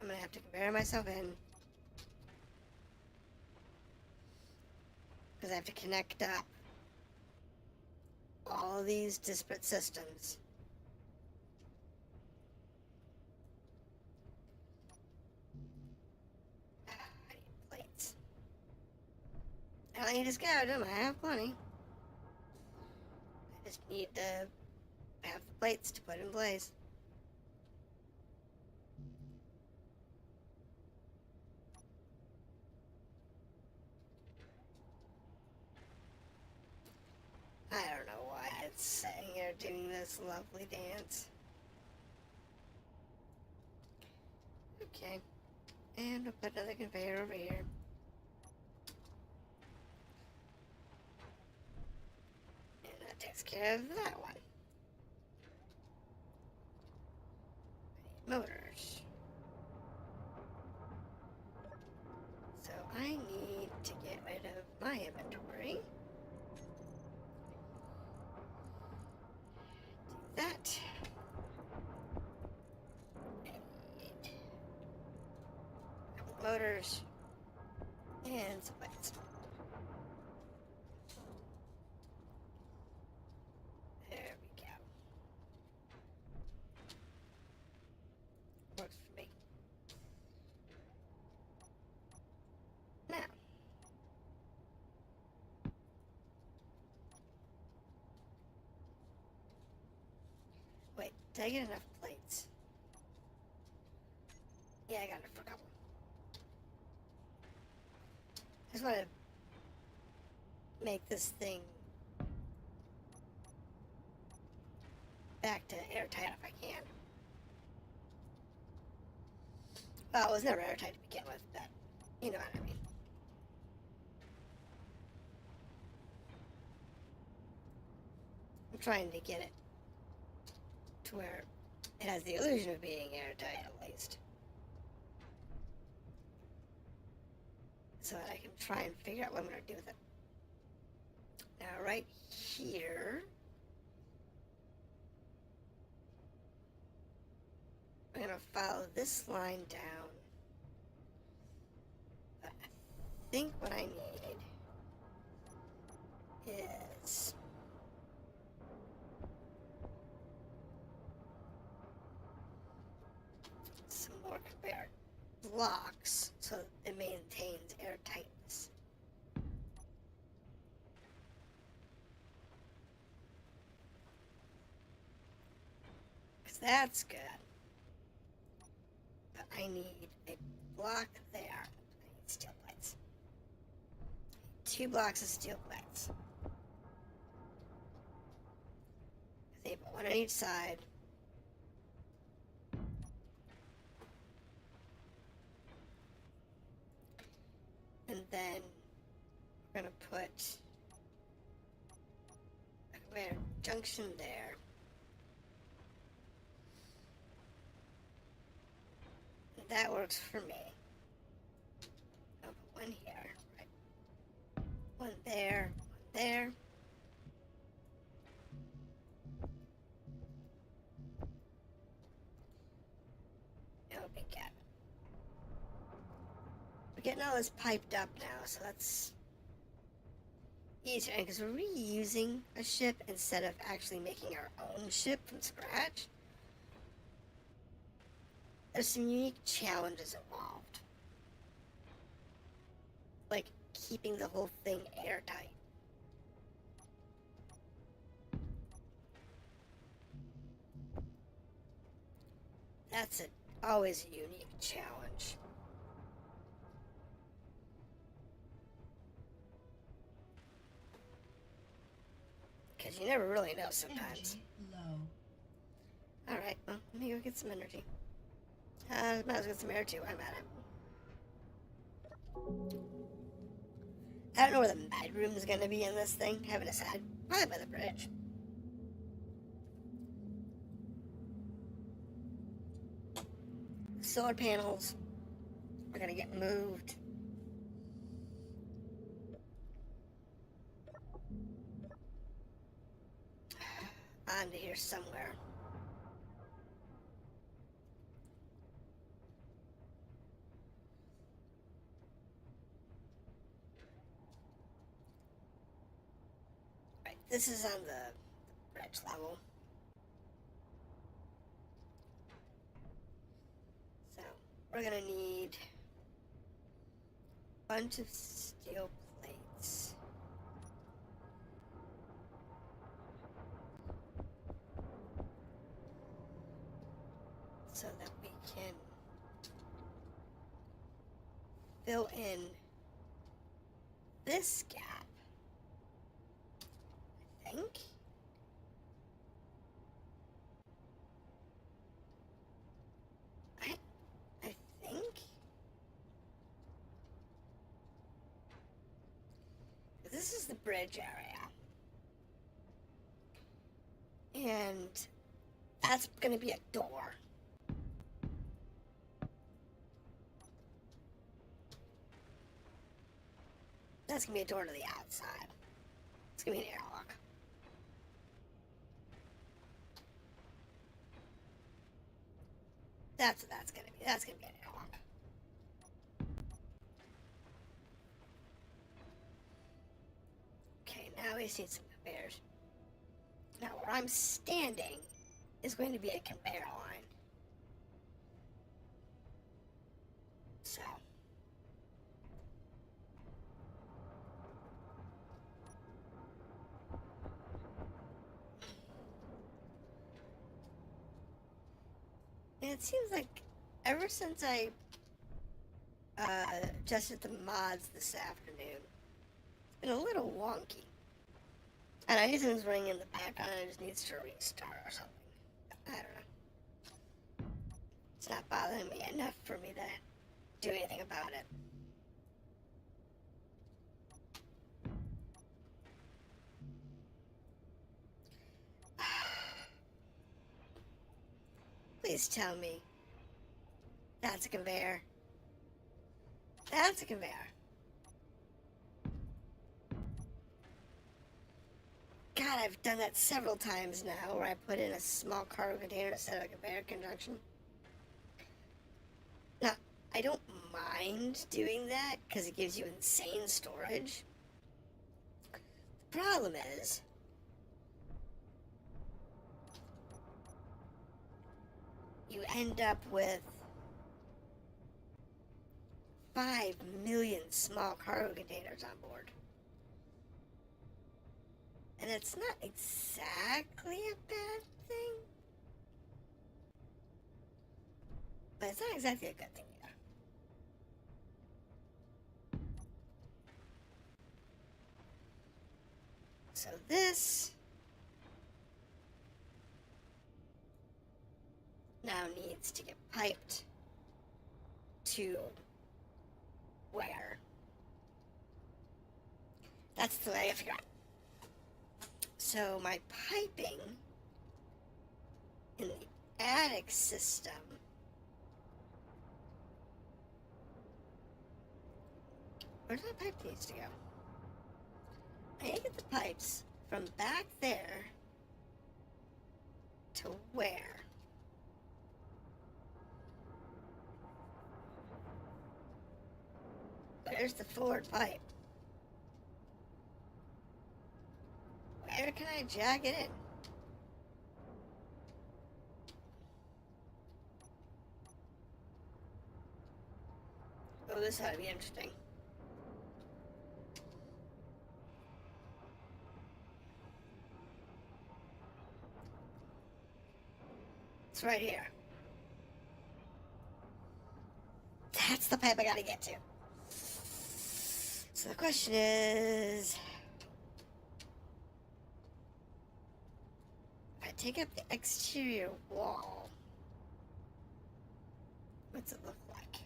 I'm going to have to conveyor myself in. Because I have to connect up all these disparate systems. I need plates. I don't need to scout them, I have plenty. I just need to have the plates to put in place. I don't know why it's sitting here doing this lovely dance. Okay, and we'll put another conveyor over here. And that takes care of that one. Motors. So I need to get rid of my inventory. Do that. Motors and some lights. There we go. Works for me. Now, wait, did I get enough plates? Yeah, I got enough for a couple. I just want to make this thing back to airtight if I can. Well, it was never airtight to begin with, but you know what I mean. I'm trying to get it to where it has the illusion of being airtight at least. So that I can try and figure out what I'm going to do with it. Now, right here, I'm going to follow this line down. But I think what I need is some more conveyor blocks so that it maintains airtightness. Because that's good. But I need a block there. I need steel plates. 2 blocks of steel plates. I need 1 on each side. And then we're going to put a conveyor junction there. And that works for me. I'll put 1 here, right? 1 there, 1 there. No big gap. We're getting all this piped up now, so that's easier. Because we're reusing a ship instead of actually making our own ship from scratch. There's some unique challenges involved. Like keeping the whole thing airtight. That's always a unique challenge. Because you never really know sometimes. Alright, well, let me go get some energy. Might as well get some air too, I'm at it. I don't know where the med room is going to be in this thing. I haven't decided. Probably by the bridge. Solar panels are going to get moved. Onto here somewhere. Right, this is on storage level. So we're gonna need a bunch of steel plates. So that we can fill in this gap, I think. I think. This is the bridge area. And that's gonna be a door. That's gonna be a door to the outside. It's gonna be an airlock. That's what that's gonna be. That's gonna be an airlock. Okay, now we see some conveyors. Now where I'm standing is going to be a conveyor line. So and it seems like ever since I adjusted the mods this afternoon, it's been a little wonky. And I think it's running in the background and it just needs to restart or something. I don't know. It's not bothering me enough for me to do anything about it. Please tell me that's a conveyor. That's a conveyor. God, I've done that several times now, where I put in a small cargo container instead of a conveyor conjunction. Now, I don't mind doing that, because it gives you insane storage. The problem is, you end up with 5 million small cargo containers on board. And it's not exactly a bad thing. But it's not exactly a good thing either. So this now needs to get piped to where? That's the way I figure out. So my piping in the attic system where's my pipe needs to go? I need to get the pipes from back there to where? There's the forward pipe. Where can I jack it in? Oh, this ought to be interesting. It's right here. That's the pipe I gotta get to. So the question is, if I take up the exterior wall, what's it look like?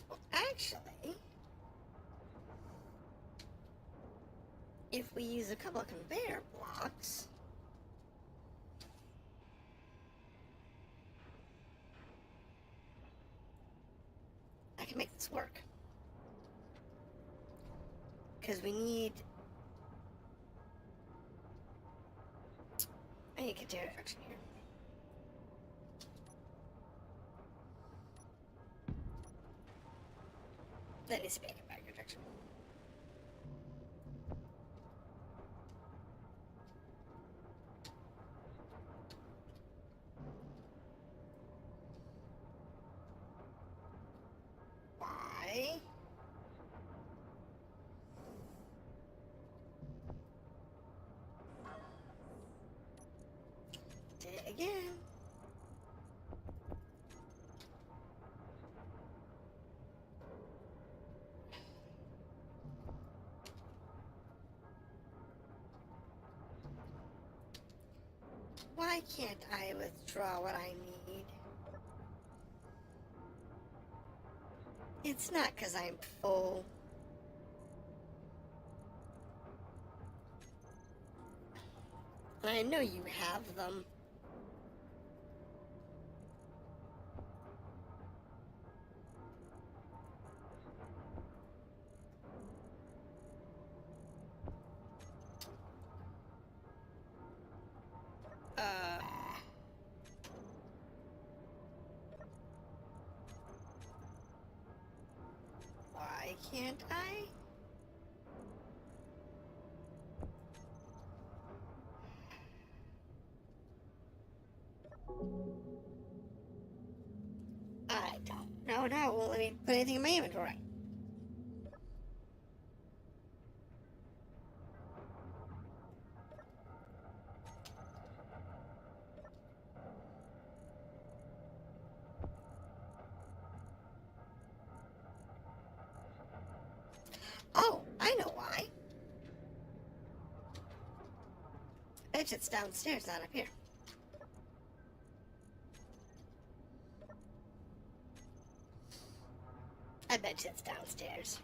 Well, actually, if we use a couple of conveyor blocks, I can make this work. Because we need container direction here. That needs to be a back projection. Why? Did it again. Why can't I withdraw what I need? It's not because I'm full. I know you have them. Why can't I? I don't know. Now it won't let me put anything in my inventory. Oh, I know why. I bet it's downstairs, not up here. I bet it's downstairs.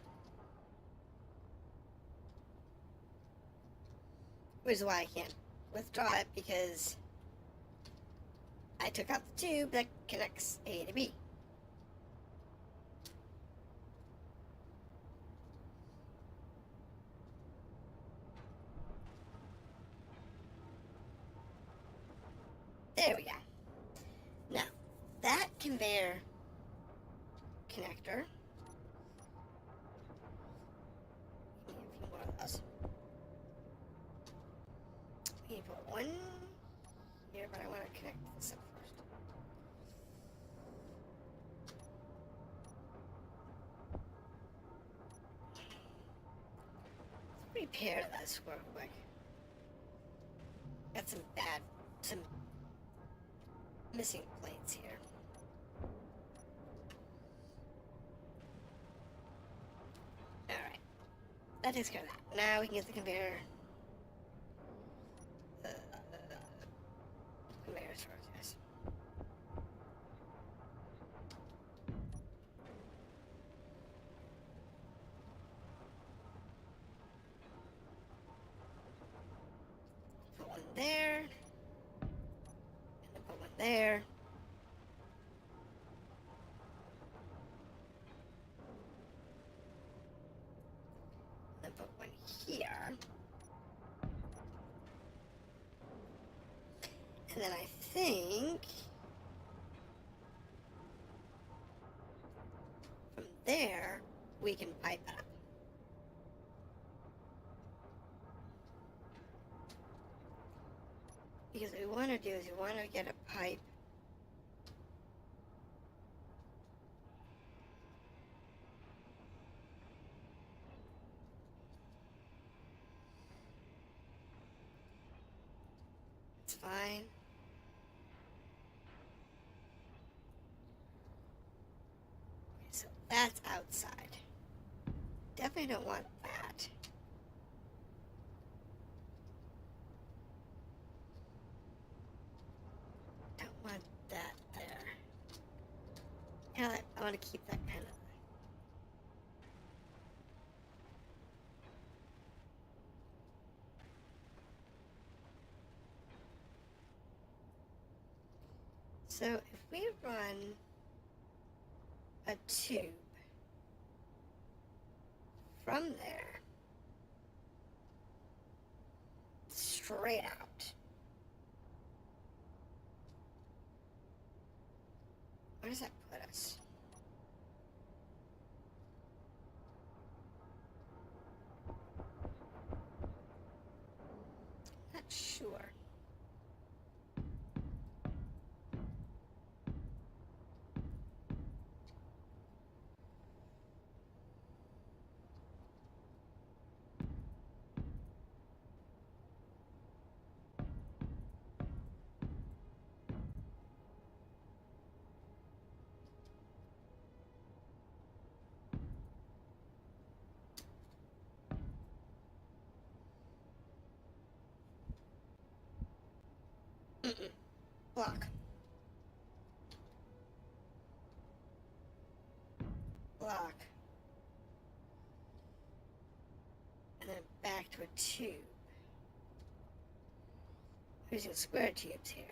Which is why I can't withdraw it, because I took out the tube that connects A to B. There we go. Now, that conveyor connector. We need a few more of those. We need to put one here, but I want to connect this up first. Let's repair this real quick. Got some missing plates here. Alright. That takes care of that. Now we can get the conveyor. Conveyor as far as yes. Put one there. And then put one there. And then put one here. And then I think from there we can pipe it up. Because what we want to do is we want to get a pipe it's fine. So that's outside. Definitely don't want that. Don't want that there. You know what? I want to keep that kind of. So if we run a tube from there straight out, where does that put us? Block. Block. And then back to a tube. I'm using square tubes here.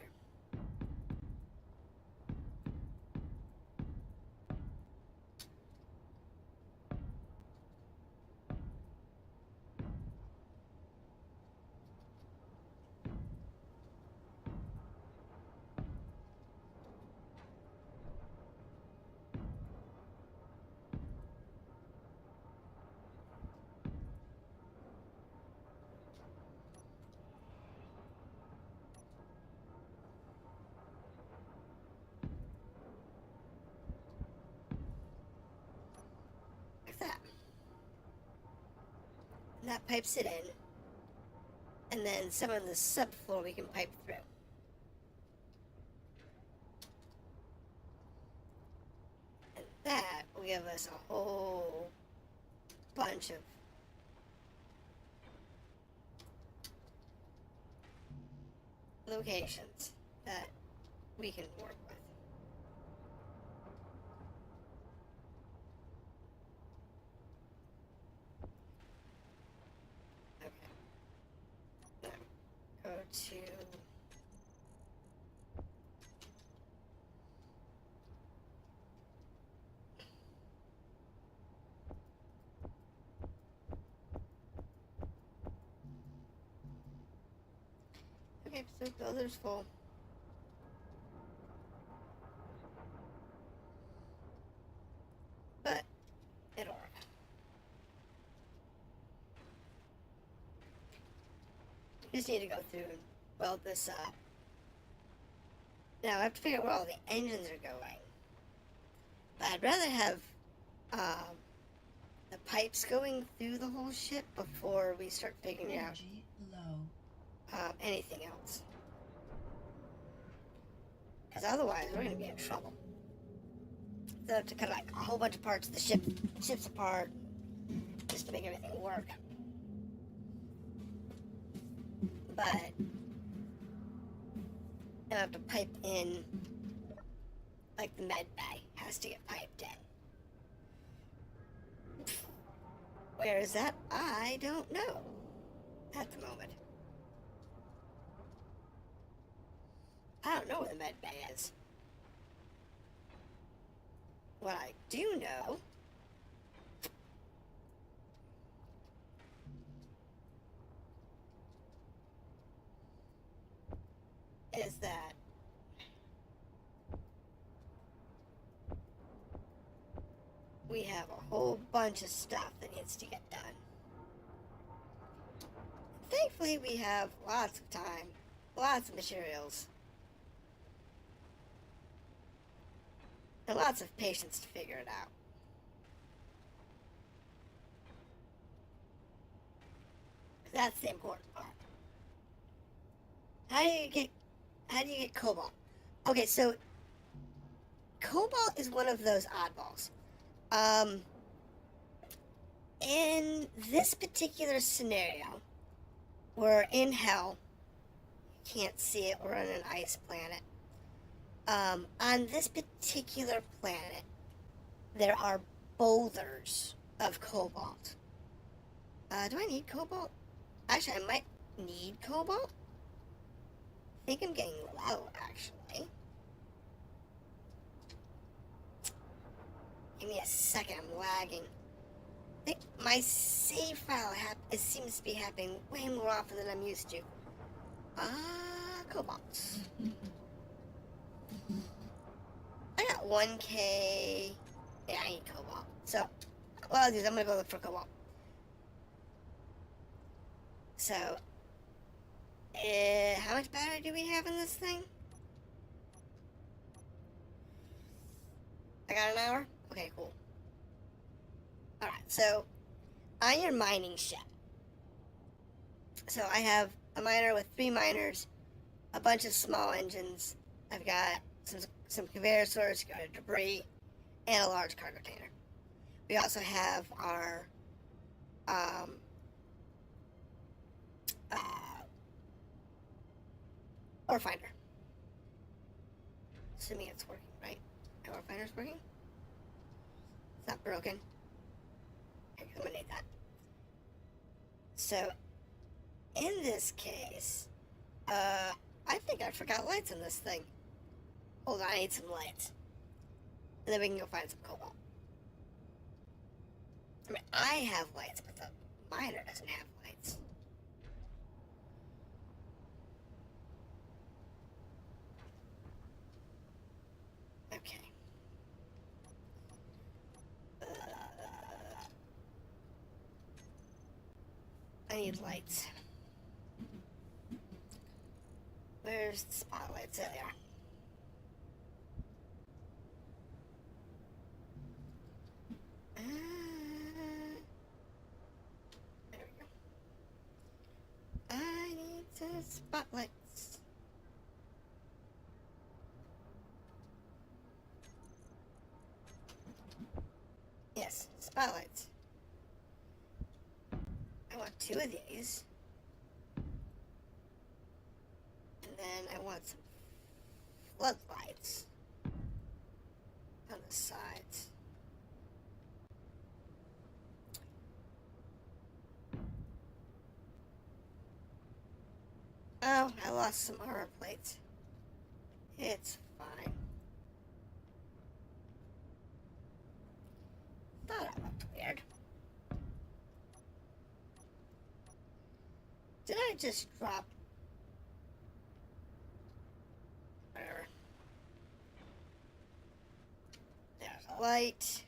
That. And that pipes it in. And then some of the subfloor we can pipe through. And that will give us a whole bunch of locations that we can work with. Go to okay, so builder's full. But it'll work. We just need to go through and weld this up. Now I have to figure out where all the engines are going. But I'd rather have the pipes going through the whole ship before we start figuring out anything else. Because otherwise we're going to be in trouble. So I have to cut like a whole bunch of parts of the ships apart just to make everything work. But I have to pipe in, like the med bay has to get piped in. Where is that? I don't know at the moment. I don't know where the med bay is. What I do know is that we have a whole bunch of stuff that needs to get done. Thankfully, we have lots of time, lots of materials, and lots of patience to figure it out. That's the important part. How do you get cobalt? Okay, so cobalt is one of those oddballs. In this particular scenario, we're in hell. You can't see it. We're on an ice planet. On this particular planet, there are boulders of cobalt. Do I need cobalt? Actually, I might need cobalt. I think I'm getting low, actually. Give me a second, I'm lagging. I think my save file seems to be happening way more often than I'm used to. Cobalt. I got 1K. Yeah, I need cobalt. So, what I'll do is I'm gonna go look for cobalt. So, how much battery do we have in this thing? I got an hour? Okay, cool. Alright, so, on your mining ship. So, I have a miner with 3 miners, a bunch of small engines. I've got some conveyor sorts, got a debris, and a large cargo container. We also have our ore finder. Assuming it's working, right? Our finer's working? It's not broken. I'm gonna need that. So, in this case, I think I forgot lights in this thing. Hold on, I need some lights. And then we can go find some cobalt. I mean, I have lights, but the miner doesn't have lights. Okay. I need lights. Where's the spotlights? There they are. There we go. I need some spotlights. Yes, spotlights. I want 2 of these. And then I want some floodlights on the sides. Oh, I lost some armor plates. It's fine. Thought I looked weird. Did I just drop? Whatever. There's a light.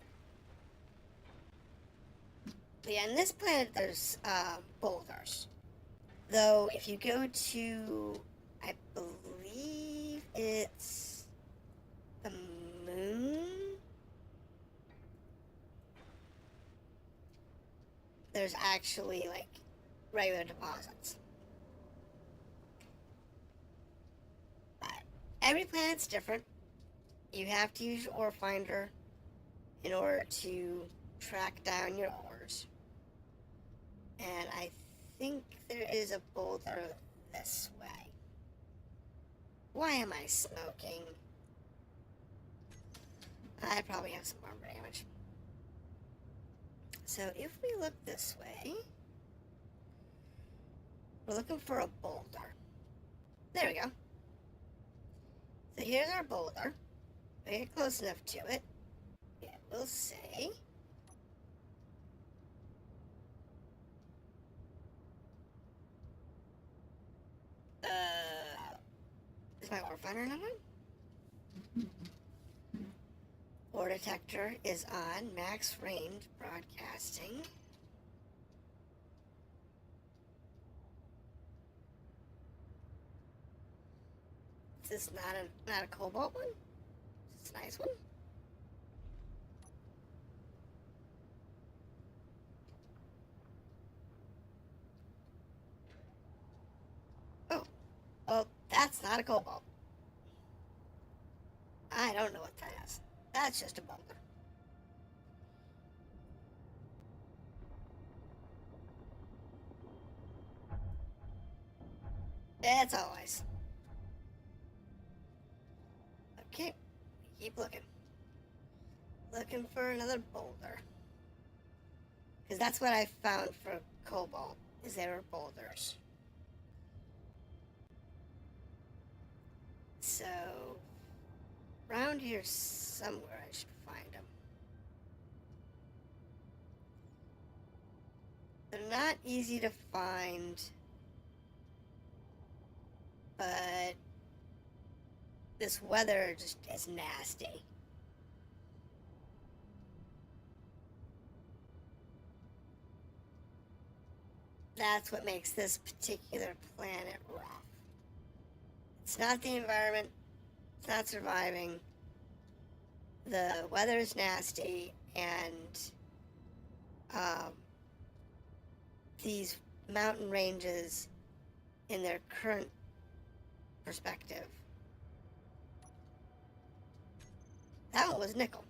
But yeah, in this planet there's boulders. Though, if you go to, I believe it's the moon, there's actually, like, regular deposits. But every planet's different. You have to use your ore finder in order to track down your ores. And I think there is a boulder this way. Why am I smoking? I probably have some armor damage. So if we look this way, we're looking for a boulder. There we go. So here's our boulder. We get close enough to it. It will say is my ore finder number? Ore detector is on max range broadcasting. Is this not a cobalt one? Is this a nice one? Oh, well, that's not a cobalt. I don't know what that is. That's just a boulder. That's always. Okay, keep looking. Looking for another boulder. Because that's what I found for cobalt, is there were boulders. So, around here somewhere I should find them. They're not easy to find, but this weather just is nasty. That's what makes this particular planet rough. It's not the environment, it's not surviving. The weather is nasty, and these mountain ranges, in their current perspective, that one was nickel.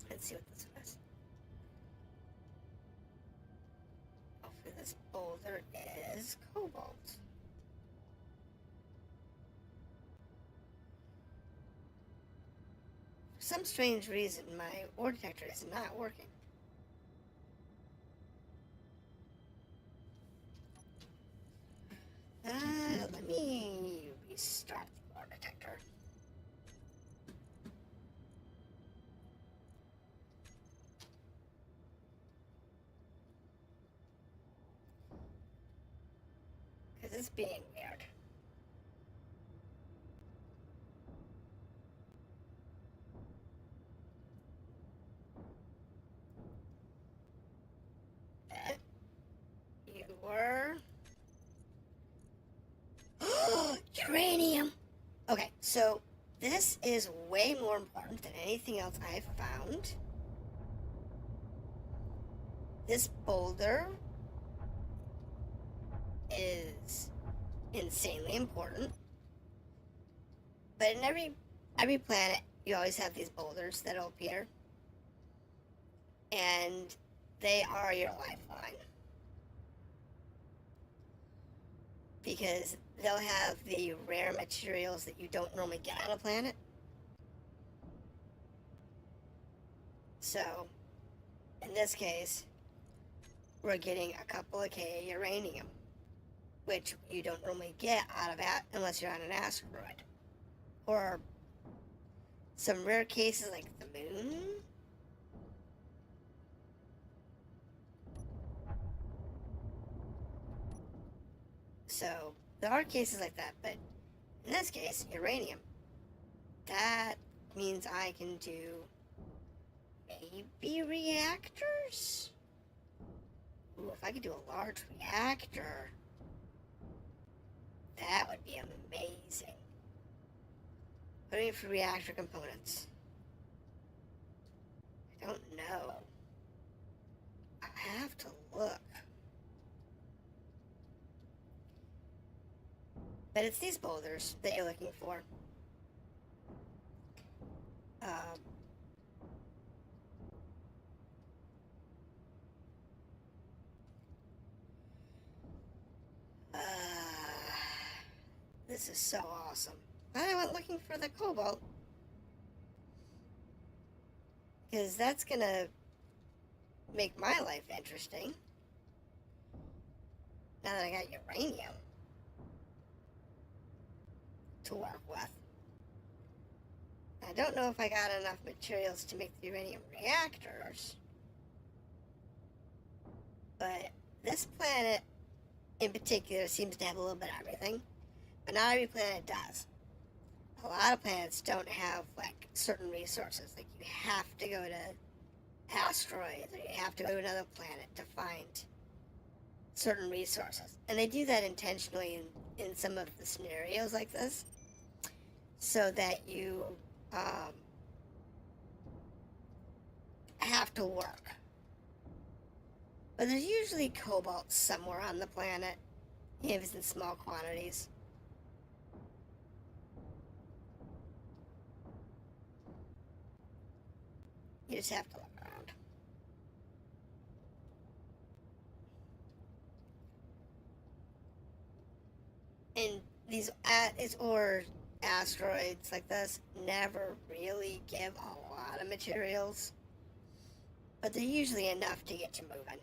Let's see what this was. Hopefully this boulder is cobalt. some strange reason, my ore detector is not working. Let me restart the ore detector. Because it's being weird. You were... Uranium! Okay, so this is way more important than anything else I've found. This boulder is insanely important. But in every planet, you always have these boulders that'll appear. And they are your lifeline. Because they'll have the rare materials that you don't normally get on a planet. So, in this case, we're getting a couple of K uranium, which you don't normally get out of that unless you're on an asteroid. Or some rare cases like the moon. So, there are cases like that, but in this case, uranium. That means I can do maybe reactors? Ooh, if I could do a large reactor, that would be amazing. What do you need for reactor components? I don't know. I have to look. But it's these boulders that you're looking for. This is so awesome. I went looking for the cobalt. Because that's gonna make my life interesting. Now that I got uranium to work with. I don't know if I got enough materials to make the uranium reactors. But this planet in particular seems to have a little bit of everything. But not every planet does. A lot of planets don't have like certain resources. Like you have to go to asteroids or you have to go to another planet to find certain resources. And they do that intentionally in some of the scenarios like this. So that you have to work. But there's usually cobalt somewhere on the planet, even if it's in small quantities. You just have to look around. And these or asteroids like this never really give a lot of materials, but they're usually enough to get you moving.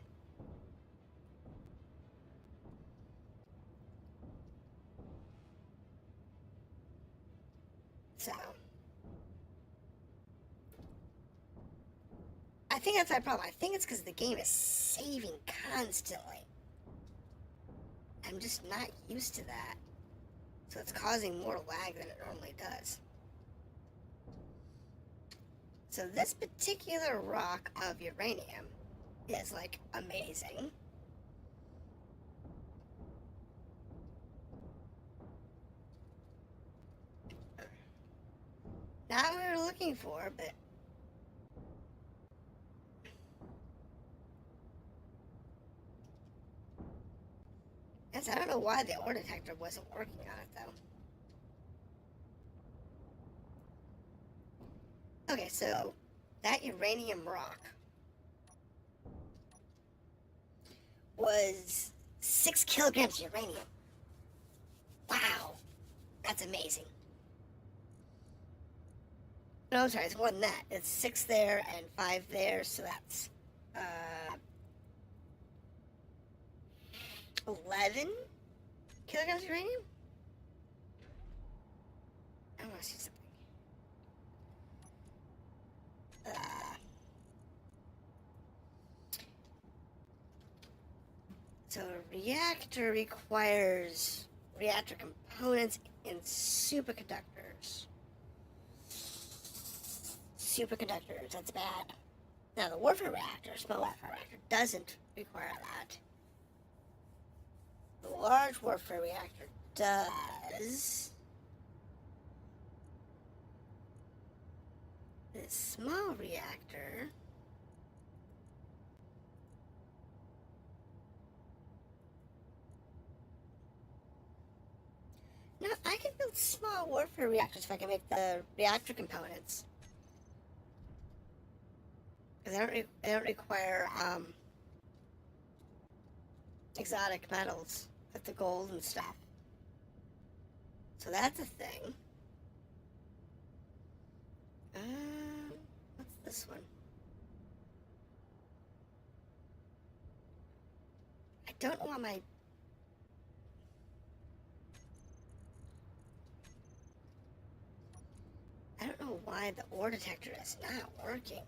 So I think that's my problem. I think it's because the game is saving constantly. I'm just not used to that. So it's causing more lag than it normally does. So this particular rock of uranium is like amazing. Not what we were looking for, but yes, I don't know why the ore detector wasn't working on it though. Okay, so that uranium rock was 6 kilograms of uranium. Wow, that's amazing. No, I'm sorry, it's more than that. It's 6 there and 5 there, so that's 11 kilograms of uranium? I want to see something. So a reactor requires reactor components and superconductors. Superconductors, that's bad. Now the warfare reactor, small warfare reactor, doesn't require that. The large warfare reactor does. The small reactor no, I can build small warfare reactors if I can make the reactor components. Because they don't require exotic metals, like the gold and stuff. So that's a thing. What's this one? I don't want my... I don't know why the ore detector is not working.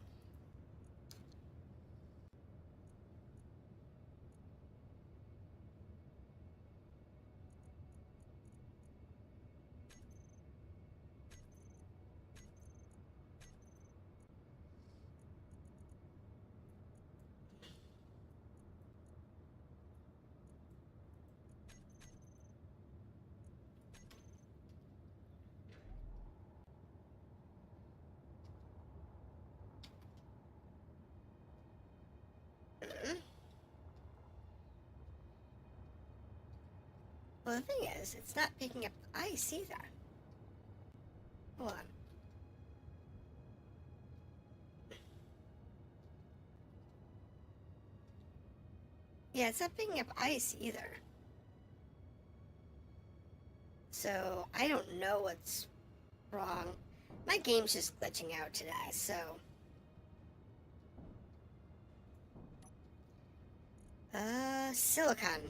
Well, the thing is, it's not picking up ice either. Hold on. Yeah, it's not picking up ice either. So, I don't know what's wrong. My game's just glitching out today, so... Silicon.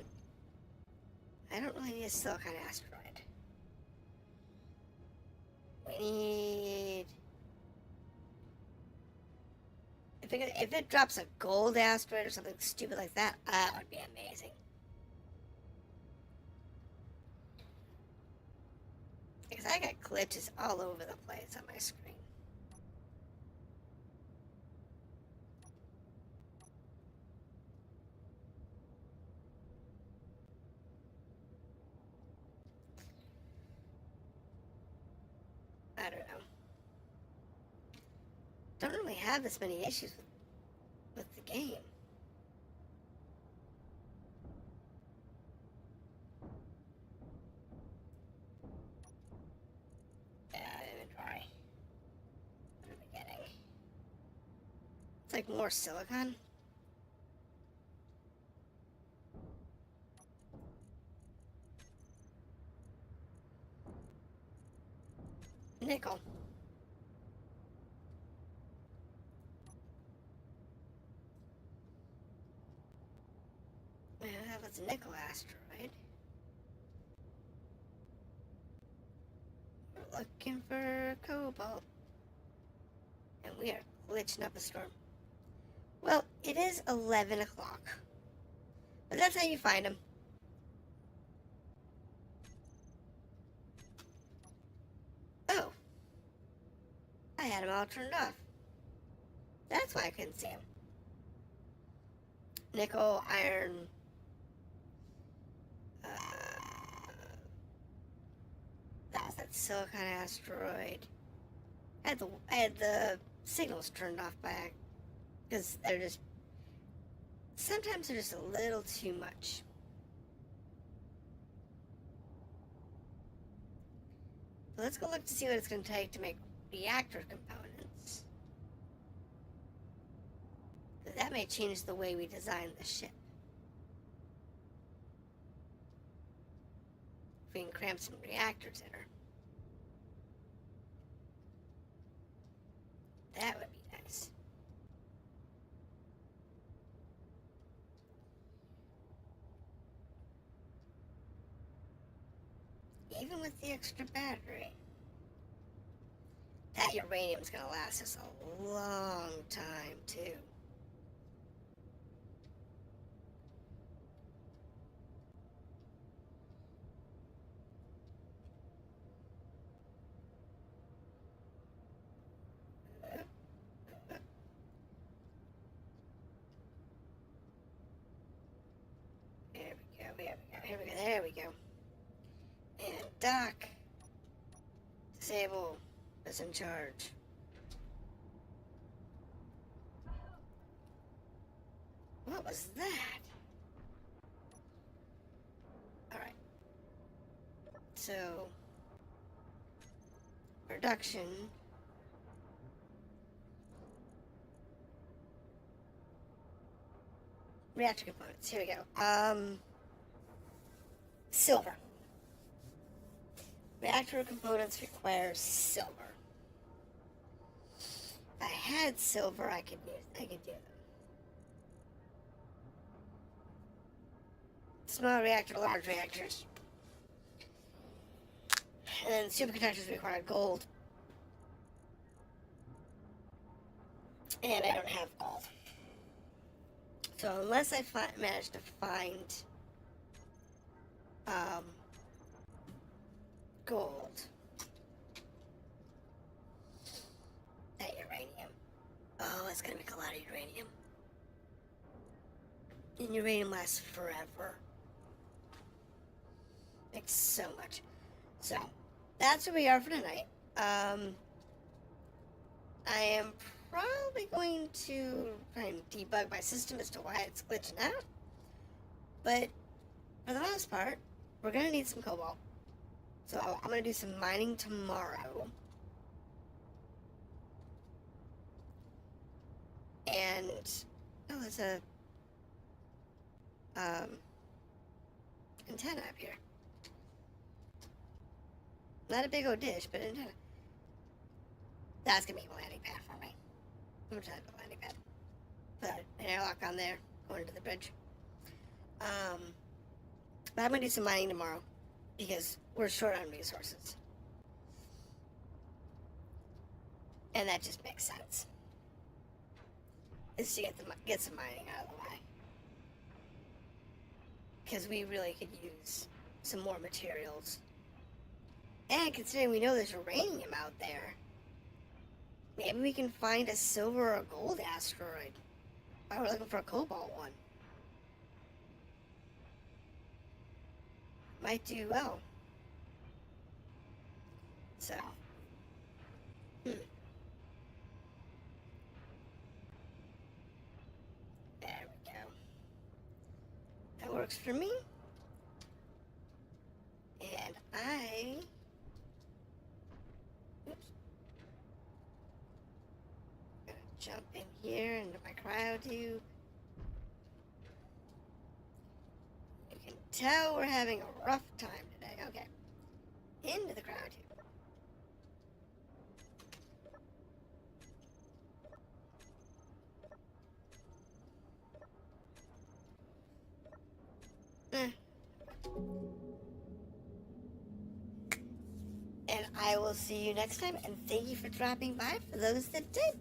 I don't really need a silicon asteroid. We need... If it drops a gold asteroid or something stupid like that, that would be amazing. Because I got glitches all over the place on my screen. I don't know. Don't really have this many issues with the game. Inventory. What am I getting? It's like more silicon. Nickel. Yeah, that was a nickel asteroid. We're looking for cobalt. And we are glitching up a storm. Well, it is 11 o'clock. But that's how you find them. Oh. I had them all turned off. That's why I couldn't see them. Nickel, iron. That silicon asteroid. I had the signals turned off by because they're just sometimes they're just a little too much. So let's go look to see what it's going to take to make reactor components. That may change the way we design the ship. If we can cram some reactors in her. even with the extra battery. That uranium's gonna last us a long time, too. There we go. And dock. Disable. Is in charge. What was that? Alright. So, production. Reactor components. Here we go. Silver. Reactor components require silver. If I had silver, I could do them. Small reactor, large reactors. And then superconductors require gold. And I don't have gold. So unless I manage to find gold. That uranium. Oh, it's gonna make a lot of uranium. And uranium lasts forever. Makes so much. So, that's where we are for tonight. I am probably going to try and debug my system as to why it's glitching out. But, for the most part, we're going to need some cobalt. So, I'm going to do some mining tomorrow. And, oh, there's a antenna up here. Not a big old dish, but antenna. That's gonna be a landing pad for me. I'm gonna try to put a landing pad. Put an airlock on there, going to the bridge. But I'm gonna do some mining tomorrow because we're short on resources. And that just makes sense. Is to get some mining out of the way. Because we really could use some more materials. And considering we know there's uranium out there, maybe we can find a silver or gold asteroid while we're looking for a cobalt one. Might do well. So. There we go. That works for me. And I... jump in here into my cryotube. You can tell we're having a rough time today. Okay. Into the cryotube. And I will see you next time, and thank you for dropping by for those that did.